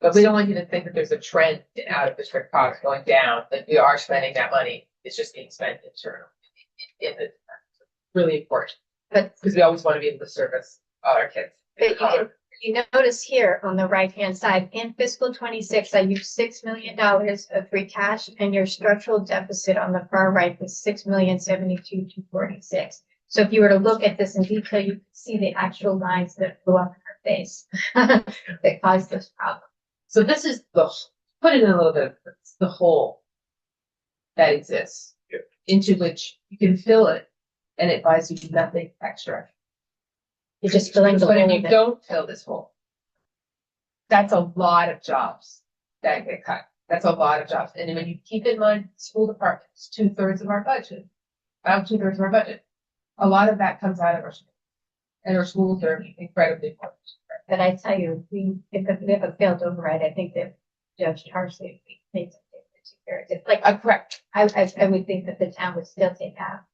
But we don't want you to think that there's a trend in out of district costs going down, that we are spending that money. It's just being spent internally. Really important. But because we always want to be able to service all our kids. But you notice here on the right-hand side, in fiscal 26, I used $6 million of free cash, and your structural deficit on the far right was $6,072,246. So if you were to look at this in detail, you can see the actual lines that flew up in our face that caused this problem. So this is put it in a little bit, it's the hole that exists into which you can fill it, and it buys you nothing extra. You're just filling the But if hole. you don't fill this hole, that's a lot of jobs that get cut. That's a lot of jobs. And when you keep in mind, school departments, 2/3 of our budget, about 2/3 of our budget, a lot of that comes out of our schools. And our schools are incredibly important. But I tell you, if we have a failed override, I think that Judge Tarsley thinks it's like Correct. I would think that the town would still take half.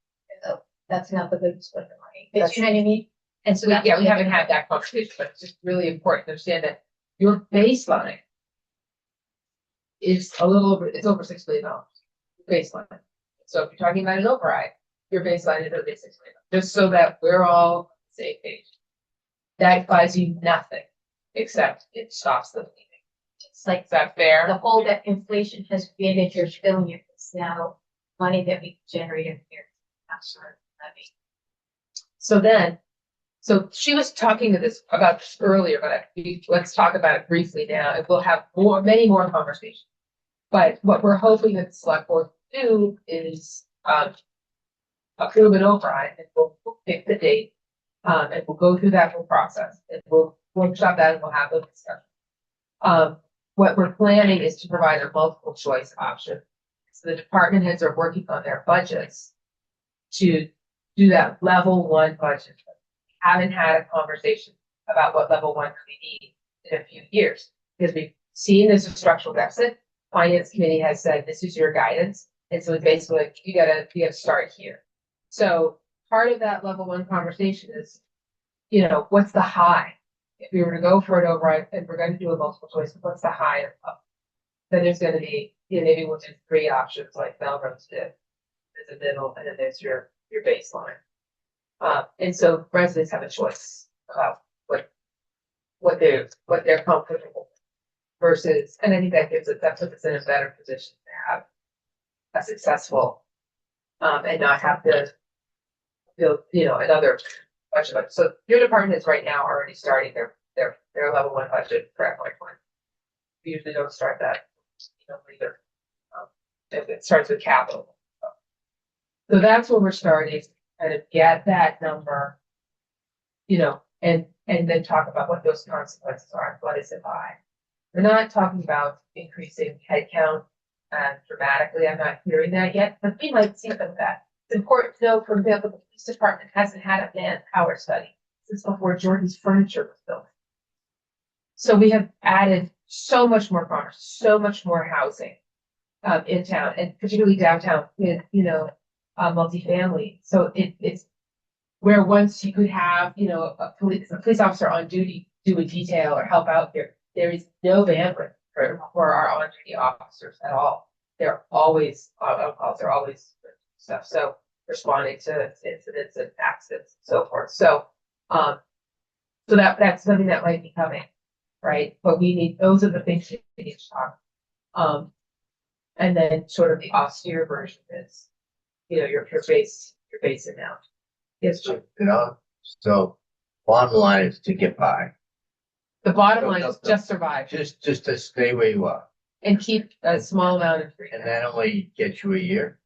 So that's not the good split of money. But you know what I mean? And so that's We haven't had that conversation, but it's just really important to understand that your baseline is it's over $6 billion. Baseline. So if you're talking about an override, your baseline is over $6 billion. Just so that we're all on the same page. That buys you nothing except it stops the bleeding. It's like Is that fair? the hole that inflation has created, you're filling it. It's now money that we generated here. So she was talking about this earlier, but let's talk about it briefly now. And we'll have many more conversations. But what we're hoping that the select board will do is approve an override, and we'll pick the date, and we'll go through that whole process, and we'll workshop that, and we'll have those discussions. What we're planning is to provide a multiple choice option. So the department heads are working on their budgets to do that level 1 budget. We haven't had a conversation about what level 1 we need in a few years, because we've seen this structural deficit. Finance committee has said, this is your guidance. And so it's basically like, you gotta start here. So part of that level 1 conversation is, what's the high? If we were to go for an override and we're going to do a multiple choice, what's the high and low? Then there's going to be, maybe we'll do 3 options like Melrose did. There's a middle, and then there's your baseline. And so residents have a choice about what they're comfortable with versus, and I think that puts us in a better position to have a successful, and not have to build, another budget. So your department is right now already starting their level 1 budget for FY20. We usually don't start that, later. If it starts with capital. So that's where we're starting, kind of get that number, and then talk about what those consequences are and what is it by. We're not talking about increasing headcount dramatically. I'm not hearing that yet, but we might see some of that. It's important to know, for example, the police department hasn't had a manpower study since before Jordan's furniture was built. So we have added so much more commerce, so much more housing in town, and particularly downtown with, multifamily. So it's where once you could have, a police officer on duty do a detail or help out here. There is no bandwidth for our on-duty officers at all. They're always on calls. They're always stuff. So responding to incidents and accidents and so forth. So So that's something that might be coming, right? But those are the things that we need to talk. And then sort of the austere version is, your base amount. Yes, Jim. So bottom line is to get by, The bottom line is just survive just to stay where you are. and keep a small amount of free. And that only gets you a year.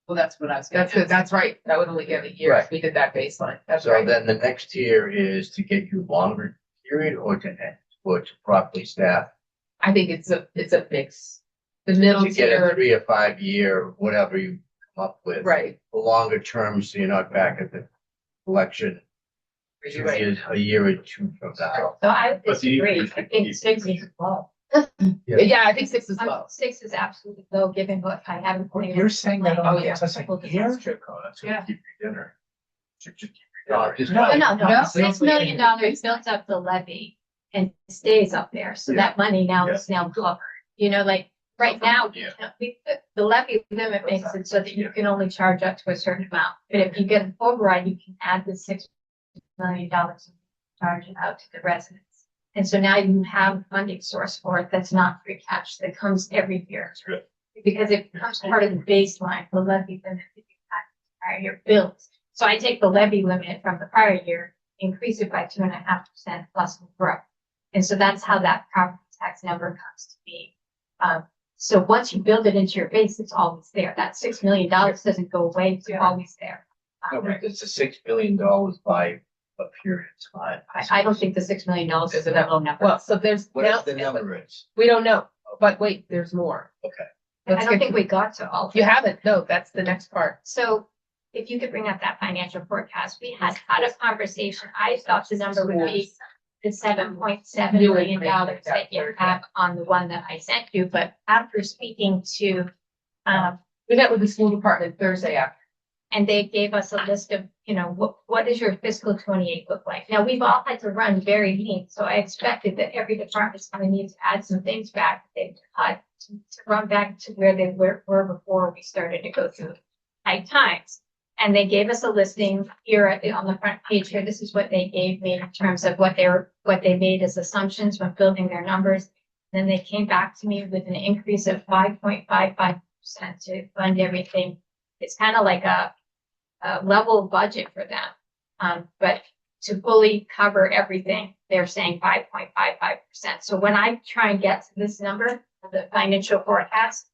Well, that's what I was. That's good. That's right. That would only give a year if we did that baseline. That's So right. then the next tier is to get you longer period or to end, or to properly staff. I think it's a mix. The middle To get a tier, 3 or 5 year, whatever you come up with. right? The longer term, so you're not back at the election Right. a year or two from now. So I But do you- disagree. I think 6 is low. Yeah, I think 6 is low. 6 is absolutely low, given what I haven't. You're saying that Oh, only yeah. gets us a Well, year? That's gonna keep your dinner. Should just keep your No, dinner. just- No, no, No. no, $6 million built up the levy and stays up there, so that money now is now covered. Like, right now, Yeah. the levy limit makes it so that you can only charge up to a certain amount. But if you get an override, you can add the $6 million and charge it out to the residents. And so now you have a funding source for it that's not free cash, that comes every year. Right. Because it becomes part of the baseline, the levy limit that you had prior year bills. So I take the levy limit from the prior year, increase it by 2.5% plus growth. And so that's how that property tax number comes to be. So once you build it into your base, it's always there. That $6 million doesn't go away, it's always there. No, but it's a $6 billion by a period of time. I don't think the $6 million is a low number. Well, so there's Whatever the number is. we don't know, but wait, there's more. Okay. I Let's don't get think to- we got to all of You it. haven't. No, that's the next part. So if you could bring up that financial forecast, we had a conversation. I thought the number would be the $7.7 million that you have on the one that I sent you, but after speaking to, We met with the school department Thursday after. and they gave us a list of, what does your fiscal 28 look like? Now, we've all had to run very lean, so I expected that every department's going to need to add some things back. They've had to run back to where they were before we started to go through high times. And they gave us a listing here on the front page here. This is what they gave me in terms of what they made as assumptions when building their numbers. Then they came back to me with an increase of 5.55% to fund everything. It's kind of like a level budget for them. But to fully cover everything, they're saying 5.55%. So when I try and get to this number, the financial forecast,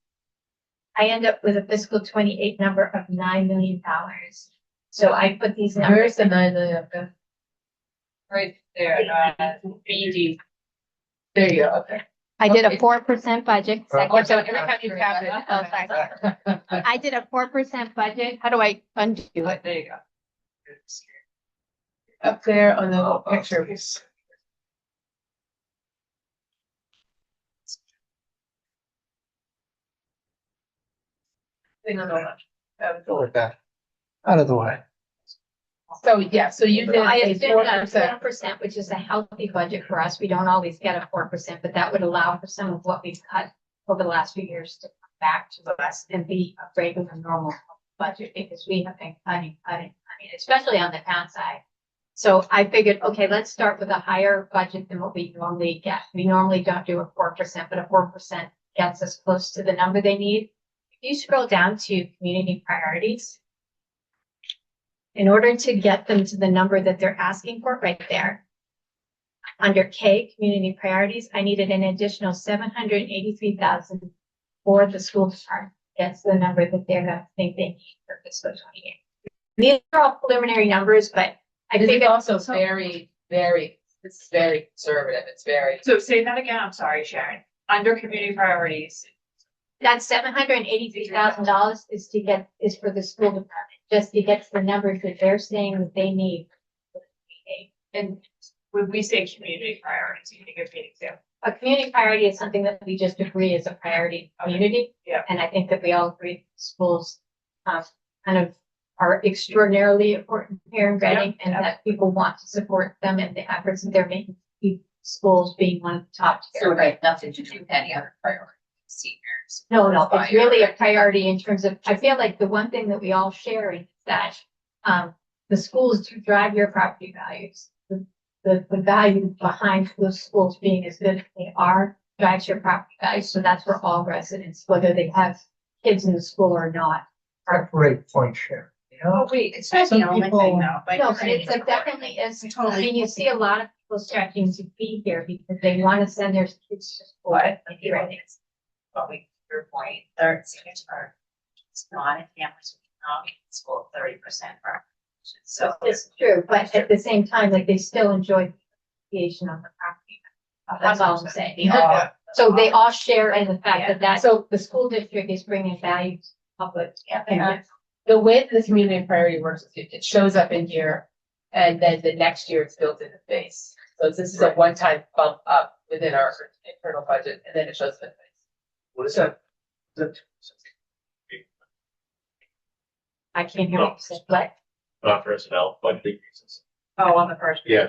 I end up with a fiscal 28 number of $9 million. So I put these Where's numbers. the 9 million? Okay. Right there, BD. There you go. Okay. I did a Okay. 4% budget. Oh, so every time you tap it. Oh, sorry. I did a 4% budget. How do I undo it? There you go. Up there on the little picture. Thing on the left. Go with that. Out of the way. So, yeah, so you did I a assumed 4%. 4%, which is a healthy budget for us. We don't always get a 4%, but that would allow for some of what we've cut over the last few years to come back to us and be a regular normal budget, because we have been cutting, especially on the town side. So I figured, okay, let's start with a higher budget than what we normally get. We normally don't do a 4%, but a 4% gets us close to the number they need. If you scroll down to community priorities, in order to get them to the number that they're asking for right there, under K, community priorities, I needed an additional 783,000 for the school department. That's the number that they're gonna think they need for fiscal 28. These are all preliminary numbers, but I This think is also very, it's very conservative. It's very. So say that again, I'm sorry, Sharon. Under community priorities, that $783,000 is for the school department, just to get to the numbers that they're saying that they need. and when we say community priorities, you can give me an example. A community priority is something that we just agree is a priority community. Yeah. And I think that we all agree schools kind of are extraordinarily important here in Reading, and that people want to support them and the efforts that they're making to keep schools being one of the top So tier. right, nothing to do with any other priority, seniors. No, it's Fire. really a priority in terms of, I feel like the one thing that we all share is that the schools do drive your property values. The value behind those schools being as good as they are drives your property value. So that's where all residents, whether they have kids in the school or not. Separate point share. You know? Oh, wait, it's not the Some only people- thing though. No, but it's like definitely is, I mean, you see a lot of people starting to be here because they want to send their kids to school. But you're right, it's probably your point, third seniors are, it's not in families with economic school, 30% are. So It's true, but at the same time, like they still enjoy the appreciation on the property. That's all I'm saying. So they all share in the fact that so the school district is bringing value to the public. And the way the community priority works, is it shows up in here, and then the next year it's built in the base. So this is a one-time bump up within our internal budget, and then it shows up in the base. What is that? I can't hear what you said, but Not personnel, budget increases. Oh, on the first. Yeah.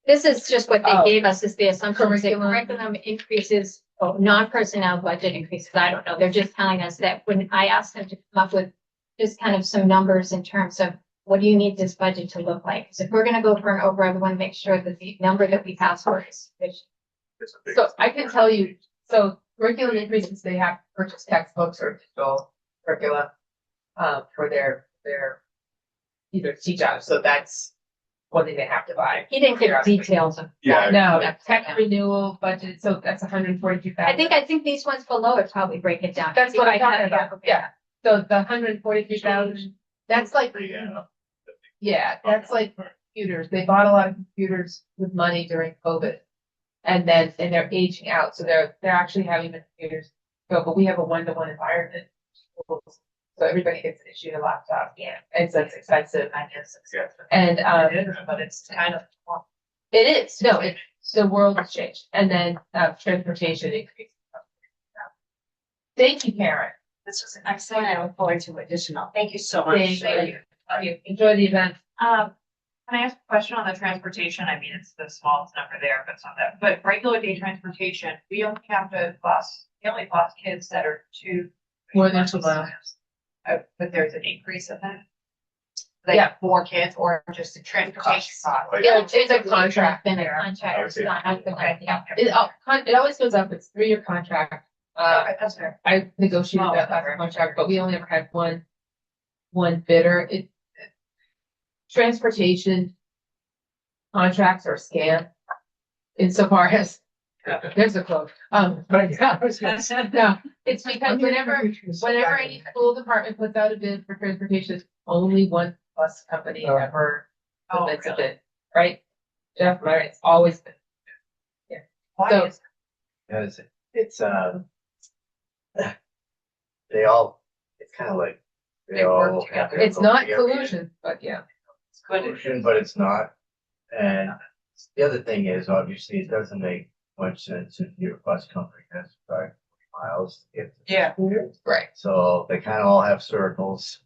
this is just what they Oh. gave us is the assumption that Curriculum. curriculum increases, non-personnel budget increases. I don't know. They're just telling us that when I asked them to come up with just kind of some numbers in terms of what do you need this budget to look like? Because if we're going to go for an override, we want to make sure that the number that we pass for is sufficient. So I can tell you, so curriculum increases, they have to purchase textbooks or digital curricula, for their either teach out. So that's one thing they have to buy. He didn't give details of Yeah. that. No, tech renewal budget, so that's 142,000. I think these ones below it probably break it down. That's what I I'm talking about, yeah. So the 143,000, that's like, yeah, that's like computers. They bought a lot of computers with money during COVID. And they're aging out, so they're actually having the computers go, but we have a one-to-one environment. So everybody gets issued a laptop. Yeah. And so it's expensive. I guess. Yeah. And, But it's kind of. it is, no, the world has changed. And then, transportation increase. Thank you, Karen. this was excellent. I look forward to additional. Thank you so much. Thank you. Enjoy the event. Can I ask a question on the transportation? I mean, it's the smallest number there, but it's not that, but regular day transportation, we only have to we only bus kids that are More than 2 miles. But there's an increase in that. Yeah. Like 4 kids or just the transportation cost? Yeah, it's a contract. Been a contract. It's not- Okay. It always goes up. It's 3-year contract. Okay, that's fair. I negotiated that last contract, but we only ever had one bidder. Transportation contracts are scam insofar as, there's a quote, but yeah, no, it's because whenever any school department puts out a bid for transportation, only one bus company ever submits a bid, right? Jeff, right, it's always been. Why So- is Because it's, they all, it's kind of like. They work all together. have to It's go not together. collusion, but yeah. it's good? Solution, but it's not. And the other thing is, obviously, it doesn't make much sense if your bus company has to drive 40 miles to get to Yeah. school. Right. So they kind of all have circles.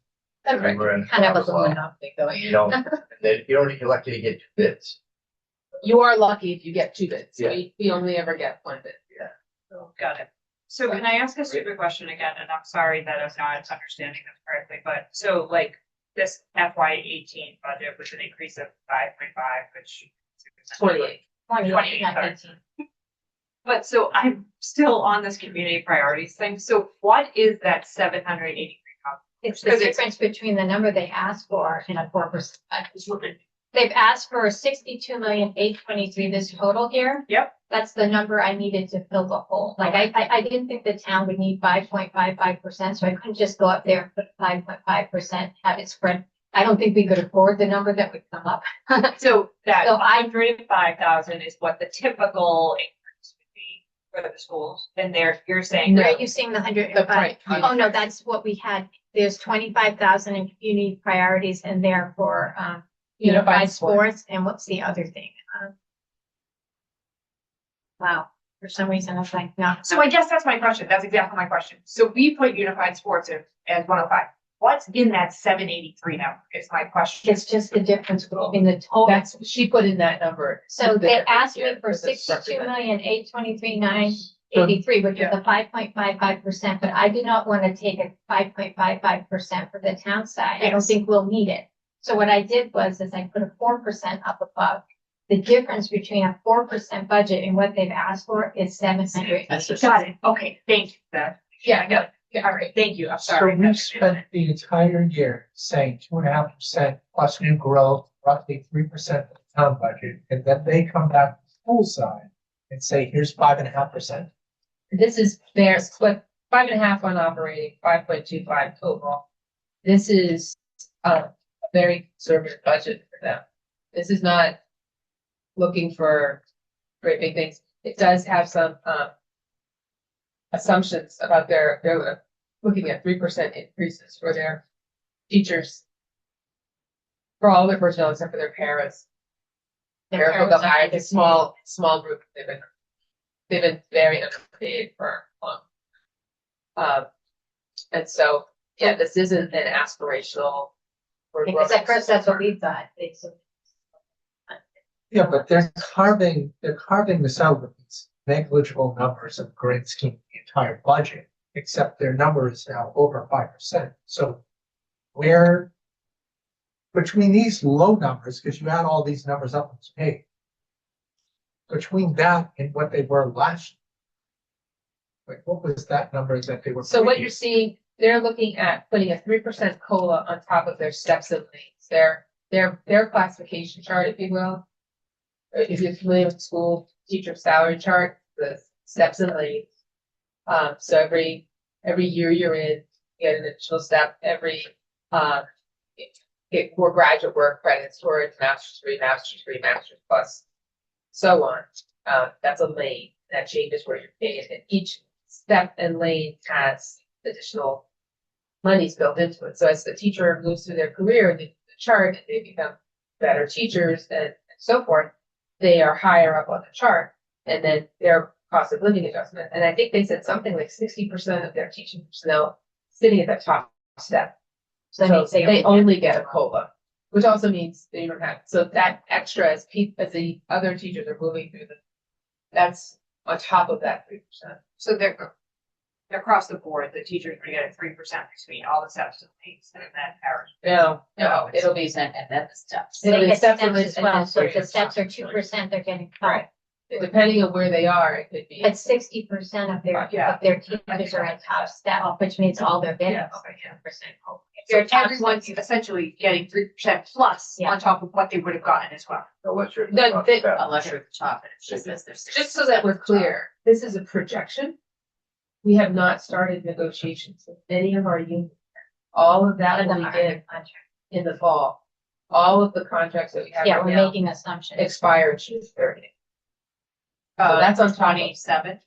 That's right. everywhere in Kind of a Farmers Law. monopoly going. You don't, you're lucky to get 2 bids. You are lucky if you get 2 bids. Yeah. We only ever get 1 bid. Got it. So can I ask a stupid question again? And I'm sorry that I'm not understanding this correctly, but so like this FY18 budget with an increase of 5.5, which. 28. 28, sorry. But so I'm still on this community priorities thing. So what is that 783? It's the difference between the number they asked for and a 4%. They've asked for 62,823,000 this total here. Yep. That's the number I needed to fill the hole. Like I didn't think the town would need 5.55%, so I couldn't just go up there and put 5.5%, have it spread. I don't think we could afford the number that would come up. So that So I- 105,000 is what the typical increase would be for the schools. And you're saying. Where are you seeing the 100? The right. Oh, no, that's what we had. There's 25,000 in community priorities and there for, unified sports. And what's the other thing? Wow, for some reason I was like, no. So I guess that's my question. That's exactly my question. So we put unified sports as 105. What's in that 783 number is my question. It's just the difference between the total. She put in that number. So they asked me Yeah, for this represents- 62,823,900 83, which is a 5.55%, but I do not want to take a 5.55% for the town side. I don't think we'll need it. So what I did was I put a 4% up above. The difference between a 4% budget and what they've asked for is 700. Got it. Okay, thank you, Beth. Yeah, no, All right, thank you. I'm So sorry. we spent the entire year saying 2.5% plus new growth, roughly 3% of the town budget, and then they come back to the school side and say, here's 5.5%. this is their split, 5.5 on operating, 5.25 total. This is a very conservative budget for them. This is not looking for great big things. It does have some assumptions about they're looking at 3% increases for their teachers. For all their personnel except for their paras. Their They're paras the hired a are- small group. They've been very underpaid for long. And so, yeah, this isn't an aspirational. Because at first that's what we thought. Yeah, but they're carving this out with these negligible numbers of grand scheme of the entire budget, except their number is now over 5%. So where between these low numbers, because you add all these numbers up on the page, between that and what they were last year, like what was that number that they were? So what you're seeing, they're looking at putting a 3% COLA on top of their steps and lanes, their classification chart, if you will. If you're familiar with the school teacher salary chart, the steps and lanes. So every year you're in, you get an additional step, get more graduate work credits towards master's degree, master's plus, so on. That's a lane that changes where you're paid, and each step and lane has additional monies built into it. So as the teacher moves through their career, the chart, and they become better teachers and so forth, they are higher up on the chart, and then their cost of living adjustment. And I think they said something like 60% of their teaching personnel sitting at the top step. So they only get a COLA, which also means they don't have, so that extra as the other teachers are moving through that's on top of that 3%. So they're across the board, the teachers are getting 3% between all the steps and things and then average. No, it'll be, and then the steps. They get steps steps and as well, so if the 3%. steps are 2%, they're getting Right. five. depending on where they are, it could be. But 60% of their teachers are at top step, which means all their getting Yeah. over 10%. So everyone's essentially getting 3% plus Yeah. on top of what they would have gotten as well. Unless you're. Unless you're at the top, and it just says there's. Just so that we're clear, this is a projection. We have not started negotiations with any of our unions. All of that will begin in the fall. All of the contracts that we have Yeah, right we're now making assumptions. expire June 30th. That's on 27.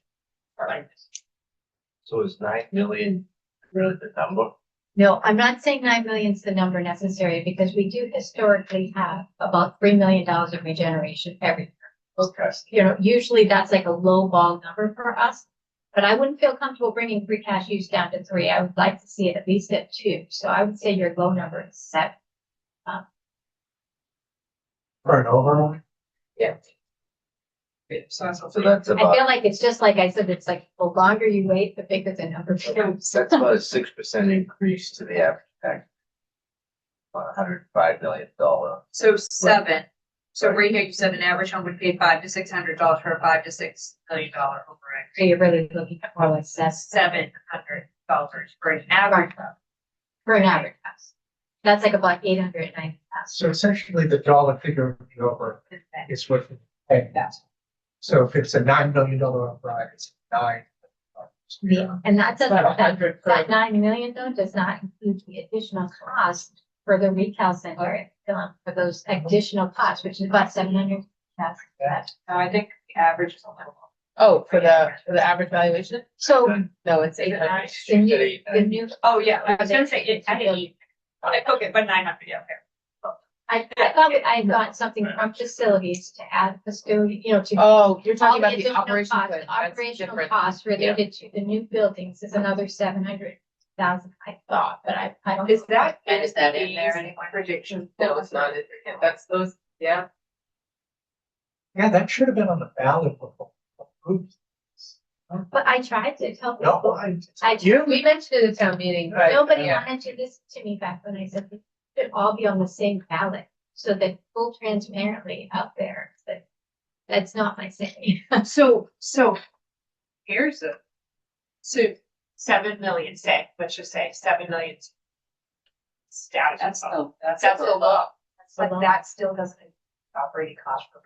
So is 9 million really the number? No, I'm not saying 9 million is the number necessary because we do historically have about $3 million of regeneration every year. Okay. You know, usually that's like a low ball number for us, but I wouldn't feel comfortable bringing free cash use down to 3. I would like to see it at least at 2. So I would say your low number is 7. For an overall? Yeah. So that's that's I feel like it's just like I said, it's like the longer you wait, the bigger the number becomes. That's about a 6% increase to the average tax. On $105 million. So 7. So right here, you said an average home would pay $500 to $600 for a $5 to $6 million override. So you're really looking at more like $700 for an average home. for an average house. That's like about 890,000. So essentially the dollar figure of the over is what we pay. So if it's a $9 million upgrade, it's 9. Yeah, and that doesn't, About that 100 that 9 million though does not include the additional cost for the retail center, for those additional costs, which is about 700. I think the average is a little. Oh, for the average valuation? So No, it's 800. the new, Oh, yeah, I was gonna say, I had 8. Okay, but 900, yeah, okay. I thought I had got something from facilities to add custodian, you know, to. Oh, you're all talking about the additional operational costs, plan. the That's operational different. costs related to the new buildings is another 700,000, I thought, but I don't. Is that? And is that in there Any prediction? No, it's not. That's those, yeah. Yeah, that should have been on the ballot before. Approved. But I tried to tell No, people. I We mentioned it at town meeting, but. Nobody yeah. wanted to listen to me back when I said we should all be on the same ballot, so that full transparently out there, that that's not my saying. So here's a, so 7 million, say, let's just say 7 million. Status. That's the, That's a lot, but lot. that still doesn't operating cost for.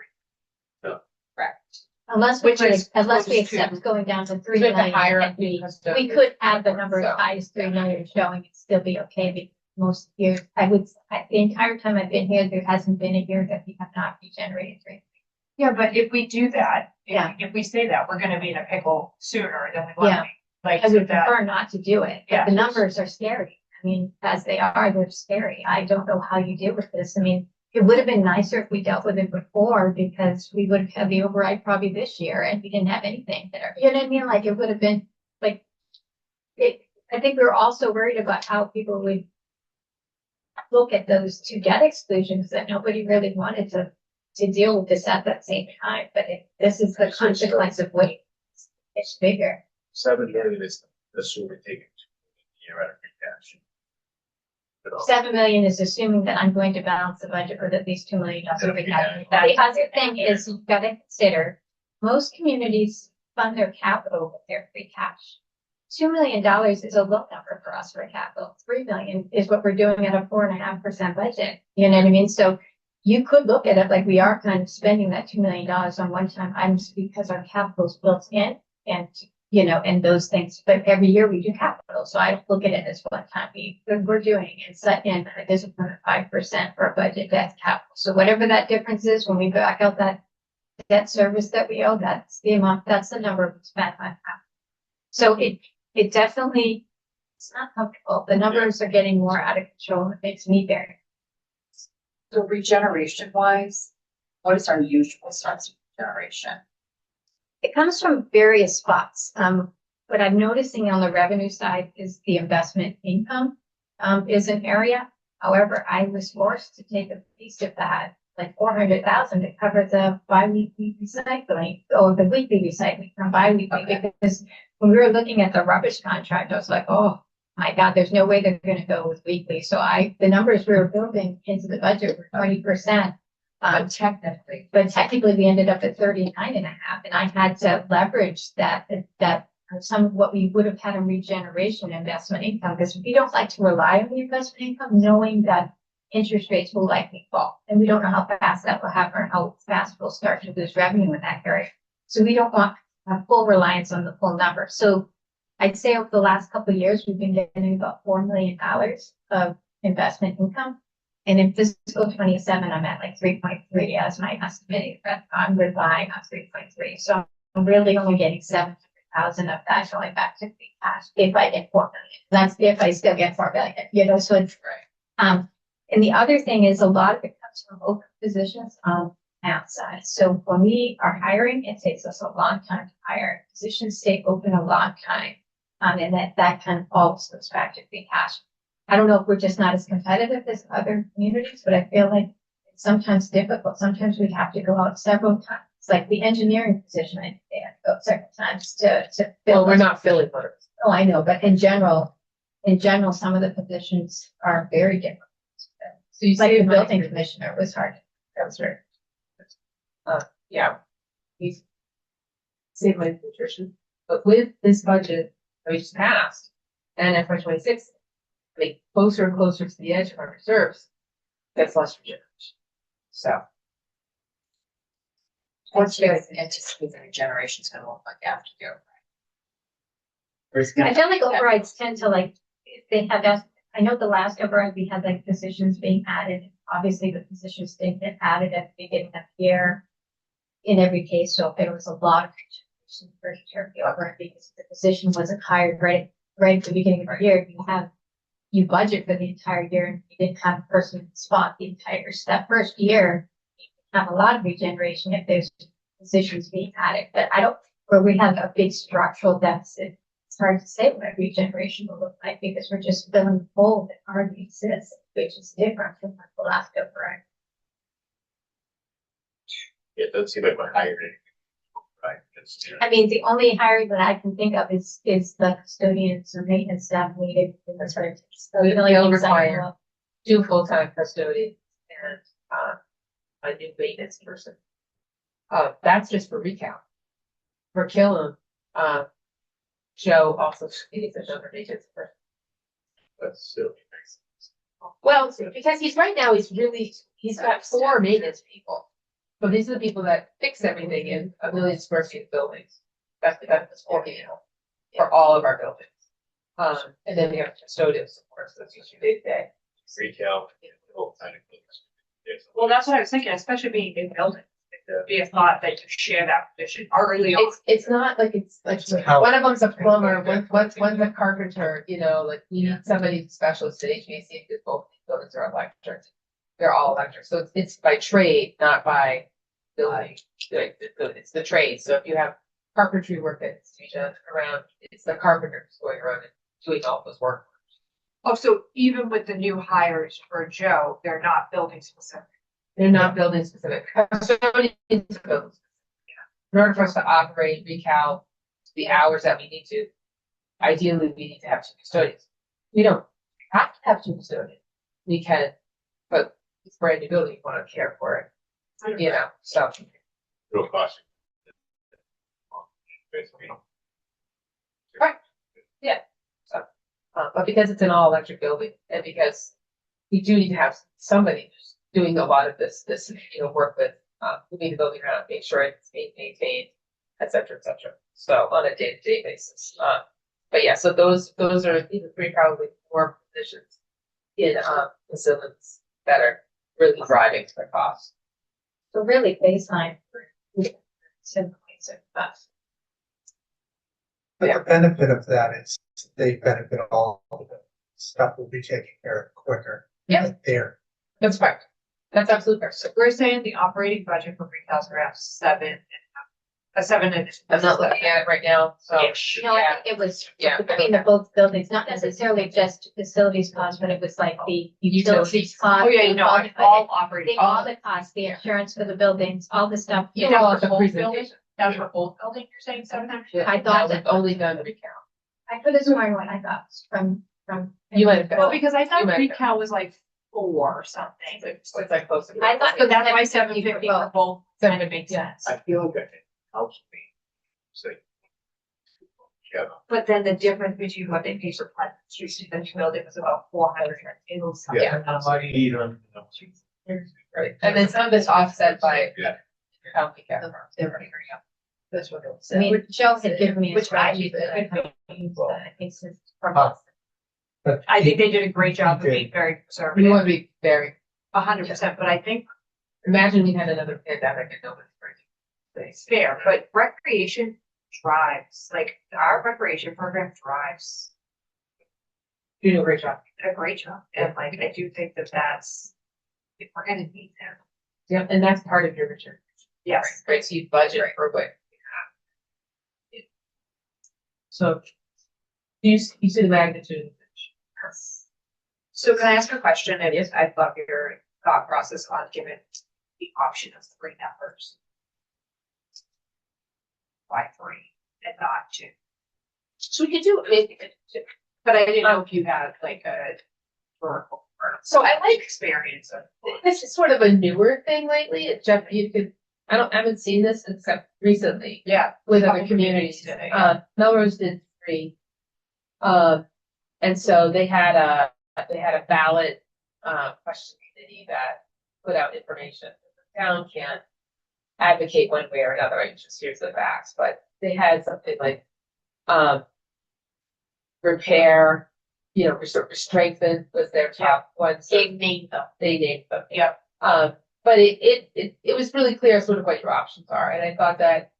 correct. Unless Which we is accept going down to 3 We have to million, hire and we we could have the number as So- high as 3 million showing and still be okay, because most years, the entire time I've been here, there hasn't been a year that we have not regenerated 3. Yeah, but if we do that, Yeah. if we say that, we're gonna be in a pickle sooner than we want Yeah. to be. Like, I so would that, prefer not to do it, but Yeah. the numbers are scary. I mean, as they are, they're scary. I don't know how you deal with this. I mean, it would have been nicer if we dealt with it before, because we would have had the override probably this year and we didn't have anything there. You know what I mean? Like, it would have been like, I think we were also worried about how people would look at those two debt exclusions, that nobody really wanted to deal with this at that same time. But this is the consequence of what it's bigger. 7 million is assuming taking year out of free cash. 7 million is assuming that I'm going to balance the budget with at least $2 million. Yeah. The other thing is, you've got to consider, most communities fund their capital with their free cash. $2 million is a low number for us for capital. 3 million is what we're doing at a 4.5% budget. You know what I mean? So you could look at it like we are kind of spending that $2 million on one-time items because our capital is built in, and and those things. But every year we do capital, so I don't look at it as one time. We're doing it set in a discipline of 5% for a budget, that's capital. So whatever that difference is, when we back out that debt service that we owe, that's the amount, that's the number we spent on capital. So it definitely, it's not comfortable. The numbers are getting more out of control. It makes me very. So regeneration wise, what is our usual source of generation? It comes from various spots. What I'm noticing on the revenue side is the investment income is an area. However, I was forced to take a piece of that, like 400,000, to cover the bi-weekly recycling, or the weekly recycling from bi-weekly, because when we were looking at the rubbish contract, I was like, oh my God, there's no way they're going to go with weekly. So the numbers we were building into the budget were 20%. But technically we ended up at 39.5, and I had to leverage that some of what we would have had in regeneration investment income, because we don't like to rely on the investment income, knowing that interest rates will likely fall, and we don't know how fast that will happen or how fast we'll start to lose revenue in that area. So we don't want a full reliance on the full number. So I'd say over the last couple of years, we've been getting about $4 million of investment income. And in fiscal 27, I'm at like 3.3 as my estimated. I'm relying on 3.3. So I'm really only getting 700,000 of that going back to free cash if I get 4 million. That's if I still get 4 million, so it's, and the other thing is, a lot of it comes from open positions on outside. So when we are hiring, it takes us a long time to hire. Positions stay open a long time. And that kind of always goes back to free cash. I don't know if we're just not as competitive as other communities, but I feel like it's sometimes difficult. Sometimes we have to go out several times. It's like the engineering position, I think they have to go several times to fill. Well, we're not filling one. Oh, I know, but in general, some of the positions are very different. So you Like say the building commissioner was hard. That's right. Yeah. We save money for nutrition, but with this budget that we just passed, and FY 26, like closer and closer to the edge of our reserves, that's less regeneration. So. What do you guys anticipate the regeneration is gonna look like after the override? Or is it I gonna- feel like overrides tend to if they have, I know the last override we had like positions being added. Obviously the positions didn't get added at the beginning of the year in every case. So there was a lot of regeneration for the override because the position wasn't hired right at the beginning of our year. You budget for the entire year and you didn't have a person in the spot the entire year. So that first year, you have a lot of regeneration if there's positions being added. But where we have a big structural deficit, it's hard to say what regeneration will look like because we're just filling the hole that already exists, which is different from the last override. It doesn't seem like we're hiring, right? is. I mean, the only hiring that I can think of is the custodians and maintenance staff needed. That's right. So We the only will things I require- know of. 2 full-time custodians and, a new maintenance person. That's just for recount. For Killam, Joe also needs another maintenance person. That's still makes sense. Well, because he's got 4 maintenance people. So these are the people that fix everything in a million square feet of buildings. That's the 4 people for all of our buildings. And then we have custodians, of course, that's usually day to day. Retail, all kind of things. Yes. Well, that's what I was thinking, especially being in buildings. It would be a thought that you share that position early on. It's not like it's like, how- one of them's a plumber, one's a carpenter, you know, like you need somebody specialist at HVAC, because both these buildings are electric. They're all electric, so it's by trade, not by building, like, it's the trade, so if you have carpentry work that's to be done around, it's the carpenters going around and doing all those work. Oh, so even with the new hires for Joe, they're not building specific. They're not building specific. Custodians are building specific. In order for us to operate, recal the hours that we need to, ideally, we need to have 2 custodians. We don't have to have 2 custodians. We can, but it's a brand new building, you want to care for it, you know, so. Real cost. Basically. But because it's an all electric building and because we do need to have somebody who's doing a lot of this, you know, work with, moving the building around, make sure it's being maintained, et cetera, et cetera. So on a day-to-day basis. But yeah, so those are either 3, probably 4 positions in, facilities that are really driving the cost. So really baseline for 7.6 bucks. But the benefit of that is they benefit all of the stuff will be taken care of quicker. Yeah. There. That's right. That's absolutely fair. So we're saying the operating budget for retail is around 7 and. I'm not looking at it right now, so. Ish. No, I Yeah. think it was Yeah. between the both buildings, not necessarily just facilities costs, but it was like the utilities costs. Oh, yeah, you know, all operating. All the costs, the insurance for the buildings, all the stuff. You That's know, for it's a both presentation. buildings? That's for both buildings, you're saying 700? I thought We've that- only done recount. I could have sworn what I got was from. You might have been. Well, because I thought You might- recount was like 4 or something. It's like close to. I thought So that's why 750 750 for for both kind of makes Yeah. sense. I feel like it helps me. Say. Yeah. But then the difference between what they pay for Pleasant Street and the building was about 400. It was. Yeah. Yeah. Right, and then some of it's offset by. Yeah. How we get. That's what it was. I mean, Joe had given me a Which I spreadsheet that I could use, I think since from Uh, But I think they did a great job of being very We conservative, want to be very, 100%, but I think imagine we had another pandemic and nobody's breaking. it's fair, but recreation drives, like our recreation program drives You do a great job. a great job. And like, I do think that that's, if we're gonna need them. Yeah, and that's part of your return. Yes. Right, so you budget for what. you have. So. You see the magnitude. So can I ask a question? And yes, I'd love your thought process on given the option of 3 numbers. Why 3 and not 2? So we could do, I mean, But I didn't know if you had like a historical or so I like, experience of. this is sort of a newer thing lately, Jeff, you could, I haven't seen this except recently. Yeah. With Couple other communities. communities did it, Melrose did 3. And so they had a ballot, question committee that put out information. The town can't advocate one way or another, I just here's the facts, but they had something like, repair, you know, strengthen was their top one. So They named them. they named them. Yep. But it was really clear sort of what your options are, and I thought that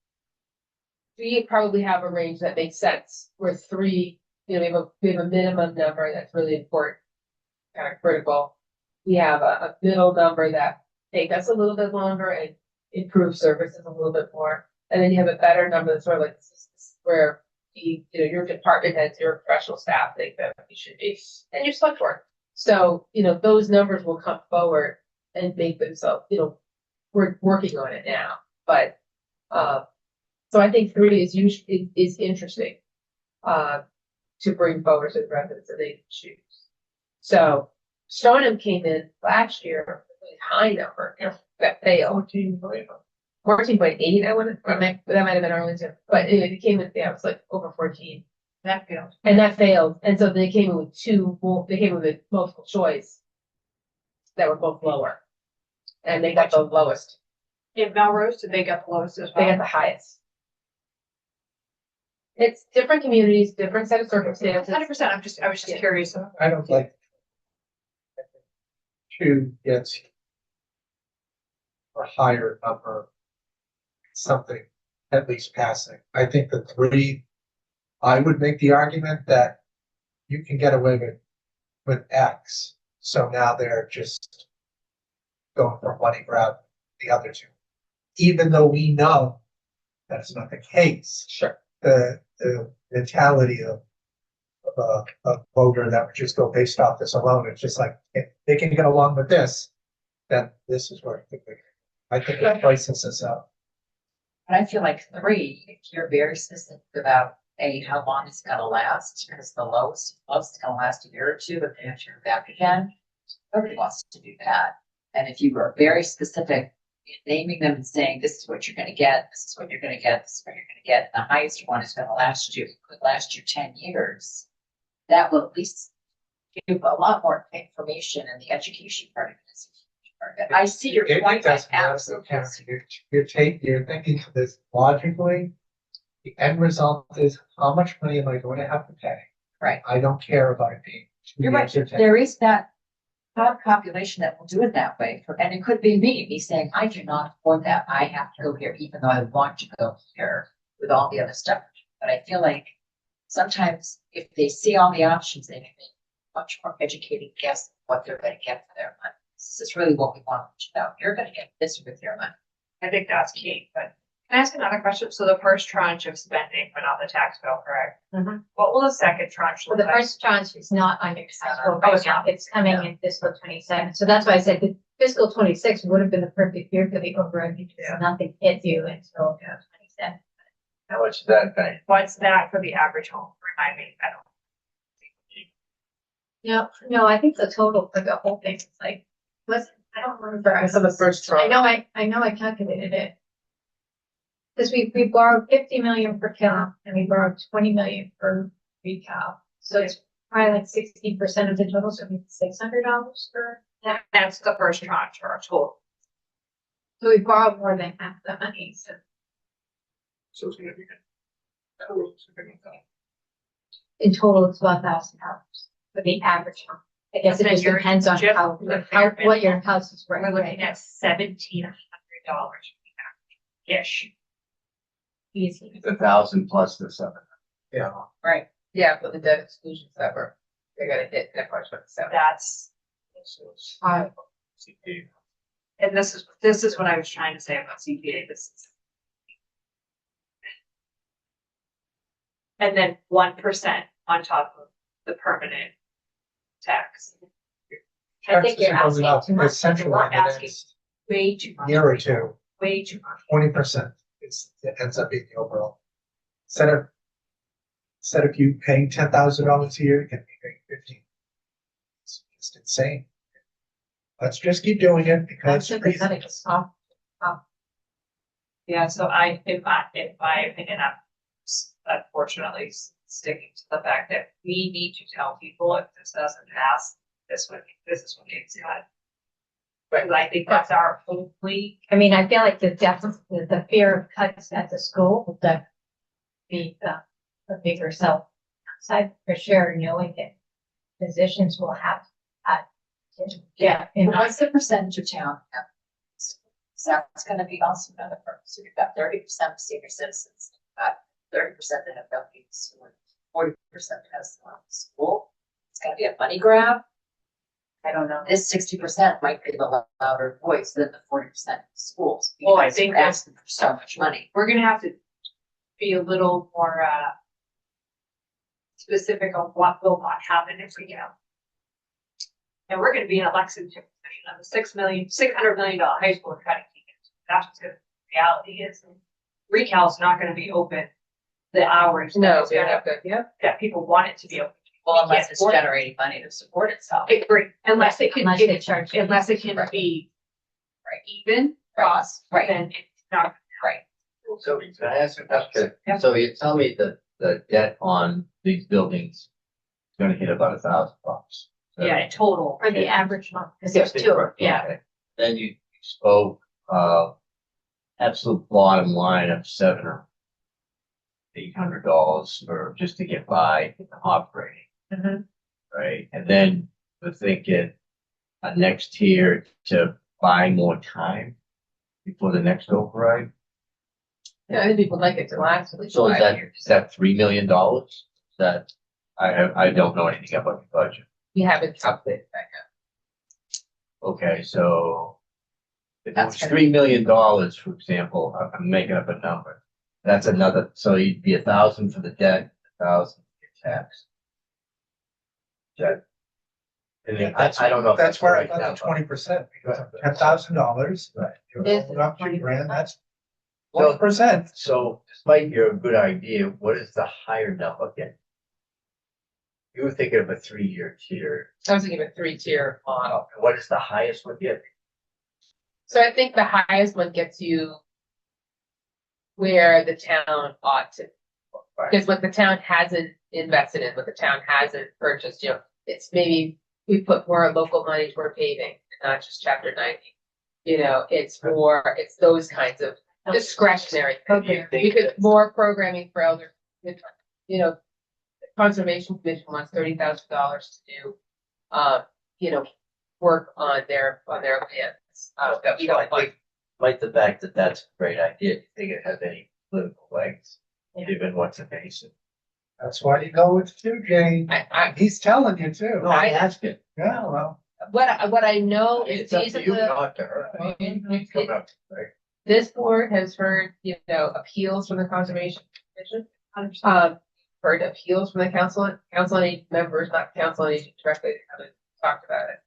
we probably have a range that makes sense, where 3, you know, we have a minimum number that's really important, kind of critical. We have a middle number that take us a little bit longer and improve services a little bit more. And then you have a better number that's sort of like where you know, your department heads, your professional staff think that you should be, and your select board. So, you know, those numbers will come forward and make themselves, you know, we're working on it now, but, So I think 3 is usually, is interesting, to bring forward to the residents that they choose. So Stoneham came in last year, with a really high number, that failed. 14.8, I want to, that might have been Arlington, but it came in, yeah, it was like over 14. That failed. And that failed, and so they came in with they came in with multiple choice that were both lower. And they got the lowest, In Melrose, did they get the lowest as they well? got the highest. It's different communities, different set of circumstances. 100%, I was just curious. I don't like. 2 gets. A higher number. Something at least passing. I think the 3, I would make the argument that you can get away with X. So now they're just going for money grab the other 2. Even though we know that's not the case. Sure. The mentality of a voter that would just go based off this alone, it's just like, if they can get along with this, then this is where I think the prices is up. But I feel like 3, if you're very specific about how long it's gonna last, because the lowest is gonna last a year or 2, but then if you're back again, nobody wants to do that. And if you were very specific in naming them and saying, this is what you're gonna get, this is what you're gonna get, this is what you're gonna get, and the highest one is gonna could last you 10 years, that will at least give a lot more information, and the education part of it is a huge part of it. I see your point, I absolutely. You're thinking of this logically. The end result is, how much money am I going to have to pay? Right. I don't care about it being. 2 You're right, years or 10. there is that population that will do it that way, and it could be me saying, I cannot afford that, I have to go here, even though I want to go here with all the other stuff. But I feel like sometimes if they see all the options, they can make a much more educated guess of what they're gonna get for their money. This is really what we want to know, you're gonna get this with your money. I think that's key, but can I ask another question? So the first tranche of spending, but not the tax bill, correct? Mhm. What will the second tranche So look the like? first tranche is not under fiscal Oh, right it's now, not. it's coming in fiscal 27. So that's why I said the fiscal 26 would have been the perfect year for the override because Yeah. nothing hits you until 27. How much is that pay? What's that for the average home? Remind me, I don't. No, I think the total for the whole thing is like, I don't remember. So the first tranche. I know I calculated it. Because we borrowed 50 million for CAP and we borrowed 20 million for recap. So it's probably like 16% of the total, so it's $600 for that. That's the first tranche or total. So we borrowed more than half the money, so. So it's gonna be good. In total, it's about $1,000 for the average home. I guess it Then just you're depends on just how, the fair what your minimum. house is worth. We're looking at $1,700 ish. Easy. It's 1,000 plus the 7. Yeah. Right, yeah, but the debt exclusions that were, they're gonna hit that part 27. That's, CPA. and this is what I was trying to say about CPA. This is. And then 1% on top of the permanent tax. I think you're Taxes are asking going up too much. essentially We're in the asking next Way too much. year or 2, Way too much. 20%. It ends up being the overall. Instead of you paying $10,000 a year, you can be paying 15. It's just insane. Let's just keep doing it because. Sympathetic is off. Yeah, so in my opinion, I'm unfortunately sticking to the fact that we need to tell people if this doesn't pass, this is what needs done. Because I think that's our only, I mean, I feel like the fear of cuts at the school will definitely be the bigger sell side for sure, knowing that physicians will have Yeah, in and what's the percentage of town? So that's gonna be also another part. So you've got 30% of senior citizens, about 30% that have no school, 40% that has school. It's gonna be a money grab. I don't know, this 60% might be the louder voice than the 40% of schools. Well, I because think we're asking for so much money. we're gonna have to be a little more specific on what will not happen if we get. And we're gonna be in a Lexington position of a $600 million high school trying to keep it. That's what the reality is. Recal's not gonna be open the hours. No, it's we gonna- have good, yeah. That people want it to be open. Well, unless can't it's afford it. generating money to support itself. I agree, unless it can, Unless they charge you. unless it can be even cost, Right. then it's not. Right. So can I ask a question? Yeah. So you tell me that the debt on these buildings is gonna hit about $1,000. Yeah, in total. For the average month, because there's two, yeah. Okay. Then you spoke, absolute bottom line of $700 or $800 for just to get by operating. Mhm. Right? And then we're thinking a next tier to buy more time before the next override. Yeah, I think people like it to last at least So is 5 years. that $3 million? Is that, I don't know anything about the budget. We haven't calculated that yet. Okay, so if it was That's $3 million, for example, I'm making up a number. That's another, so you'd be 1,000 for the debt, 1,000 for your tax. That, and then I don't know. if That's where I right got now, the 20%, because $10,000. Right. You're Is going up 20%. $2,000, that's So- 1%. So despite your good idea, what is the higher number again? You were thinking of a 3-year tier. I was thinking of a 3-tier model. What is the highest one yet? So I think the highest one gets you where the town ought to. Because what the town hasn't invested in, what the town hasn't purchased, it's maybe we put more local money toward paving, not just chapter 90. It's more, it's those kinds of discretionary. You think Because that- more programming for elder, the Conservation Commission wants $30,000 to do, work on their lands, that we don't like. Despite the fact that that's a great idea, do you think it has any political legs, given what's amazing? That's why you go with two, Jane. He's telling you too. No, I asked it. Yeah, well, What I know is It's up to basically, you, not to her. You come up, right? this board has heard, appeals from the Conservation Commission. Heard appeals from the council on aging members, not council on aging directly, they haven't talked about it.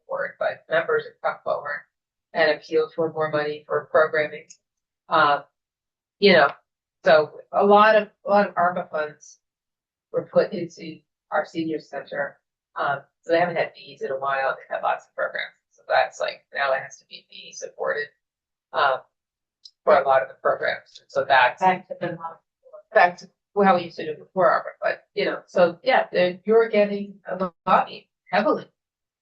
Board, but members have talked about work and appealed for more money for programming. So a lot of ARPA funds were put into our senior center. So they haven't had fees in a while, they have lots of programs, so that's like, now it has to be fee supported. For a lot of the programs, so that's Back to the model. back to how we used to do it before ARPA, but so yeah, you're getting a lobby heavily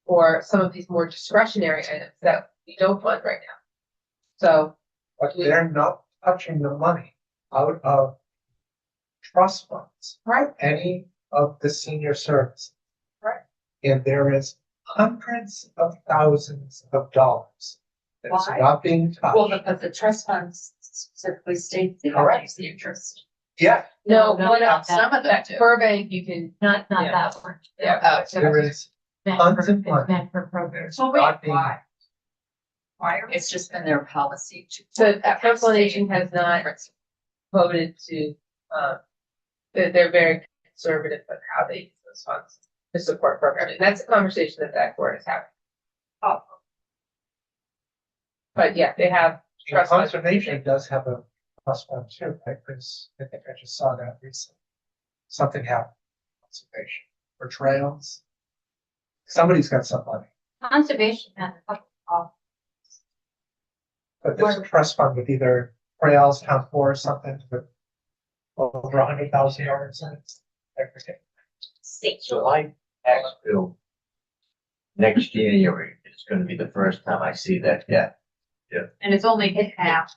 for some of these more discretionary items that we don't fund right now. So, but they're not touching the money out of trust funds. right, Any of the senior services. Right. And there is hundreds of thousands of dollars that is Why? not being Well, touched. but the trust funds specifically state they Correct. use the interest. Yeah, no, No, what not else? that. Some of that Burbank, you can, Not Yeah. that one. yeah. there is Meant tons for- of it's money. meant for programs. So wait, not being. why? Why are it's just been their policy to. So the council on aging has not voted to, they're very conservative on how they use those funds to support programming. That's a conversation that board is having. But yeah, they have And trust funds. Conservation does have a trust fund too, right? Because I think I just saw that recently. Something happened. Conservation for trails. Somebody's got some money, Conservation had a couple of, but there's a trust fund with either trails, town forest, something with over $100,000 in it. I forget. So my tax bill next January is gonna be the first time I see that debt. And it's only half.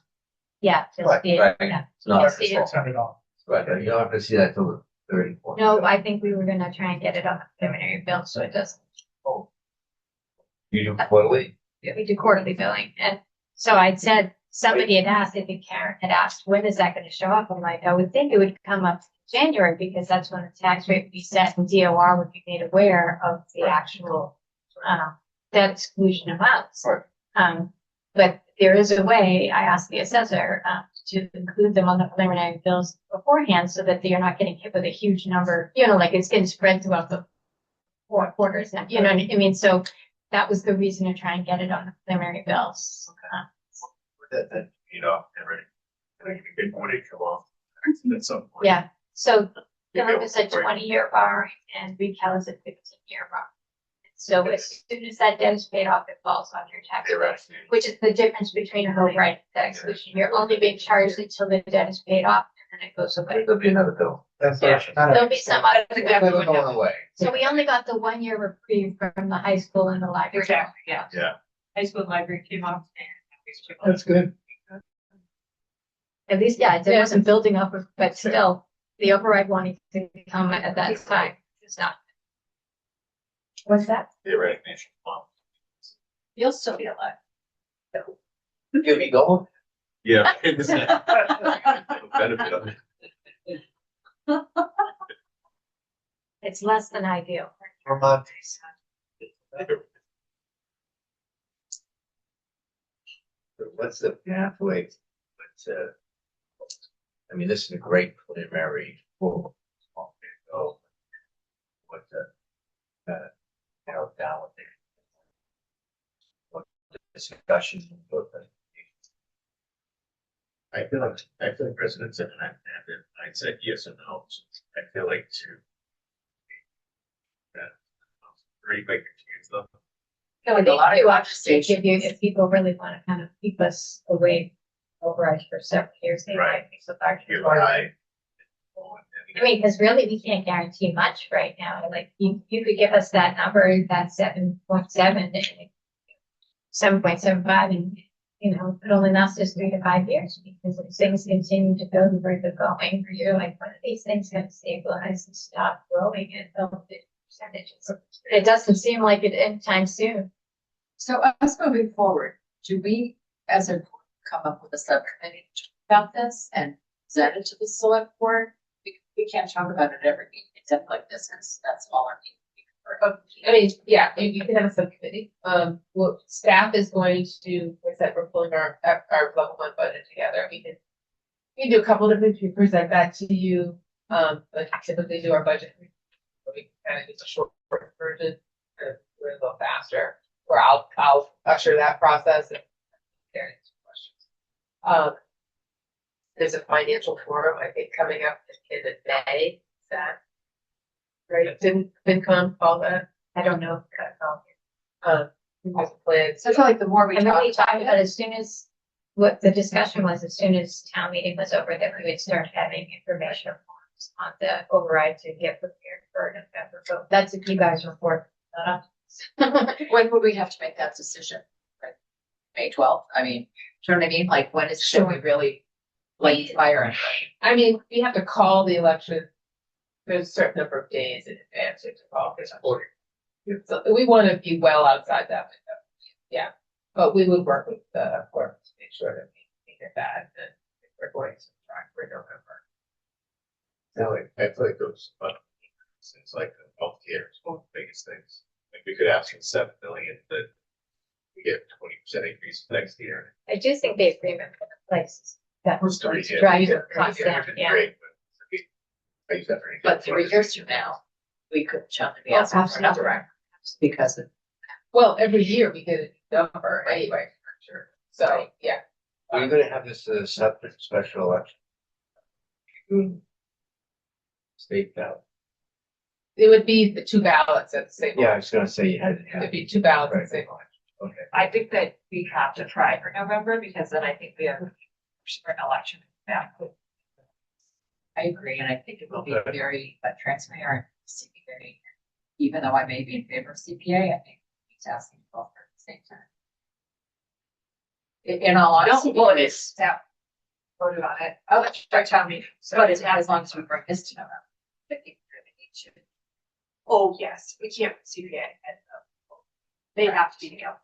yeah. just Right, the- right. yeah. It's not, Yes, it is. $600. right, you're not gonna see that till the 34th. No, I think we were gonna try and get it on the preliminary bill, so it doesn't, You do quarterly? we do quarterly billing. And so I'd said, somebody had asked, I think Karen had asked, when is that gonna show up? I'm like, I would think it would come up in January, because that's when the tax rate would be set and DOR would be made aware of the actual, debt exclusion amounts. Right. But there is a way, I asked the assessor, to include them on the preliminary bills beforehand, so that you're not getting hit with a huge number, like it's getting spread throughout the 4 quarters, you know what I mean? So that was the reason to try and get it on the preliminary bills. That, and think a good point to come off at some point. Yeah, so Maybe Philip is a I'll- 20-year bar and retail is a 15-year bar. So as soon as that debt is paid off, it falls on your tax bill, Correct. which is the difference between a override and debt exclusion. You're only being charged until the debt is paid off and then it goes away. There'll be another bill. That's Yeah. There'll be some other. It'll go away. So we only got the 1 year reprieve from the high school and the library. Exactly, yeah. Yeah. High school library came off. That's good. At least, yeah, it wasn't building up, but still, the override wanting to come at that time is not. What's that? Theoretically. You'll still be alive. You'll be going. Yeah. Benefit of it. It's less than ideal. Vermont. What's the pathway? But, I mean, this is a great preliminary. What narrow down what the discussion. I feel like residents and I said yes or no. So I feel like to. Pretty big confused though. No, a lot of they do actually give you, conversations. if people really want to kind of keep us away override for several years, they Right. might be so large. You're right. I mean, because really, we can't guarantee much right now. Like, you could give us that number, that 7.7, 7.75, and, you know, it only lasts us 3 to 5 years, because if things continue to go the way they're going, or you're like, when are these things going to stabilize and stop growing at double-digit percentages? It doesn't seem like it anytime soon. So us moving forward, do we, as a, board, come up with a subcommittee about this and present it to the select board? We can't talk about it every meeting, except like this, because that's all our meeting. I mean, yeah, you can have a subcommittee. What staff is going to, like I said, we're pulling our level 1 budget together. We can do a couple of things. We present that to you. But typically do our budget. We kind of do a short version, we're a little faster, where I'll usher that process and there answer questions. There's a financial forum, I think, coming up in May. Is that right? Didn't FinCom call that? I don't know. There's a plan. So I feel like the more we And then we talk talked about about it, as soon as, what the discussion was, as soon as town meeting was over, that we would start having information forms on the override to get prepared for November. So that's a you guys report. when would we have to make that decision? Like, May 12th? I mean, do you know what I mean? Like, when is, should we really light the fire? And I mean, we have to call the election. There's a certain number of days in advance to call this order. So we want to be well outside that window. Yeah, but we would work with the board to make sure that we get that and we're going to try for November. I feel like those, things like healthcare is one of the biggest things. Like we could ask for 7 million, but we get 20% increase next year. I do think the agreement with the place that was going to Yeah, drive yeah, your costs yeah, down, which is yeah. great, but I use that for anything. But 3 years from now, we could jump and be Oh, asking for absolutely. another because of, Well, every year we get a number anyway, for sure. So, yeah. Are you gonna have this separate special election? State ballot? It would be the 2 ballots at the same. Yeah, I was gonna say you had to have. It'd be 2 ballots at the same time. Okay. I think that we have to try for November because then I think we have an election back. I agree, and I think it will be very transparent, CPA. Even though I may be in favor of CPA, I think it's asking for at the same time. In all honesty. No, well, it is. Yeah. Voted on it. Oh, let's try town meeting. So But it's not as long as we bring this to November. I think we really need to. oh, yes, we can't put CPA. They have to be together.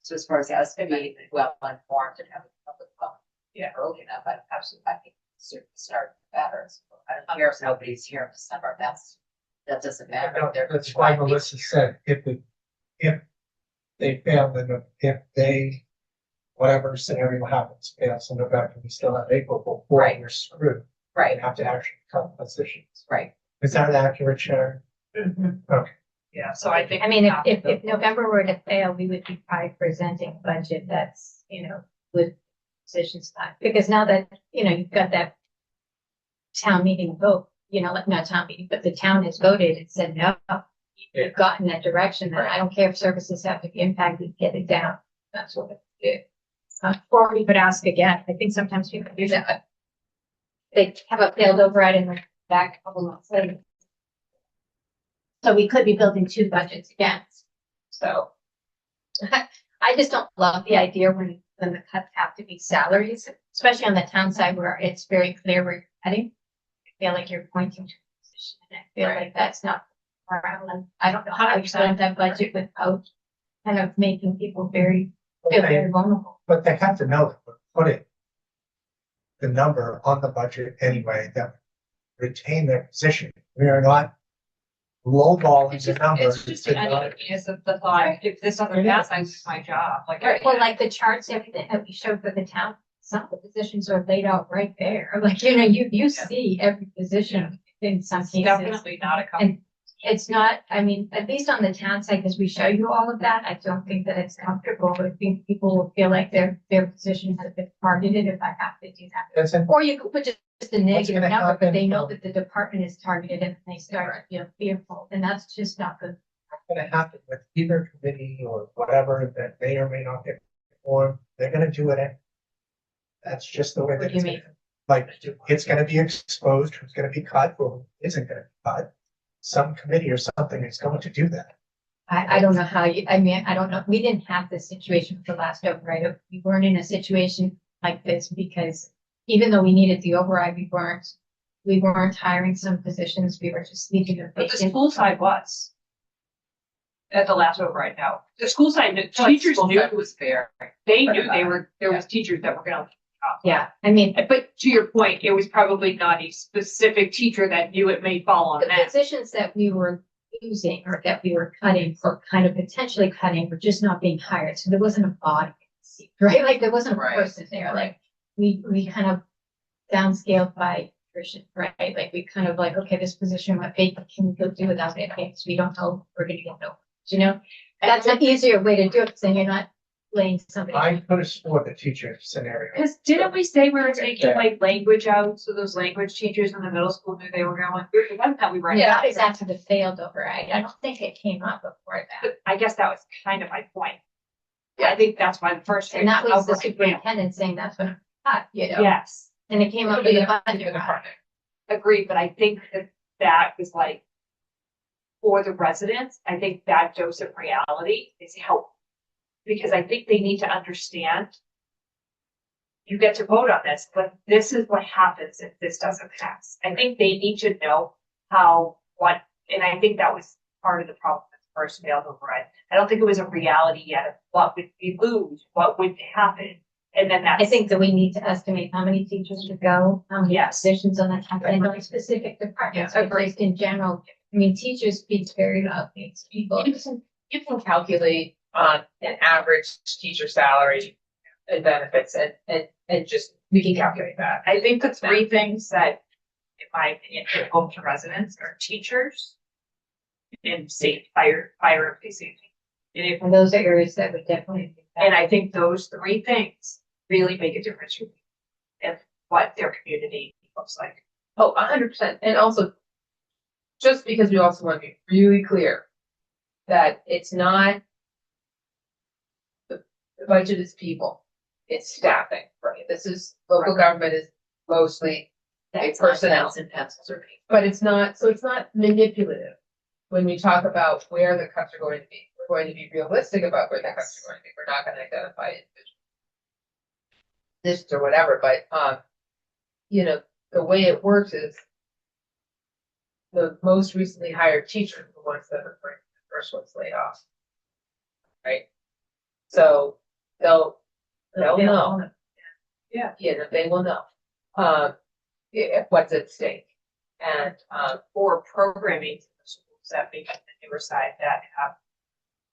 So as far as us to be well informed and have a public comment. Yeah. Early enough, I absolutely, I think certainly start better. So I don't care if nobody's here in December, that doesn't matter. They're- That's why Melissa said, if they fail, then if they, whatever scenario happens, fails in November, we still have April before Right. we're screwed. We Right, have to actually cut positions. right. Is that accurate, Sharon? Okay. Yeah, so I think. I mean, we have if November were to fail, we would be probably presenting a budget that's, you know, would positions back, because now that, you've got that town meeting vote, like not town meeting, but the town has voted and said, no, you've gotten that direction, that I don't care if services have to be impacted, get it down. That's what it did. Or we could ask again. I think sometimes people do that. They have a failed override in the back a couple months later. So we could be building two budgets again. So I just don't love the idea when the cuts have to be salaries, especially on the town side where it's very clear where you're heading. I feel like you're pointing to a position, and I feel like that's not around. And I don't know how you spend that budget without kind of making people feel very vulnerable. But they have to know that we're putting the number on the budget anyway, that retain their position. We are not lowballing the number. It's just the uneasiness of the thought, if this other pass, I lose my job, like. Well, like the charts, everything that we showed for the town, some of the positions are laid out right there. Like, you see every position in some It's cases. definitely not a company. And it's not, at least on the town side, because we show you all of that, I don't think that it's comfortable. I think people will feel like their positions have been targeted if I have to do that. That's it. Or you could put just a negative gonna number, but happen? they know that the department is targeted and they start, fearful, and that's just not good. Going to happen with either committee or whatever that may or may not get formed. They're going to do it. That's just the way What that do you it's mean? like. It's going to be exposed. Who's going to be cut or who isn't going to be cut. Some committee or something is going to do that. I don't know how I don't know. We didn't have this situation for the last override. We weren't in a situation like this because even though we needed the override, we weren't hiring some positions. We were just leaving them But the vacant. school side was. At the last override now. The school side, the teachers knew it was fair. They knew there was teachers that were gonna. Yeah, But to your point, it was probably not a specific teacher that knew it may fall on the that. positions that we were losing or that we were cutting or kind of potentially cutting were just not being hired. So there wasn't a body, right? Like there wasn't a person there. Like we kind of downscaled by attrition, right? Like we kind of like, okay, this position went vacant, can we go do without it? Because we don't know we're gonna get no. That's an easier way to do it because then you're not laying somebody. I could have sworn the teacher scenario. Because didn't we say we were taking like language out, so those language teachers in the middle school knew they were going, that's how we were. Yeah, that was after the failed override. I don't think it came up before that. But I guess that was kind of my point. I think that's why the first. And that was the override failed. superintendent saying that's what I cut, Yes. And it came up with a budget. Agreed, but I think that was like, for the residents, I think that dose of reality is helpful. Because I think they need to understand, you get to vote on this, but this is what happens if this doesn't pass. I think they need to know and I think that was part of the problem with the first failed override. I don't think it was a reality yet of what would we lose, what would happen. And then I think that we need to estimate how many teachers would go, how many Yes. positions on that campus, and not specific departments, but just in general. Teachers speak very loudly to people. You can calculate an average teacher salary and benefits and just, we can calculate that. I think the three things that, in my opinion, hit home to residents are teachers and fire and police safety. And those are areas that would definitely. And I think those three things really make a difference in what their community looks like. Oh, 100%. And also, just because we also want to be really clear that it's not, the budget is people, it's staffing, right? This is, local government is mostly personnel and pencils or paper. But it's not manipulative when we talk about where the cuts are going to be. We're going to be realistic about where the cuts are going to be. We're not going to identify individual this or whatever, but the way it works is the most recently hired teachers are the ones that are the first ones laid off. Right? So they'll know. Yeah. They will know what's at stake. And Or programming to the schools that may be on the newer side that have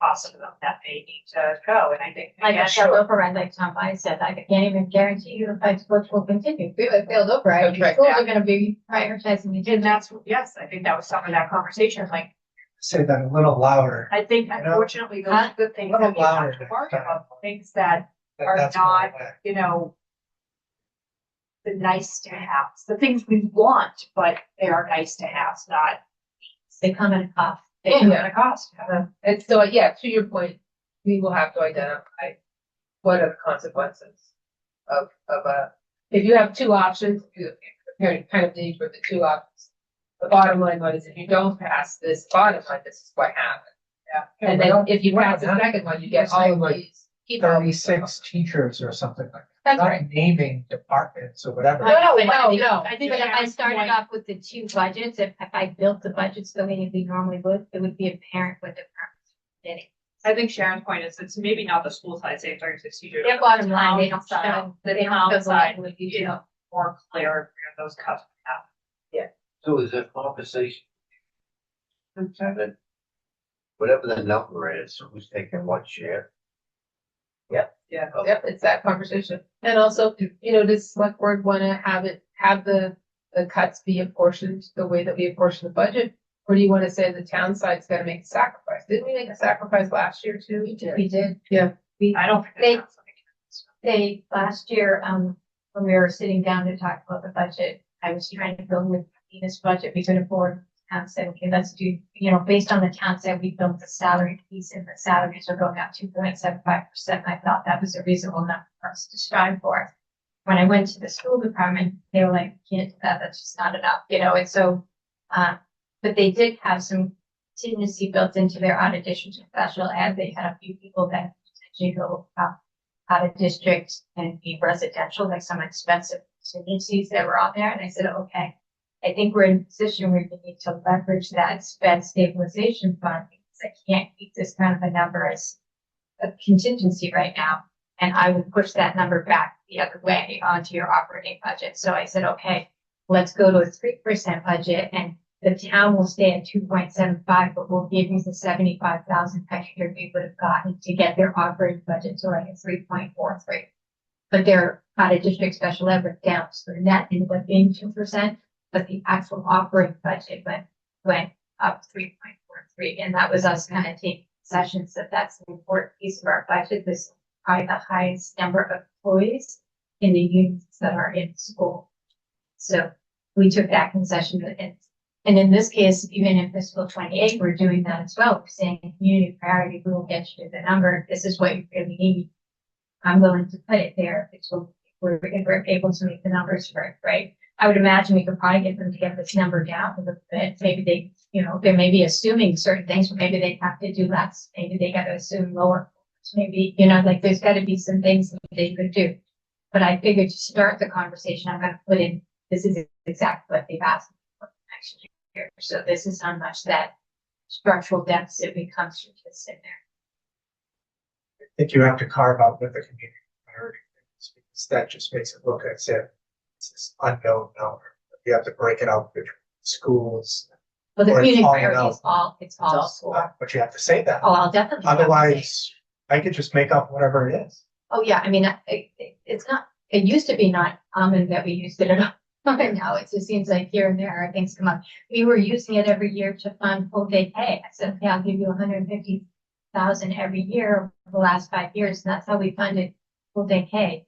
costs of them that they need to go. And I think. Like again, a failed override, like Tom Biden said, I can't even guarantee you if sports will continue. If it failed override, That's right, schools yeah. are gonna be prioritizing the. And that's, yes, I think that was some of that conversation. Like, Say that a little louder. I think know, unfortunately, those are the things that we have to worry about, things that are That's not, my way. the nice to haves, the things we want, but they are nice to haves, not They come at a cost. they come at a cost. And so, yeah, to your point, we will have to identify what are the consequences of if you have two options, you kind of need for the two options. The bottom line was if you don't pass this bottom line, this is what happens. Yeah. And then if you pass the second one, you get all of these. keep all these 36 teachers or something like that. That's Not right. naming departments or whatever. No, But I think- no. I think But if I Karen's started point- off with the two budgets, if I built the budgets the way we normally would, it would be apparent what the departments were getting. I think Sharon's point is it's maybe not the school side saying 36 teachers. Their bottom line, they don't Town side, show, the they don't town show the side level of is detail. more clear where those cuts happen. So is there compensation? Superintendent? Whatever the number is, who's taking what share? Yep, it's that conversation. And also, does select board wanna have the cuts be apportioned the way that we apportion the budget? Or do you wanna say the town side's gotta make a sacrifice? Didn't we make a sacrifice last year too? We did. Yeah. I don't think They- that's something. They, last year, when we were sitting down to talk about the budget, I was trying to build with this budget, we could afford. Town said, okay, let's do, based on the town said, we built the salary piece and the salaries are going up 2.75%. I thought that was a reasonable number for us to strive for. When I went to the school department, they were like, can't do that, that's just not enough, and so, but they did have some contingency built into their out of district and special ed. They had a few people that potentially go out of district and be residential, like some expensive contingencies that were on there. And I said, okay, I think we're in a position where we need to leverage that sped stabilization fund because I can't keep this kind of a number as a contingency right now. And I would push that number back the other way onto your operating budget. So I said, okay, let's go to a 3% budget and the town will stay at 2.75, but we'll give you the 75,000 extra we would have gotten to get their operating budget to like a 3.43. But their out of district special ed went down, so the net ended up being 2%, but the actual operating budget went up 3.43. And that was us kind of taking sessions that that's an important piece of our budget. This is probably the highest number of employees in the units that are in school. So we took that concession and in this case, even in fiscal 28, we're doing that as well. We're saying community priority, we will get you the number. This is what you really need. I'm willing to put it there if we're able to make the numbers work, right? I would imagine we could probably get them to get this number down a little bit. Maybe they, they may be assuming certain things, but maybe they have to do less. Maybe they got to assume lower. Maybe, there's got to be some things that they could do. But I figured to start the conversation, I'm going to put in, this is exactly what they've asked for next year. So this is how much that structural deficit becomes from this in there. I think you have to carve out with the community priority things because that just makes it look as if it's this unknown number. You have to break it out between schools. Well, the Or community calling priority out. is it's all school. But you have to say that. Oh, I'll definitely. have to say it. Otherwise, I could just make up whatever it is. Oh, yeah. I mean, it's not, it used to be not common that we used it at all. But now it just seems like here and there things come up. We were using it every year to fund full day pay. I said, okay, I'll give you 150,000 every year for the last 5 years. And that's how we funded full day pay.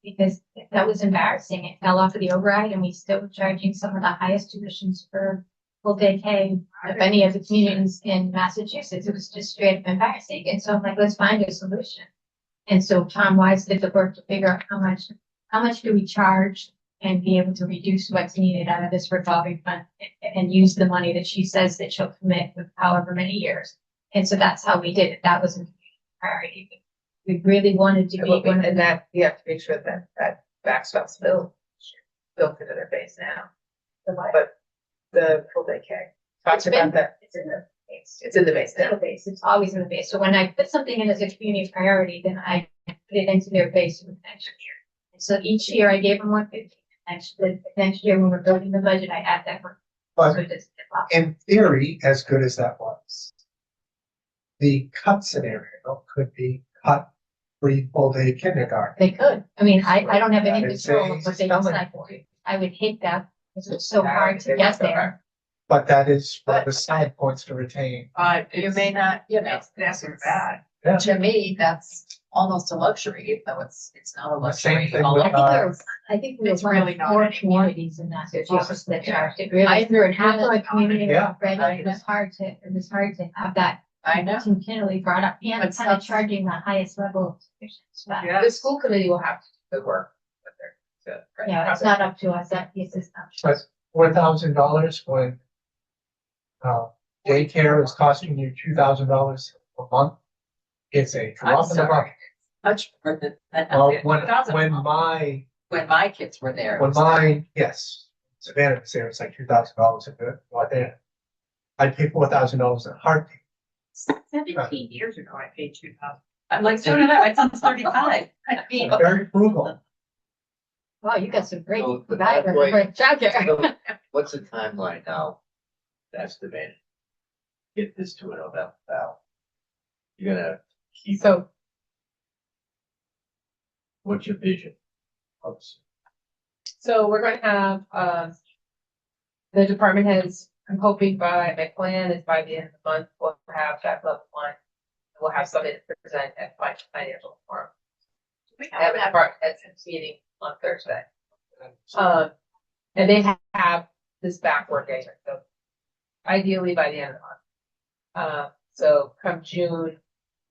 Because that was embarrassing. It fell off of the override and we still were charging some of the highest tuitions for full day pay of any of the communities in Massachusetts. It was just straight up embarrassing. And so I'm like, let's find a solution. And so Tom Wise did the work to figure out how much do we charge and be able to reduce what's needed out of this revolving fund and use the money that she says that she'll commit with however many years. And so that's how we did it. That was a priority. We really wanted to be one of And that, you have to make sure that backstop's built into their base now. But the full day care, talked about that. It's in the base. It's in the base It's in now. the base. It's always in the base. So when I put something in as a community priority, then I put it into their base for the next year. And so each year I gave them 150. Next year when we're building the budget, I add that. But So it doesn't get lost. in theory, as good as that was, the cut scenario could be cut free full day kindergarten. They could. I mean, I don't have any That is control a of what they stumbling decide. point. I would hate that because it's so hard to get there. But that is one of the side points to retain. You may not, that's bad. To me, that's almost a luxury, even though it's not a The same luxury. thing All with, of- I think we It's were really not more anymore. communities in Massachusetts that charged it. I Really, agree with half of that. the community Yeah. already, it was hard to have that I know. continually brought up and But kind of some- charging the highest level of sufficiency. But Yeah. The school committee will have to do the work. with their- to- yeah, it's not up to us. That piece is up to But us. $4,000 when daycare is costing you $2,000 a month. It's a I'm drop in the bucket. sorry. Much more than that. When When my kids were there. it when was mine, yes, Savannah was there, it's like $2,000 a bit, right there. I'd pay $4,000 in a heartbeat. 17 years ago, I paid 2,000. I'm like, so did I. My son's 35. I mean, Very frugal. Wow, you got some great So, but guidance that's why- for childcare. What's the timeline now? That's the man. Get this to an event now. You're gonna keep, So what's your vision? of this? So we're going to have, the department heads, I'm hoping my plan is by the end of the month, we'll have that level one. We'll have something to present at financial forum. We have a department heads meeting on Thursday. And they have this back working, so ideally by the end of the month. So come June,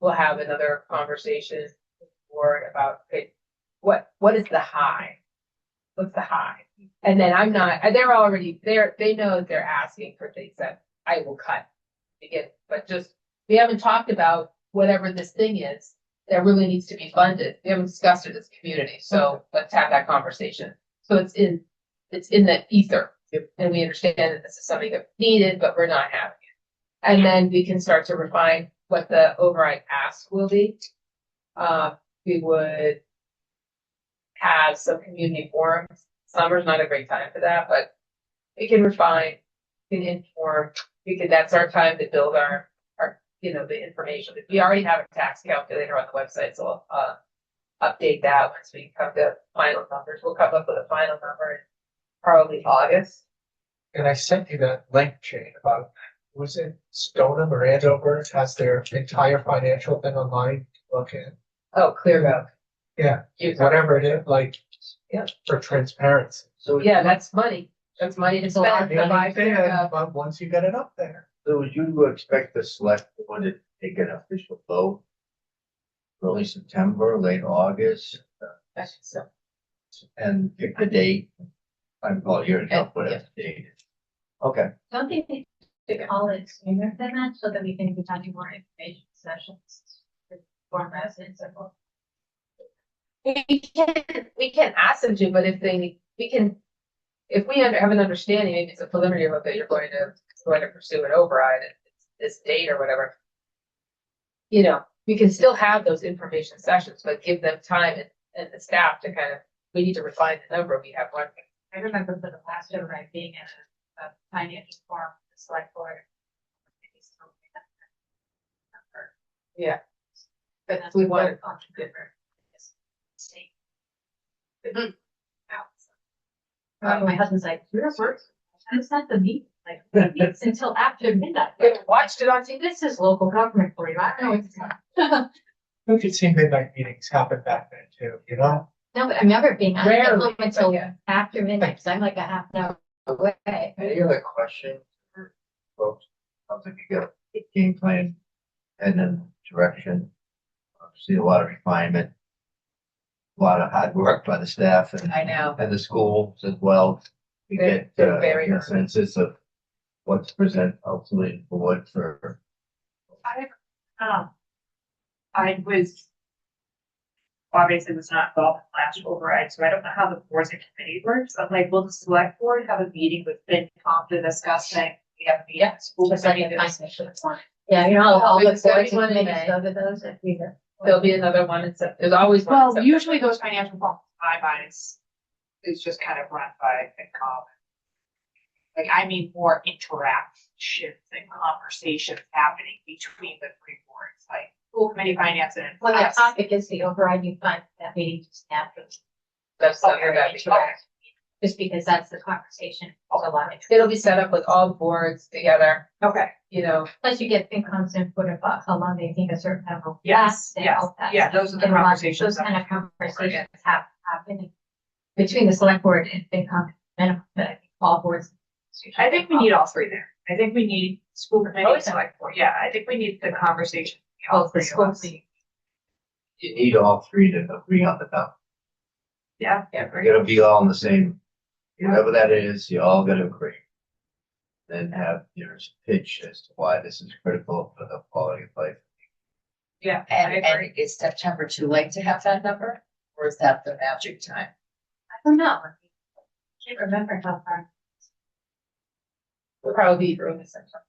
we'll have another conversation with the board about, okay, what is the high? What's the high? And then they're already, they know that they're asking for things that I will cut again, but just, we haven't talked about whatever this thing is that really needs to be funded. We haven't discussed it as a community, so let's have that conversation. So it's in the ether. And we understand that this is something that's needed, but we're not having it. And then we can start to refine what the override ask will be. We would have some community forums. Summer's not a great time for that, but we can refine, we can inform, that's our time to build our, the information. We already have a tax calculator on the website, so we'll, update that once we come to final numbers. We'll come up with a final number in probably August. And I sent you that link, Jane, about, was it Stoneham or Andover has their entire financial thing online to look at. Oh, ClearGov. Yeah, Use whatever it is, like, Yeah. for transparency. So, Yeah, that's money. That's money to spend to buy Anything, ClearGov. but once you get it up there. so would you expect the select board to take an official vote? Early September, late August, So, and pick the date? I'm, well, you're help whatever the date is. Okay, Don't think they should call it sooner than that so that we can be having more information sessions for residents and all. we can ask them to, but if we have an understanding, maybe it's a preliminary look that you're going to pursue an override at this date or whatever. We can still have those information sessions, but give them time and the staff to we need to refine the number. We have one. I remember for the last override being at a financial forum, the select board. Yeah. But We want- on different. State. My husband's like, yours works. And it's not the meeting, like, it's until after midnight. We watched it on TV. This is local government for you. I don't know what it's not. We could see midnight meetings happen back then too, you know? No, but I remember being on Rarely, it until yeah. after midnight, because I'm like a half an hour away. any other questions for folks? Sounds like you got a game plan and then direction. See a lot of refinement. A lot of hard work by the staff and I know. and the schools as well. To get They're very a census of what to present ultimately to the board for. I was obviously was not involved in the last override, so I don't know how the boards and committee works, but like, will the select board have a meeting with FinCom to discuss thing? We have a meeting at school Just like committee a to discuss- financial one. Yeah, you know, all the There's gonna boards be and one in committees May. go to those if we. There'll be another one. There's always one. in Well, September. usually those financial problems, in my mind, is just kind of run by FinCom. Like, I mean, more interactions and conversations happening between the three boards, like school committee, finance, and. When the topic is the overriding fund, that meeting just happens. That's Oh, something very that interactive. just because that's the conversation. There's a lot of. It'll be set up with all the boards together, Okay. you know. Plus you get FinCom's input about how long they think a certain number will Yes, last and yes, all that. yeah, stuff. those are the And a lot- conversations Those that- kind of conversations have happened between the select board and FinCom, and but I think all boards. I think we need all three there. I think we need school Oh, committee, yeah. select board. Yeah, I think we need the conversation. All All the three of school us. committee. You need all three to agree on the number. Yeah, yeah, You very gotta be all on the same, whatever that is, you all gotta agree. Then have your pitch as to why this is critical for the quality of life. Yeah, I agree. And is September too late to have that number? Or is that the magic time? I don't know. I can't remember how far. We'll probably be early September.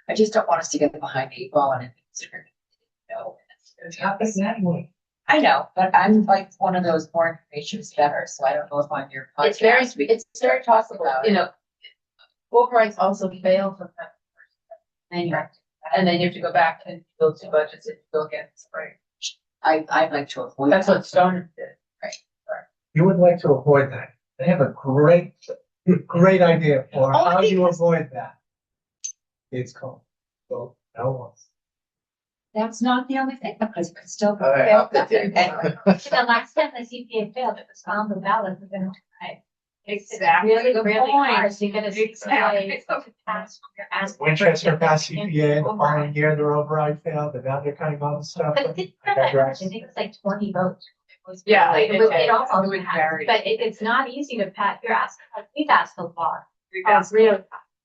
I just don't want us to get behind the eight ball and no. I know, but I'm like one of those more information is better, so I don't know if on your It's very, podcast. we it's can very talk possible, about you it. know. Overrides also fail from that. And then you have to go back and build two budgets and go again. Right. I'd like to avoid That's that. what Stone did. You would like to avoid that. They have a great idea for how you avoid that. It's called, vote no one. That's not the only thing, because it could still. All right, fail. up to date. The last time the CPA failed, it was on the ballot within, right? Exactly. Really, the really point. hard to get a Exactly. CPA to pass when you're asking for Winchester passed significant CPA, the following override. year their override failed, and now they're cutting all the stuff. But it didn't I matter that much. digress. I think it was like 20 votes. It was Yeah, like, it it did. almost It would happened. vary. But it's not easy to pass. You're asking, like, we've asked a lot. We've asked- Really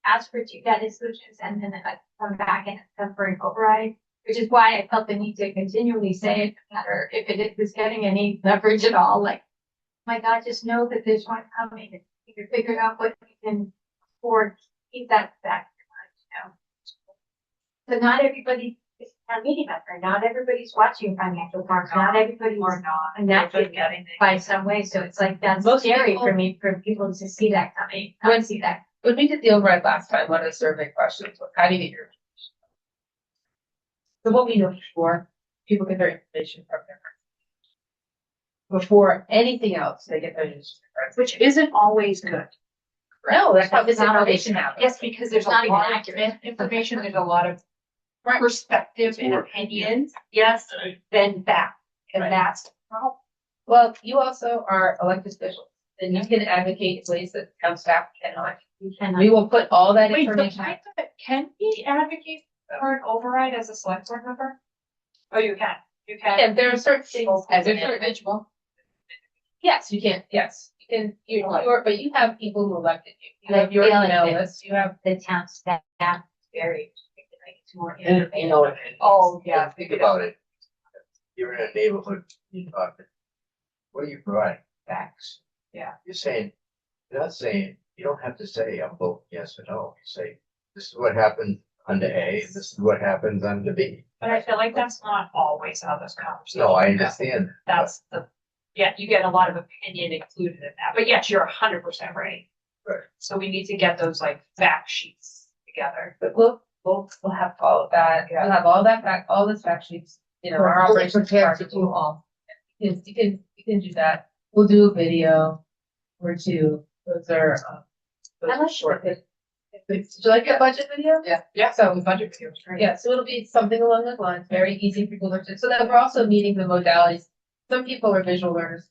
ask for two data solutions and then like come back and come for an override, which is why I felt the need to continually say it, no matter if it was getting any leverage at all, like, my God, just know that there's one coming and you can figure out what you can afford, keep that back, you know. So not everybody is a meeting member, not everybody's watching financial parks, not everybody's Or not. and that's They're getting it. by some way, so it's like, that's Most scary people- for me, for people to see that coming, When- not see that. When we did the override last time, one of the survey questions was, how do you get your information? So what we know before, people get their information from their friends. Before anything else, they get their news from their friends. Which isn't always good. No, that's how It's not misinformation always- happens. Yes, because there's a Not even lot of accurate. information, there's a lot of Right. perspective and Sure. opinions, yes, then that, and Right. that's the problem. Well, you also are elected officials, and you can advocate in ways that town staff cannot. You cannot. We will put all that Wait, information. can we advocate for an override as a select board member? Oh, you can. And there are certain things As an there's certain- individual. Yes, you can, yes, you can, you're, but you have people who elected you. You Like have your feeling email it. list, you have. The town staff is very, like, it's more. And you know, Oh, yeah. think about it. You're in a neighborhood, you talk, what are you providing? Facts. Yeah. You're not saying, you don't have to say, I'm voting yes or no. You say, this is what happened under A, and this is what happens under B. But I feel like that's not always how this conversation. No, I goes. understand. That's yeah, you get a lot of opinion included in that, but yes, you're 100% right. Right. So we need to get those like fact sheets together. But we'll have all of that, we'll have all that back, all the fact sheets, you know, our Fully operations prepared to department do all. You can do that. We'll do a video or two. Those are, those I are like short. it. Did you like that budget video? Yeah, so we budget for you. Yeah, so it'll be something along those lines, very easy for people to, so that we're also meeting the modalities. Some people are visual learners,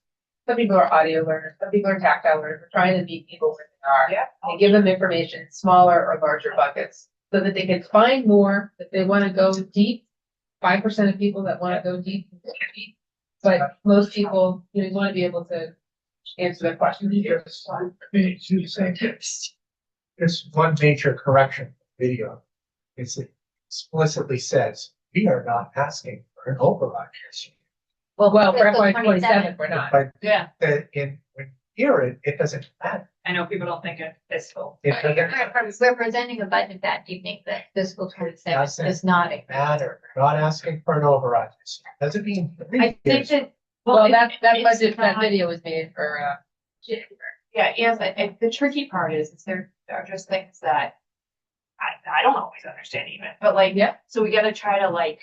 some people are audio learners, some people are tactile learners. We're trying to meet people where they are. Yeah. And give them information, in smaller or larger buckets, so that they can find more, if they want to go deep. 5% of people that want to go deep, go deep. But most people, you know, you want to be able to answer their questions. There's one major correction video. It explicitly says, we are not asking for an override this year. Well, for Fiscal FY 27, '27, we're not. But Yeah, when you hear it, it doesn't matter. I know people don't think it's fiscal. It doesn't We're presenting a budget that evening that fiscal 27 That's it. does not. matter. We're not asking for an override this year. Doesn't mean. I think that, well, that budget, that video was made for, Yeah, and the tricky part is there are just things that I don't always understand even, but like, Yeah. so we gotta try to like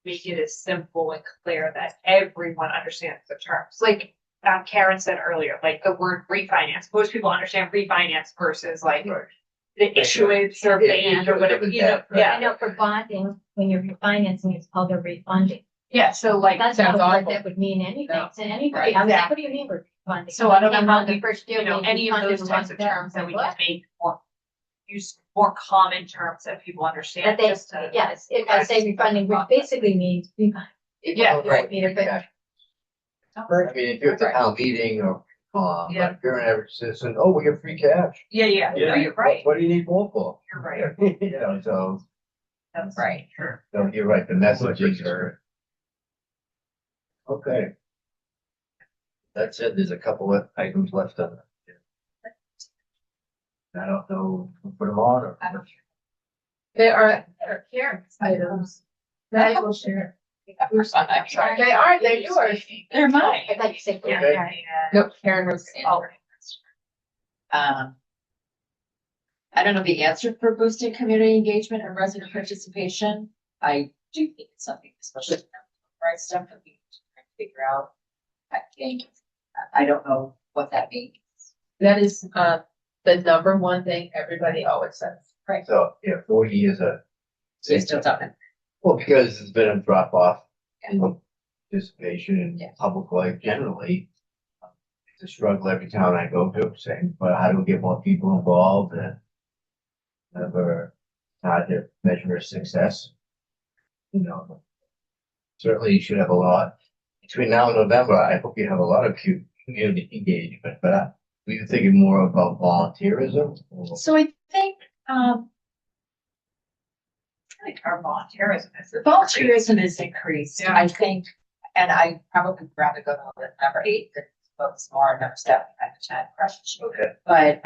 make it as simple and clear that everyone understands the terms. Like, Karen said earlier, like the word refinance, most people understand refinance versus like Right. the issuance or band or whatever, you know, I yeah. know for bonding, when you're refinancing, it's called a refunding. Yeah, so like, That's sounds not what awful. that would mean anything No. to anybody. Right, I was like, exactly. what do you mean we're refunding? So I don't know Came how out the we- first year, you know, we any of refunded those one types of thing. terms that we What? can make more, use more common terms that people understand. That they, just to- yes, if I say refunding, which basically means refund. Yeah, Right. Mean if it- I mean, if you're at the town meeting or, Yeah. but if you're an average citizen, oh, we get free cash. yeah, yeah, Yeah. no, you're right, What do you need more for? you're right, You know, so, that's Right. sure. so you're right, the messages are. Okay. That said, there's a couple of items left on. I don't know, if we'll put them on or. There are Karen's items that I will share. They are, they're yours. They're mine. I'd like to say. Okay. Nope, Karen was, oh, Um, I don't know the answer for boosting community engagement and resident participation. I do think it's something, especially right stuff that we need to figure out. I think, I don't know what that means. that is, the number one thing everybody always says. So, yeah, 40 years of. So you still talking? Well, because there's been a drop off in participation in Yeah. public life generally. It's a struggle every town I go to, saying, but how do we get more people involved and never hard to measure success? You know, certainly you should have a lot. Between now and November, I hope you have a lot of community engagement, but were you thinking more about volunteerism? Or- So I think, I think our volunteerism is. volunteerism is increased, Yeah. I think, and I probably would rather go to the number 8 than focus more on number 7 at the time question. Okay. But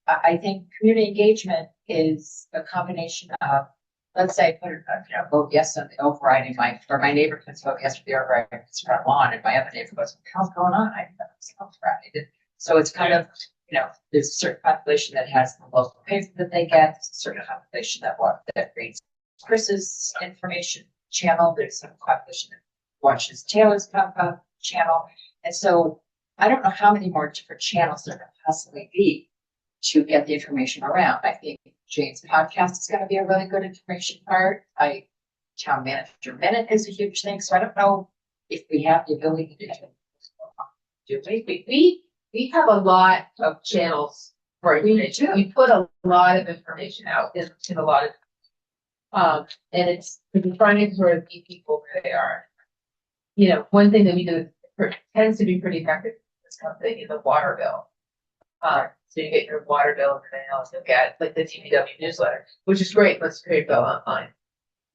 I think community engagement is a combination of, let's say, I put it, vote yes on the overriding, or my neighbor can vote yes for the overriding, it's front lawn, and my other neighbor goes, what's going on? I know it's overriding. So it's kind of, there's a certain population that has the local paper that they get, there's a certain population that reads Chris's information channel, there's some population that watches Taylor's channel. And so I don't know how many more different channels there could possibly be to get the information around. I think Jane's podcast is going to be a really good information part. Town manager minute is a huge thing. So I don't know if we have the ability to do it. We have a lot of channels. Right. We put a lot of information out in a lot of, and it's, we're trying to sort of meet people where they are. One thing that we do tends to be pretty effective is something in the water bill. So you get your water bill in the mail, you'll get like the TPW newsletter, which is great, let's create a bill online.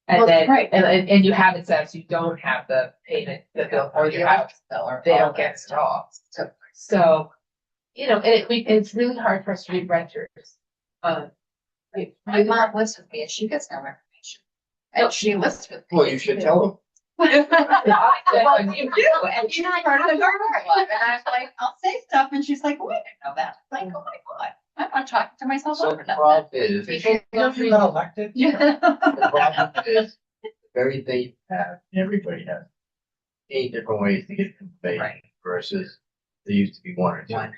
And Well, then, right. and you have it set up so you don't have the payment, the bill for your house, they don't get stopped. So, and it's really hard for us to read renters. My mom lives with me and she gets no information. And she lives with me. Well, you should tell them. Well, you do, and you're not part of the group. And I'm like, I'll say stuff, and she's like, wait, I know that. I'm like, oh my God, I'm not talking to myself So over the nothing. problem is, People don't You read. got elected? the problem is, the very thing you have, everybody has 8 different ways to get information Right. versus there used to be 1 or 2. One.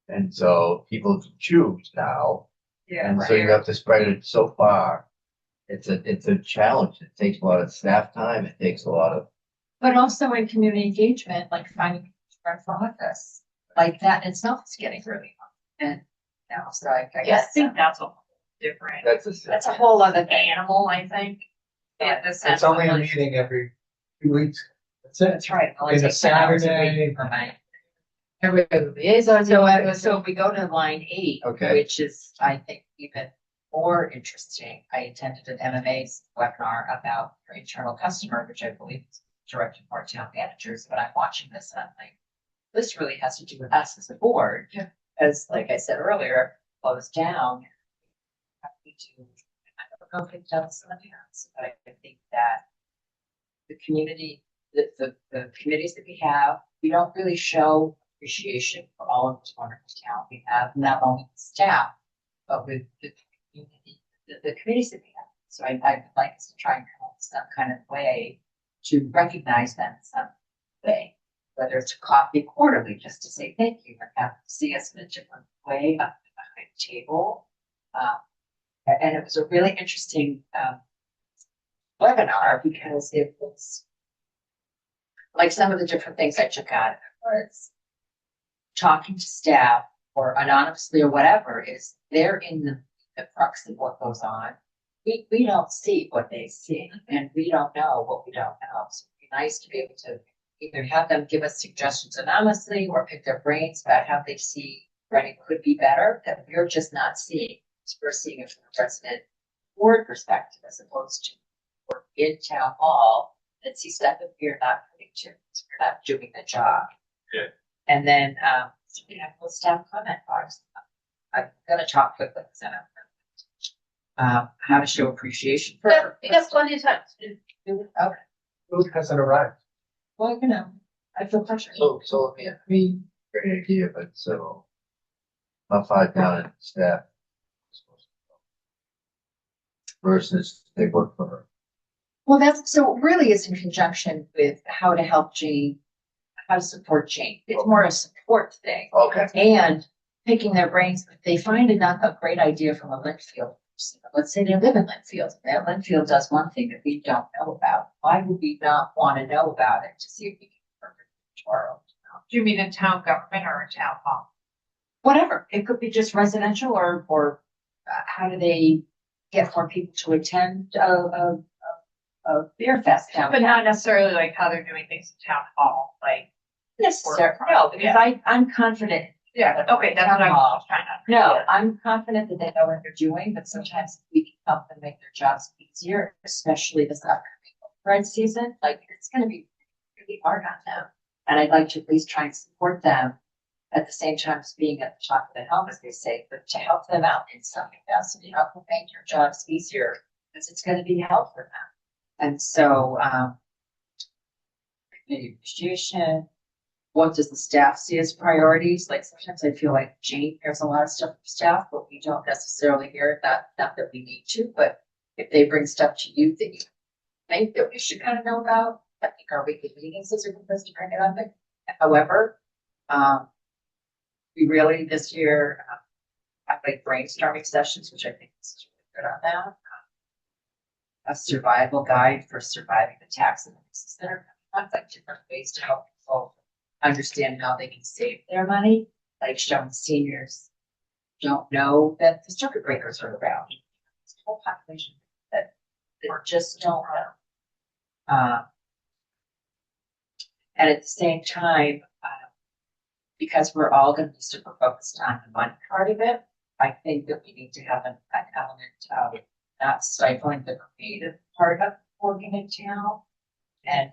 And so people choose now, Yeah. and so you have to spread it so far. It's a challenge. It takes a lot of staff time. It takes a lot of, But also in community engagement, like finding people to run for office, like that itself is getting really hard. And so I I guess think that's a whole different, that's a whole other thing. animal, I think. In the sense It's only of a like- meeting every 2 weeks. That's it. That's right. It only And a takes 10 hours a Saturday. week for my- Every liaison. So if we go to line 8, Okay. which is, I think, even more interesting, I attended an MMA's webinar about your internal customer, which I believe is directed for town managers, but I'm watching this and I'm like, this really has to do with us as a board. Yeah. As, like I said earlier, closed down. I don't know if they've done this in the past, but I think that the community, the committees that we have, we don't really show appreciation for all of this wonderful talent we have, not only with staff, but with the community, the committees that we have. So I'd like us to try and come up with some kind of way to recognize them in some way. whether it's a coffee quarterly, just to say thank you and have to see us in a different way up behind the table. And it was a really interesting webinar because it was like some of the different things I took out of it was talking to staff or anonymously or whatever is they're in the crux of what goes on. We don't see what they see and we don't know what we don't know. So it'd be nice to be able to either have them give us suggestions anonymously or pick their brains about how they see running could be better that we're just not seeing. So we're seeing it from a resident board perspective as opposed to we're in town hall and see stuff that we're not putting to, we're not doing the job. Yeah. And then we have a staff comment box. I'm gonna talk quickly because I don't how to show appreciation for. We got plenty of time. Okay. Food hasn't arrived. Well, you know, I feel pressure. So let me, great idea, but so. About 5 down in staff. Versus they work for her. Well, that's so it really is in conjunction with how to help Jane, how to support Jane. It's more a support thing. Okay. And picking their brains, if they find a great idea from a Linfield person, let's say they live in Linfield, and Linfield does one thing that we don't know about. Why would we not want to know about it to see if we can work it to our own town? Do you mean in town government or in town hall? Whatever. It could be just residential or how do they get more people to attend a beer fest down? But not necessarily like how they're doing things in town hall, like. Necessarily, no, because I'm confident. Yeah, okay, that's what I was trying to. No, I'm confident that they know what they're doing, but sometimes we can help them make their jobs easier, especially this upcoming red season. Like, it's gonna be really hard on them. And I'd like to at least try and support them at the same time as being at the top of the helm, as they say, but to help them out in some capacity, help them make their jobs easier, because it's gonna be help for them. And so, community appreciation. What does the staff see as priorities? Like sometimes I feel like Jane hears a lot of stuff from staff, but we don't necessarily hear it. Not that we need to, but if they bring stuff to you that you think that we should kind of know about, I think our weekly meetings is a good place to bring it up. However, we really this year have like brainstorming sessions, which I think is really good on that. A survival guide for surviving the tax increases that are coming up, like different ways to help people understand how they can save their money, like showing seniors don't know that the circuit breakers are around. It's a whole population that just don't know. And at the same time, because we're all going to be super focused on the money part of it, I think that we need to have an element of not stifling the creative part of working in town and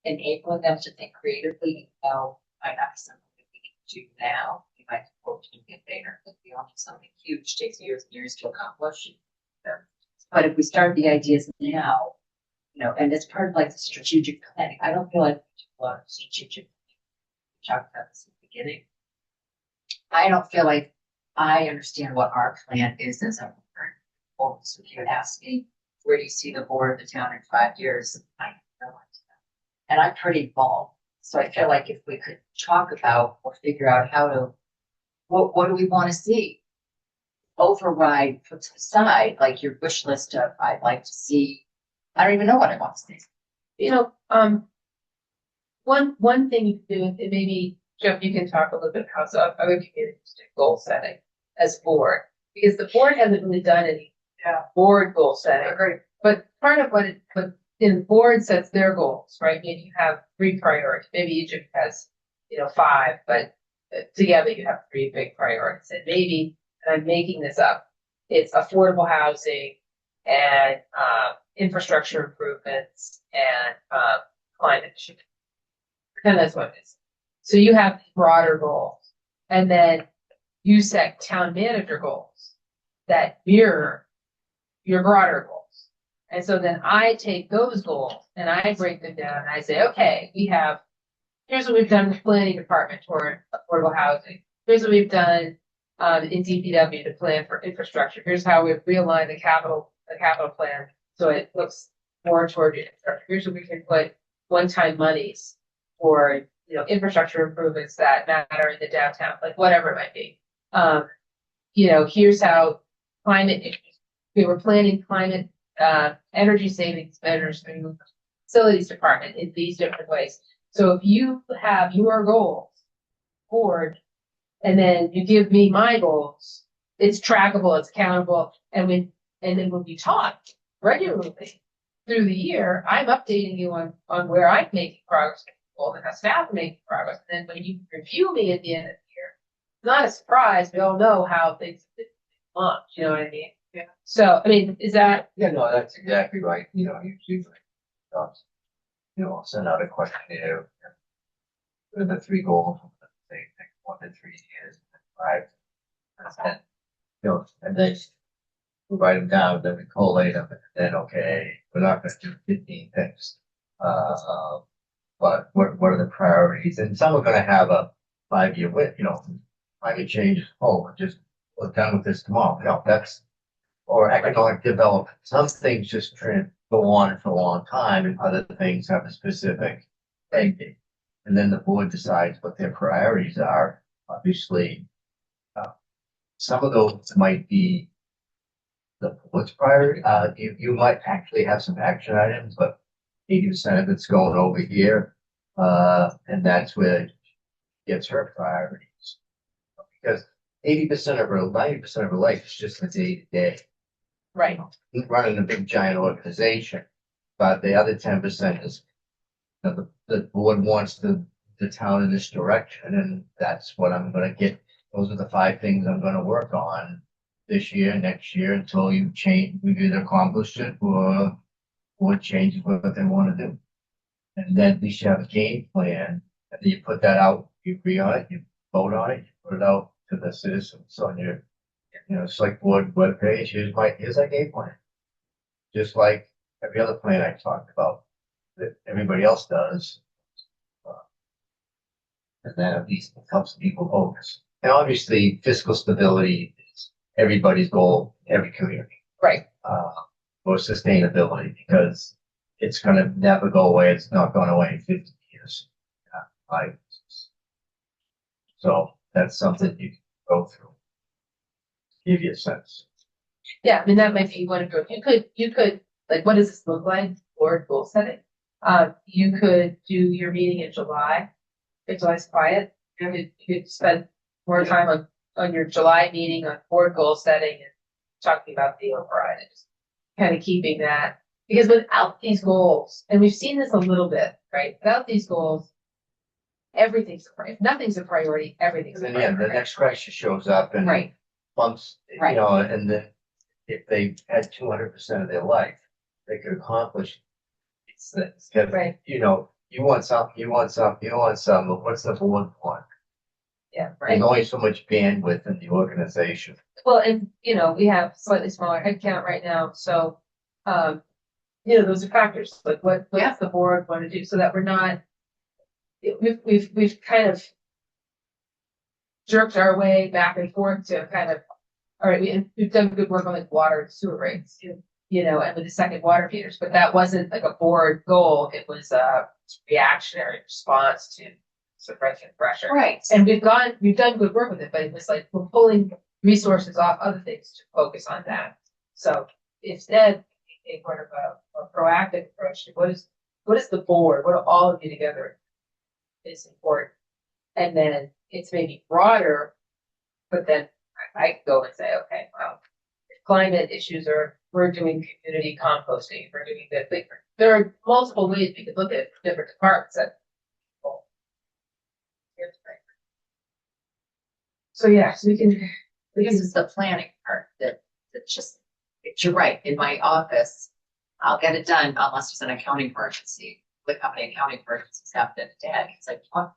enabling them to think creatively, even though it might not be something that we can do now. We might hope to get later, but we all do something huge, takes years and years to accomplish. But if we start the ideas now, you know, and it's part of like the strategic planning. I don't feel like we do a lot of strategic planning. We talked about this at the beginning. I don't feel like I understand what our plan is as a board. So if you would ask me, where do you see the board of the town in 5 years? I have no idea. And I'm pretty involved. So I feel like if we could talk about or figure out how to, what do we want to see? Override, put to the side, like your wish list of, I'd like to see, I don't even know what I want to see. You know, one thing you can do, and maybe Jeff, you can talk a little bit how so I would be interested in goal setting as board, because the board hasn't really done any board goal setting. But part of what the board sets their goals, right? Maybe you have 3 priorities. Maybe Egypt has, 5, but together you have 3 big priorities. And maybe, and I'm making this up, it's affordable housing and infrastructure improvements and climate change. And that's what it is. So you have broader goals, and then you set town manager goals that mirror your broader goals. And so then I take those goals and I break them down and I say, okay, here's what we've done with the planning department toward affordable housing. Here's what we've done in DPW to plan for infrastructure. Here's how we've realigned the capital plan so it looks more toward infrastructure. Here's what we can put one-time monies for, infrastructure improvements that matter in the downtown, like whatever it might be. Here's how climate, we were planning climate, energy savings measures through facilities department in these different ways. So if you have your goals board, and then you give me my goals, it's trackable, it's accountable, and then when we talk regularly through the year, I'm updating you on where I'm making progress, and how staff are making progress. And then when you review me at the end of the year, it's not a surprise. We all know how things launch. You know what I mean? Yeah. So, I mean, is that? Yeah, no, that's exactly right. Usually, I'll send out a questionnaire. What are the three goals for the next 1 to 3 years, 5, and 10. And then we write them down, then we collate them, and then, okay, we're not gonna do 15 things. But what are the priorities? And some are gonna have a 5-year win, climate change, we're done with this tomorrow. No, or economic development. Some things just go on for a long time, and other things have a specific end date. And then the board decides what their priorities are. Obviously, some of those might be the board's priority. You might actually have some action items, but 80% of it's going over here. And that's where it gets her priorities. Because 80% of her, 90% of her life is just the day to day. Right. Running a big giant organization, but the other 10% is the board wants the town in this direction, and that's what I'm going to get. Those are the 5 things I'm going to work on this year, next year, until we've either accomplished it or change what they want to do. And then at least you have a game plan, and then you put that out, you agree on it, you vote on it, you put it out to the citizens on your select board webpage. Here's our game plan. Just like every other plan I talked about that everybody else does. And that at least helps people focus. And obviously fiscal stability is everybody's goal in every community. Right. For sustainability, because it's gonna never go away. It's not going away in 50 years. So that's something you can go through. Give you a sense. Yeah, I mean, that might be one of your, you could, like, what does this look like for goal setting? You could do your meeting in July, if July's quiet. You could spend more time on your July meeting on board goal setting and talking about the override and just kind of keeping that. Because without these goals, and we've seen this a little bit, right? Without these goals, everything's a priority. If nothing's a priority, everything's a And then priority. the next crisis shows up and Right. bumps, Right. And then if they had 200% of their life, they could accomplish these things. 'Cause, Right. You want something, but what's the board want? Yeah, right. There's only so much bandwidth in the organization. Well, and we have slightly smaller headcount right now, so those are factors. Like what does the board want to do so that we're not. We've kind of jerked our way back and forth to kind of. All right, we've done good work on like water and sewer rates, and with the second water meters, but that wasn't like a board goal. It was a reactionary response to suppression pressure. Right. And we've done good work with it, but it was like we're pulling resources off other things to focus on that. So instead, we take sort of a proactive approach to what is the board, what are all of you together is important. And then it's maybe broader, but then I can go and say, okay, well, if climate issues we're doing community composting, we're doing that. There are multiple ways we could look at different departments. So yes, we can. This is the planning part that just, you're right, in my office, I'll get it done unless there's an accounting emergency. The company accounting emergencies happen today. It's like, oh,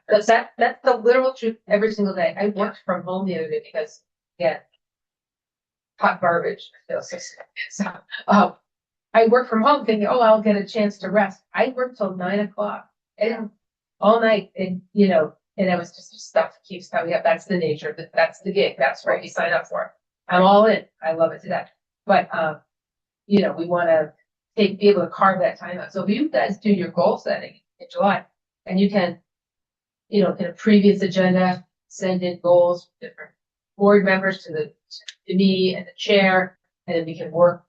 That's the literal truth every single day. I worked from home the other day because, hot garbage. So, I work from home thinking, oh, I'll get a chance to rest. I worked till 9 o'clock and all night, and it was just stuff keeps coming up. That's the nature. That's the gig. That's what you sign up for. I'm all in. I love it to death. But we want to be able to carve that time out. So if you guys do your goal setting in July, and you can in a previous agenda, send in goals, different board members to me and the chair, and then we can work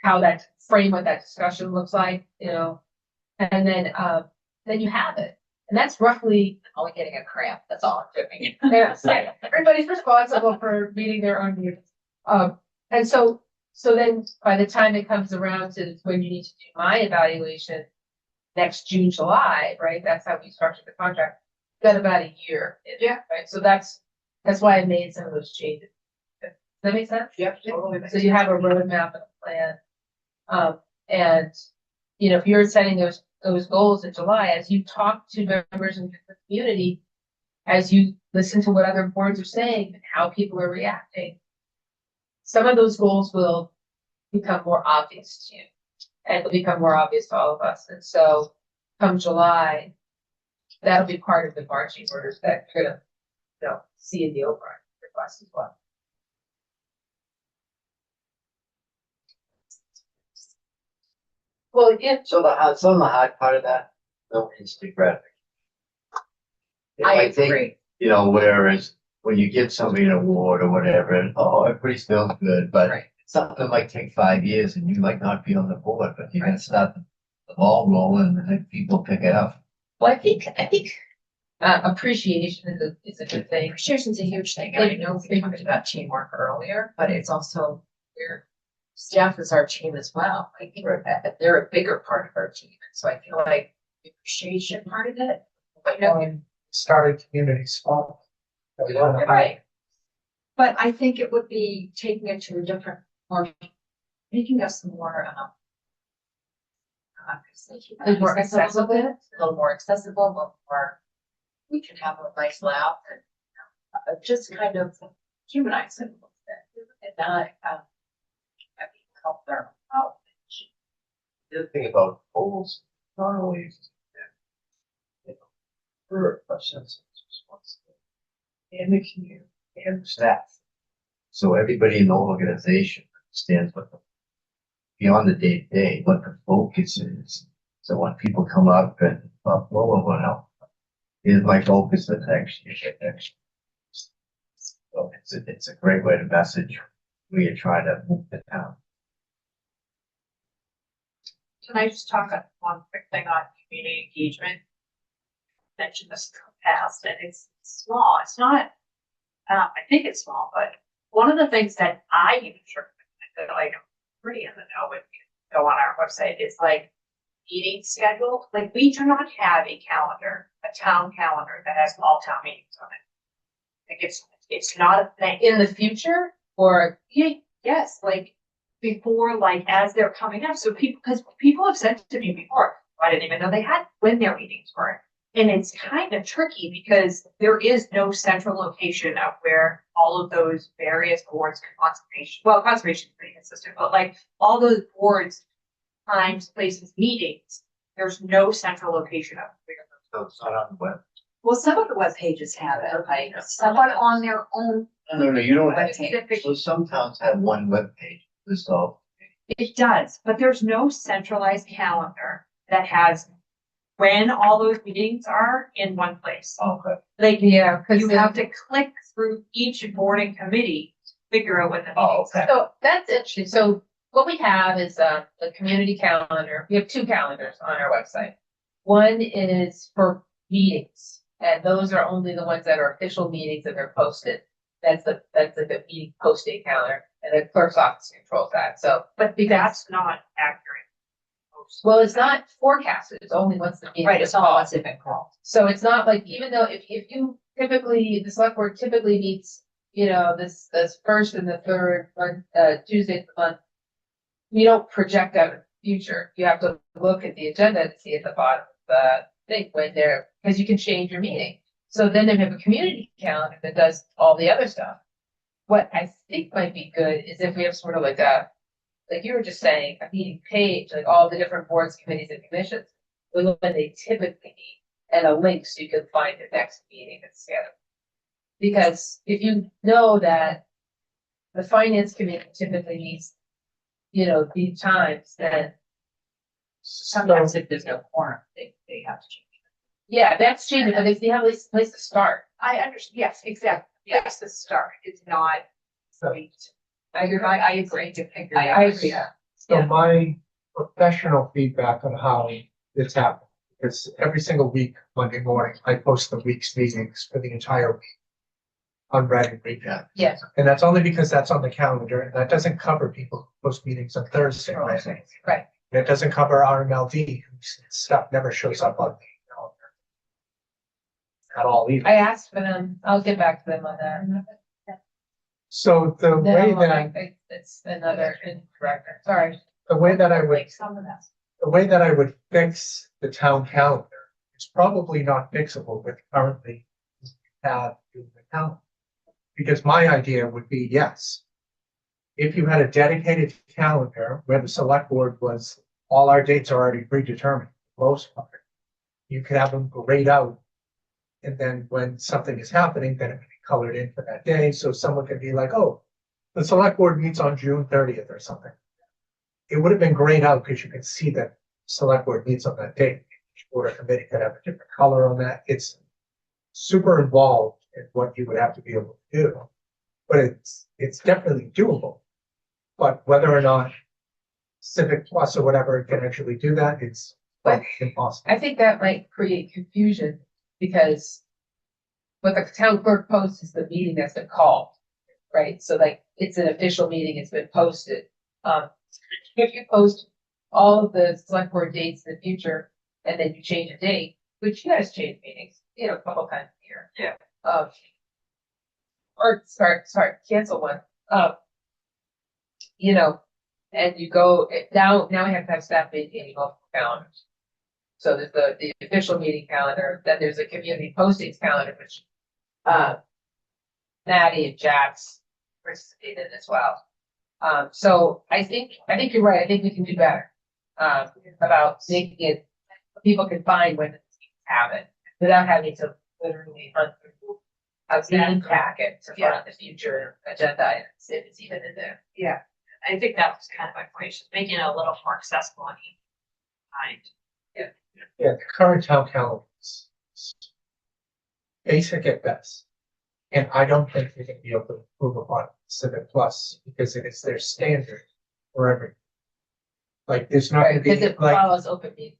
how frame what that discussion looks like, and then you have it. And that's roughly, Only getting a cramp, that's all I'm doing. everybody's responsible for meeting their own needs. And so then by the time it comes around to when you need to do my evaluation next June, July, right? That's how we structured the contract. Got about a year. Yeah. Right. So that's why I made some of those changes. Does that make sense? Yep, totally. So you have a roadmap and a plan. And if you're setting those goals in July, as you talk to members in the community, as you listen to what other boards are saying and how people are reacting, some of those goals will become more obvious to you, and it'll become more obvious to all of us. And so come July, that'll be part of the marching orders that you're gonna, see in the override request as well. Well, yeah, so some of the hard part of that, no instant gratification. I think, agree. whereas when you give somebody an award or whatever, and, everybody feels good, but Right. something that might take 5 years and you might not be on the board, but you're gonna start the ball rolling and then people pick it up. Well, I think appreciation is a good thing. Appreciation's a huge thing. And I know we talked about teamwork earlier, but it's also staff is our team as well. I think they're a bigger part of our team. So I feel like the appreciation part of it. Started community small. Right. But I think it would be taking it to a different, more, making us more, More accessible. a little more accessible, a little more, we can have a nice laugh and just kind of humanize it a little bit and not, help their outreach. The other thing about goals, not only is for a sense of responsibility and the community and the staff. So everybody in the organization understands beyond the day to day, what the focus is. So when people come up and, well, here's my focus that's actually. So it's a great way to message. We are trying to move it down. Can I just talk on one quick thing on community engagement? Mentioned this in the past, and it's small. It's not, I think it's small, but one of the things that I use, that like I'm pretty in the know with, go on our website, is like meeting schedule. Like we do not have a calendar, a town calendar that has all town meetings on it. Like it's not a thing. In the future, or Yes, like before, like as they're coming up. So because people have said to me before, I didn't even know they had when their meetings were. And it's kind of tricky because there is no central location of where all of those various boards, conservation is pretty consistent, but like all those boards, times, places, meetings, there's no central location of where So it's not on the web. Well, some of the web pages have it, like someone on their own. No, you don't have. Webpage. So some towns have one web page. List all. it does, but there's no centralized calendar that has when all those meetings are in one place. Okay. Like, because you have to click through each board and committee, to figure out what the meetings are. So that's interesting. So what we have is the community calendar. We have 2 calendars on our website. One is for meetings, and those are only the ones that are official meetings that are posted. That's the meeting posting calendar, and the clerk's office controls that. So, But that's not accurate. well, it's not forecasted. It's only once the meeting Right, is it's all called. once they've been called. So it's not like, even though if you typically, the select board typically meets, this first and the third Tuesday of the month, you don't project out in the future. You have to look at the agenda to see at the bottom of the thing because you can change your meeting. So then they have a community calendar that does all the other stuff. What I think might be good is if we have sort of like you were just saying, a meeting page, like all the different boards, committees, and commissions, when they typically meet, and a link so you can find the next meeting that's scheduled. Because if you know that the finance committee typically meets, these times, then Sometimes if there's no quorum, they have to change. Yeah, that's changing, but they have this place to start. I understand, yes, exactly. That's the start. It's not. I agree. I agree. I agree. So my professional feedback on how this happened, is every single week, Monday morning, I post the week's meetings for the entire week on Reddit Recap. Yes. And that's only because that's on the calendar, and that doesn't cover people who post meetings on Thursday. Right. And it doesn't cover RMLD, whose stuff never shows up on the calendar. At all either. I asked for them, I'll get back to them on that. So the way that, It's another director, sorry. the way that I would Like some of that. the way that I would fix the town calendar is probably not fixable with currently have in the calendar. Because my idea would be, yes, if you had a dedicated calendar where the select board was, all our dates are already predetermined, for the most part, you could have them grayed out. And then when something is happening, then it can be colored in for that day. So someone could be like, oh, the select board meets on June 30th or something. It would have been grayed out because you can see that select board meets on that date. Each board or committee could have a different color on that. It's super involved in what you would have to be able to do, but it's definitely doable. But whether or not Civic Plus or whatever can actually do that, it's But impossible. I think that might create confusion because what the town clerk posts is the meeting that's been called, right? So like, it's an official meeting, it's been posted. If you post all of the select board dates in the future and then you change a date, which you guys change meetings, a couple times a year. Yeah. Or cancel one. And you go now we have to have staff maintaining multiple calendars. So there's the official meeting calendar, then there's a community postings calendar, which Maddie and Jax participated in as well. So I think you're right. I think we can do better about making it people can find when it's happen without having to literally hunt through a meeting packet to find the future agenda items if it's even in there. Yeah, I think that was kind of my point, just making it a little more accessible and easy to find. Yeah, the current town calendar is basic at best. And I don't think they're gonna be able to improve upon Civic Plus because it is their standard for everything. Like, there's not gonna be, Because it like, follows open meeting.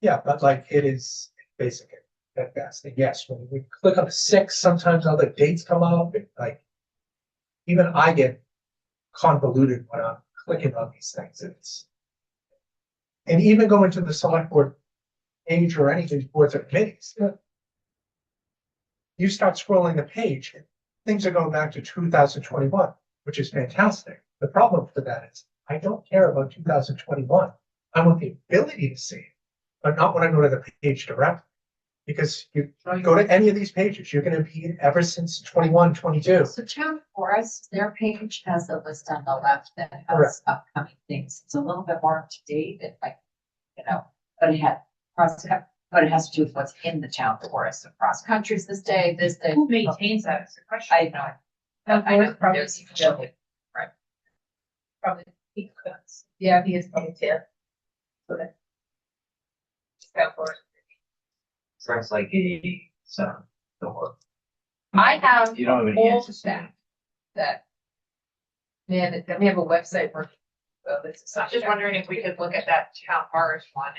yeah, but like, it is basic at best. And yes, when we click on the 6, sometimes all the dates come up, and like, even I get convoluted when I'm clicking on these things. And even going to the select board page or any of these boards or committees, you start scrolling the page, and things are going back to 2021, which is fantastic. The problem for that is I don't care about 2021. I want the ability to see it, but not when I go to the page directly. Because you go to any of these pages, you're going to be ever since 21, 22. So Town Forest, their page has a list on the left that has Correct. upcoming things. It's a little bit more up to date, and but it has to do with what's in the town forest across countries this day, this day. Who maintains that is the question. I know. I know probably There's- probably he does. Yeah, he is probably too. So that. Go for it. Sounds like so. I have You don't have any whole answers. staff that. Man, that we have a website working. So this is So I'm just wondering if we could look at that town forest one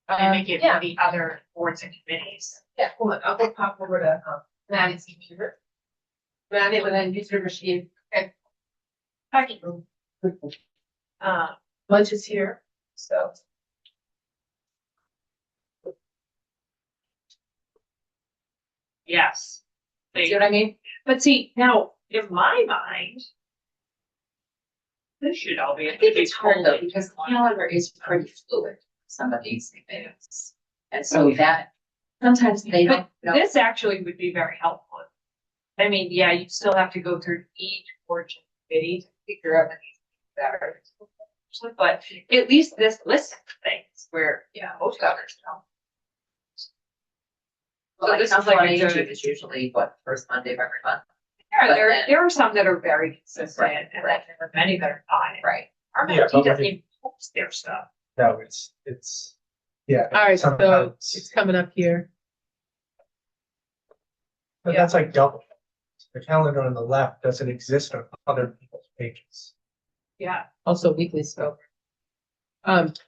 and make it yeah, for the other boards and committees. yeah, hold on, I'll go pop over to Maddie's computer. Maddie, and then use your machine. Okay. Packing room. Lunch is here, so. Yes. See what I mean? But see, now, in my mind, this should all be. I think it's hard though, because the calendar is pretty fluid, some of these events. And so that, sometimes they don't know. This actually would be very helpful. I mean, yeah, you still have to go through each board committee to figure out what needs to be better. But at least this list of things where, most others don't. Well, like this is like a Council on good- Aging is usually what, first Monday of every month, Yeah, But there, then- there are some that are very consistent, Right, and then there are many that are not. right? Our Yeah, MFT but doesn't when even post their stuff. No, it's Yeah. All right, so sometimes- it's coming up here. But that's like double. The calendar on the left doesn't exist on other people's pages. Yeah, Also weekly scope.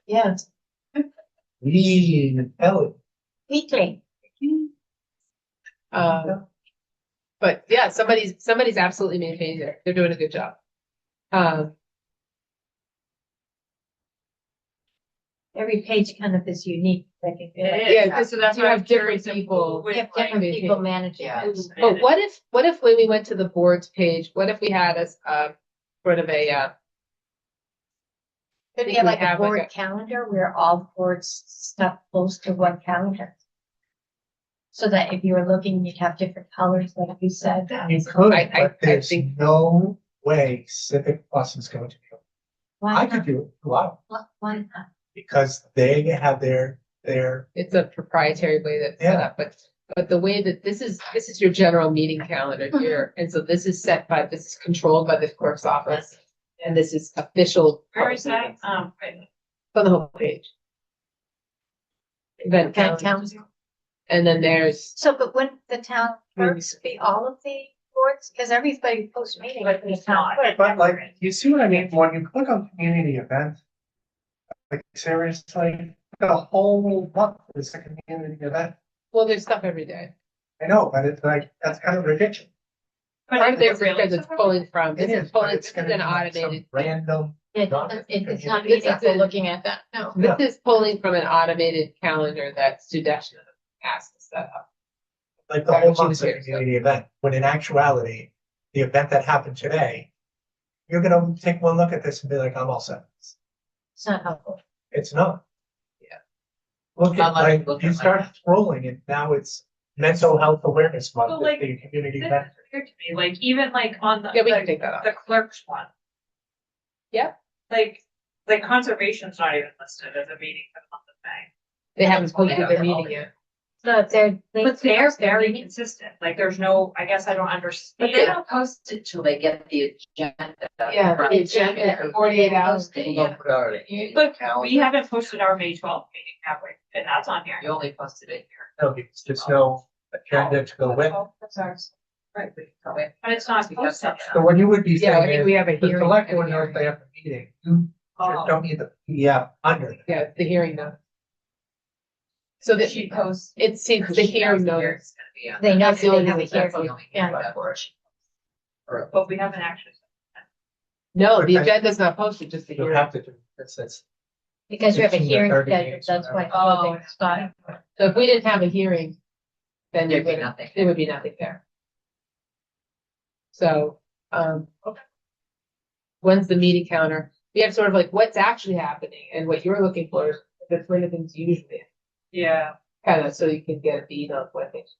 Yeah. We and Ellie. Weekly. But yeah, somebody's absolutely maintaining it. They're doing a good job. Every page kind of is unique. Like if you like, Yeah, because so that's you why have I'm different curious if people. with, you have like, different people managing Yeah. it. But what if when we went to the board's page, what if we had a sort of a Could we we have like a have like board a- calendar where all boards stuff goes to one calendar? So that if you were looking, you'd have different colors, like you said. You could, I but there's think- no way Civic Plus is going to be. Why I not? could do it. Wow. Why not? Because they have their it's a proprietary way that's set Yeah. up, but the way that this is your general meeting calendar here, and so this is controlled by the clerk's office, and this is official. where is that? It's on the whole page. Event calendar. Calendar. And then there's, So, but wouldn't the town clerks be all of the boards? Because everybody posts meetings. But in the it's town not. clerk. but like, you see what I mean? When you click on community event, like seriously, the whole month is a community event. well, there's stuff every day. I know, but it's like, that's kind of ridiculous. Part of it is is it really because it's pulling from, It this is is, but pulling, it's this is gonna be an like some automated. random. It's not Community. easy for looking at that, no. Yeah. This is pulling from an automated calendar that Sudesh asked to set up. Like the Right, whole she was month's a here, so- community event, when in actuality, the event that happened today, you're gonna take one look at this and be like, I'm all set. It's not helpful. It's not. Yeah. Look How at, much like, look you at start like scrolling and now it's mental health awareness month, Well, like, the community This event. is weird to me, like even like on the, Yeah, we can take that off. the clerk's one. Yeah. Like conservation's not even listed as a meeting for the month of May. They haven't posted Yeah. their meeting yet. So if they're. But they're very consistent, like there's no, I guess I don't But understand. they don't post it till they get the agenda. Yeah, from- the agenda, 48 hours. They don't put out a But we calendar. haven't posted our May 12th meeting, have we? And that's on here. You only posted it here. No, because there's no agenda to go with. Oh, that's ours. Right. We can go in. But it's not Because posted. So what you would be Yeah, I saying think is, we have a the hearing. select and a board knows hearing. they have a meeting, you just don't need the PDF under it. Yeah, the hearing notice. So that She posts. it seems the hearing notice. They know That's the only they have a thing that's hearing. Yeah. But we haven't actually. No, the Okay. agenda's not posted, just the You'll hearing. have to do, it's, Because you have a 15 to hearing 30 scheduled, days, that's why. Oh, it's fine. So if we didn't have a hearing, then There'd be nothing. there would be nothing there. So, okay. When's the meeting counter? We have sort of like what's actually happening and what you're looking for, that's where the things usually Yeah. kind of, so you can get a beat of what things.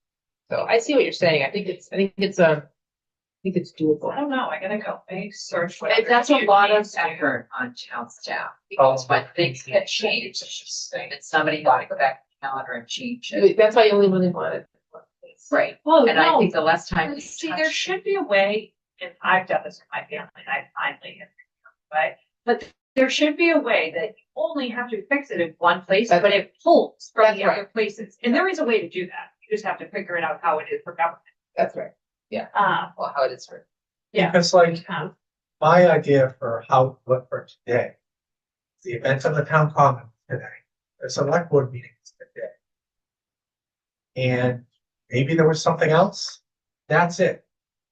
So I see what you're saying. I think it's doable. I don't know, I gotta go, big search. That's a lot of effort. effort on town staff, because when things get changed, and somebody got to go back to the calendar and change it. That's why you only really wanted. Right, Well, and I no, think the less time. but see, there should be a way, and I've done this with my family, and I finally have, right? But there should be a way that you only have to fix it in one place, That's- but it pulls from That's the right. other places. And there is a way to do that. You just have to figure it out how it is for government. That's right. Well, how it is for. Yeah. because like, Um, my idea for how to look for today. The events on the town common today, the select board meetings today. And maybe there was something else, that's it.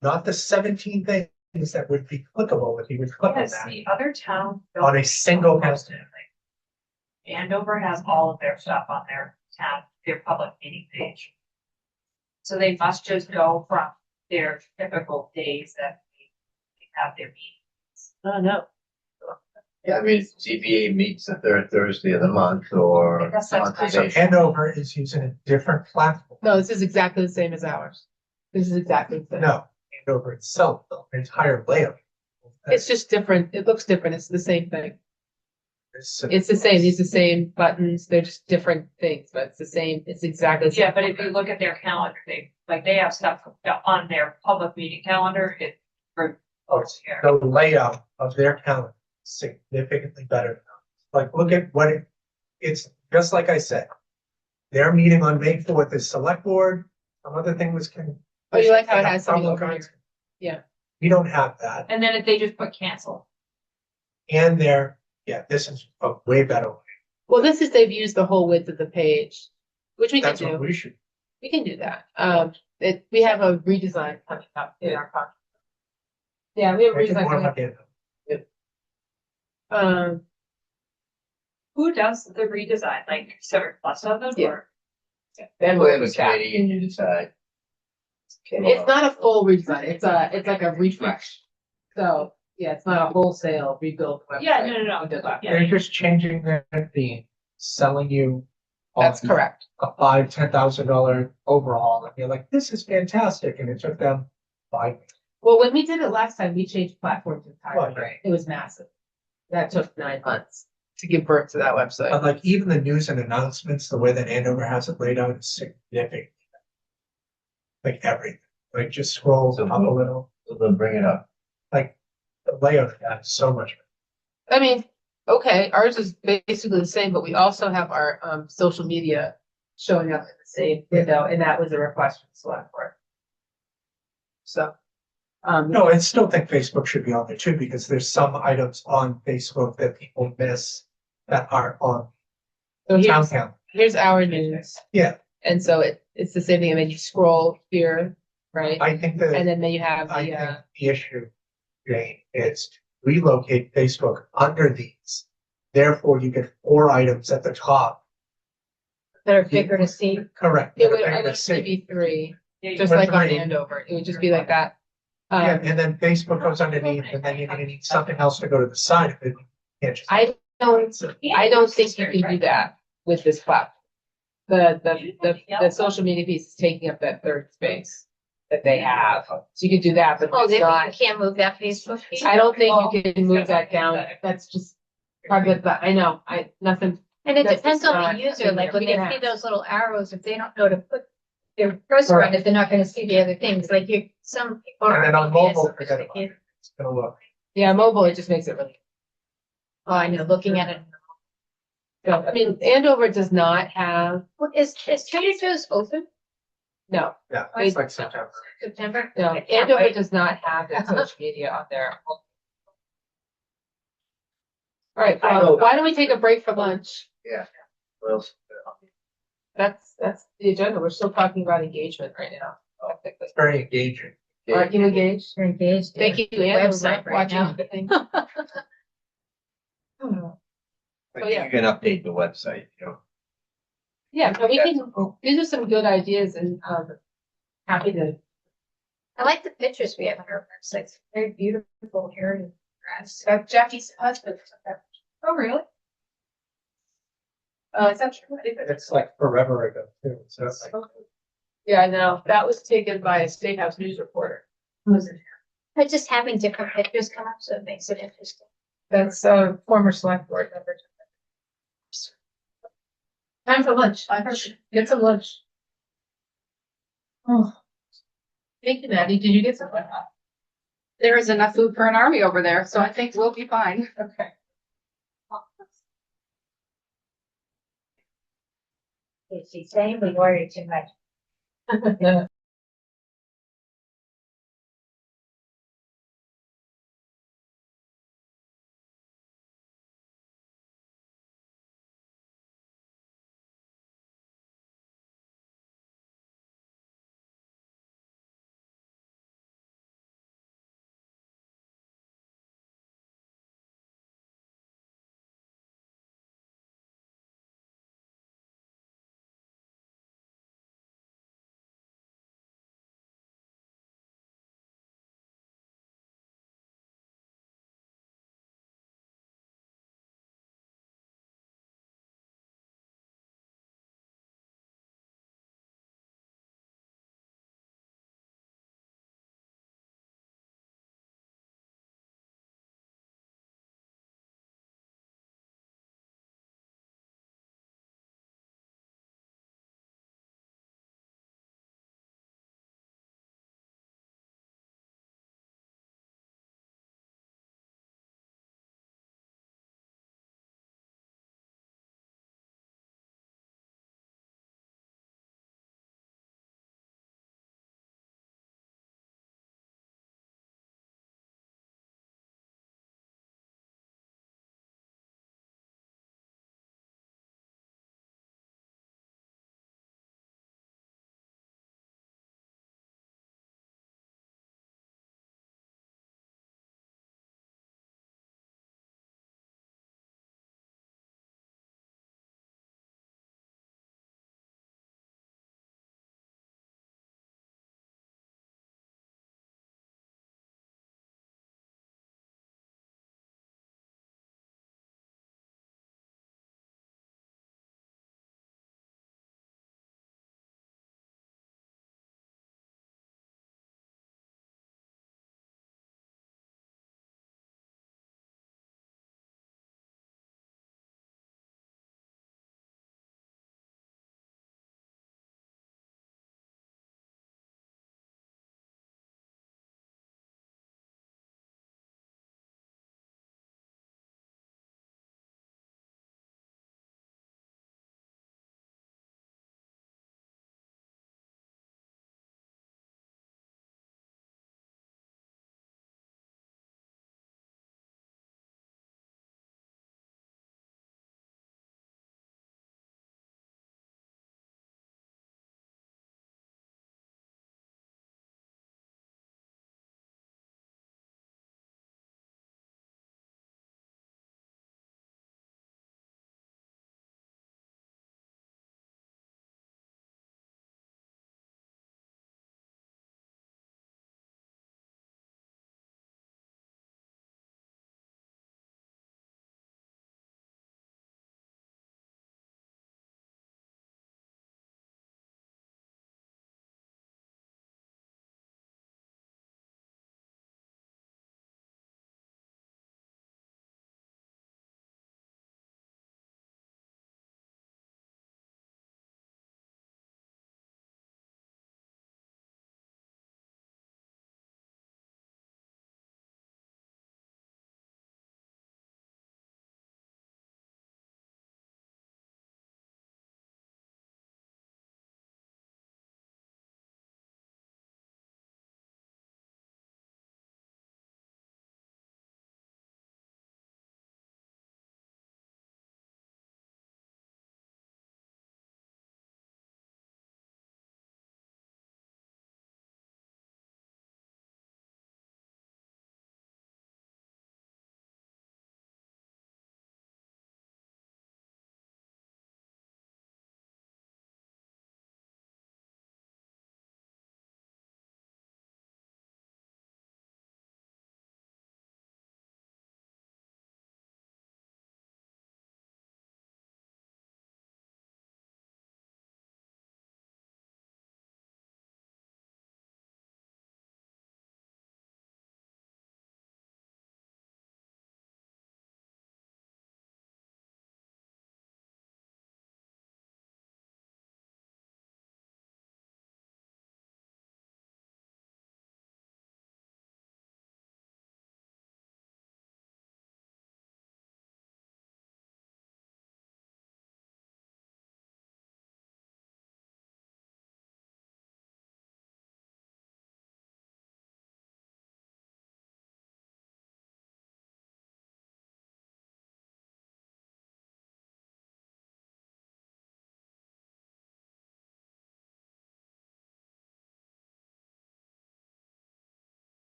Not the 17 things that would be clickable if you would click on yes, that the other town. on a single post. Andover has all of their stuff on their town, their public meeting page. So they must just go from their typical days that they have their meetings. Oh, no. Yeah, I mean, CBA meets the third Thursday of the month or. I guess that's So conservation. Andover is using a different platform. No, this is exactly the same as ours. This is exactly the same. No, Andover itself, the entire layout. It's just different. It looks different. It's the same thing. It's It's the same. These are the same buttons. They're just different things, but it's the same. It's exactly the same. Yeah, but if you look at their calendar, they have stuff on their public meeting calendar, for here. the layout of their calendar is significantly better than ours. Like, look at what it's just like I said, their meeting on May 4th is select board, some other thing was. Oh, you like how it has something over here? Yeah. We don't have that. And then if they just put cancel. And this is a way better way. Well, this is, they've used the whole width of the page, which we can That's what do. we should. We can do that. We have a redesign coming up in our contract. Yeah, we have a I can redesign warm coming up up. in. Who does the redesign? Like seven plus of them Yeah. or? Then We we'll have a do that. committee and you decide. It's not a full redesign. It's like a refresh. So, yeah, it's not a wholesale rebuild website. Yeah, no. We did that. Yeah. They're just changing their theme, selling you. That's on correct. A $5,000-$10,000 overhaul, and you're like, this is fantastic, and it took them 5. Well, when we did it last time, we changed platforms entirely. Right. It was massive. That took 9 months to give birth to that website. But like even the news and announcements, the way that Andover has it laid out is significant. Like everything, like just scroll So up a little, So they'll bring it up. like the layout of that is so much. I mean, okay, ours is basically the same, but we also have our social media showing up in the same window, and that was a request from the select board. So, No, I still think Facebook should be on there too, because there's some items on Facebook that people miss that aren't on so town count. here's our news. Yeah. And so it's the same thing. I mean, you scroll here, right? I think that. And then you have I the think the issue, Jane, is to relocate Facebook under these. Therefore, you get 4 items at the top. That are bigger to see. Correct. it that are would bigger I to would see. be 3, Yeah, just Or like on 3. Andover. It would just be like that. Yeah, and then Facebook goes underneath, and then you're gonna need something else to go to the side of it. You can't just- I don't think you can do that with this platform. The social media piece is taking up that third space that they have. So you can do that, but Oh, it's they not. can't move that Facebook feed. I don't think you can move that down. That's just part of it, but I know, nothing. And it That's depends just on not the user, in like there. when We they can see ask. those little arrows, if they don't know to put their cursor on it, they're not gonna see the other things, like some people. And then are on mobile, yes, forget about it. It's gonna look. Yeah, mobile, it just makes it really. Oh, I know, looking at it. So, I mean, Andover does not have, What is Trader Joe's open no, Yeah, Wait. it's like September. September? no, I can't Andover wait. does not have their social media on there. All right, why don't we take a break for lunch? What else? That's the agenda. We're still talking about engagement right now. technically. It's very engaging. Aren't you engaged? They're engaged. Thank you, The Ann, website for right watching now. everything. But Oh, yeah. you can update the website, Yeah, so we can, these are some good ideas and, happy to, I like the pictures we have on our website. It's very beautiful here in grass. Jackie's husband. Oh, really? Is that true? I think that's- It's like forever ago too, so it's like. Yeah, I know. That was taken by a State House news reporter. But just having different pictures come up, so it makes it interesting. That's former select board member. Time for lunch. Get some lunch. Oh. Thank you, Maddie. Did you get some? There is enough food for an army over there, so I think we'll be fine. Okay. She's saying we worry too much.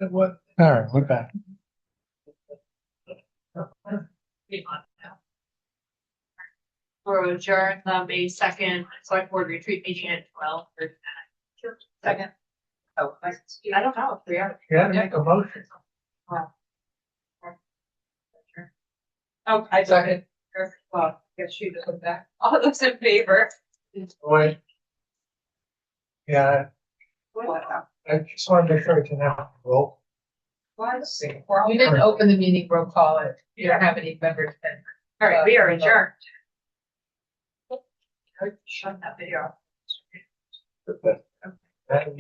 What? All right, we're back. We'll adjourn the May 2nd select board retreat meeting at 12:39. Second. Oh, I don't know if we are. You had to make a motion. Oh, I Second. well, guess you just went back. All those in favor? Wait. Yeah, What? I just want to make sure I can have a roll. We didn't open the meeting, roll call it. You don't have any members. All right, we are adjourned. Shut that video off. That-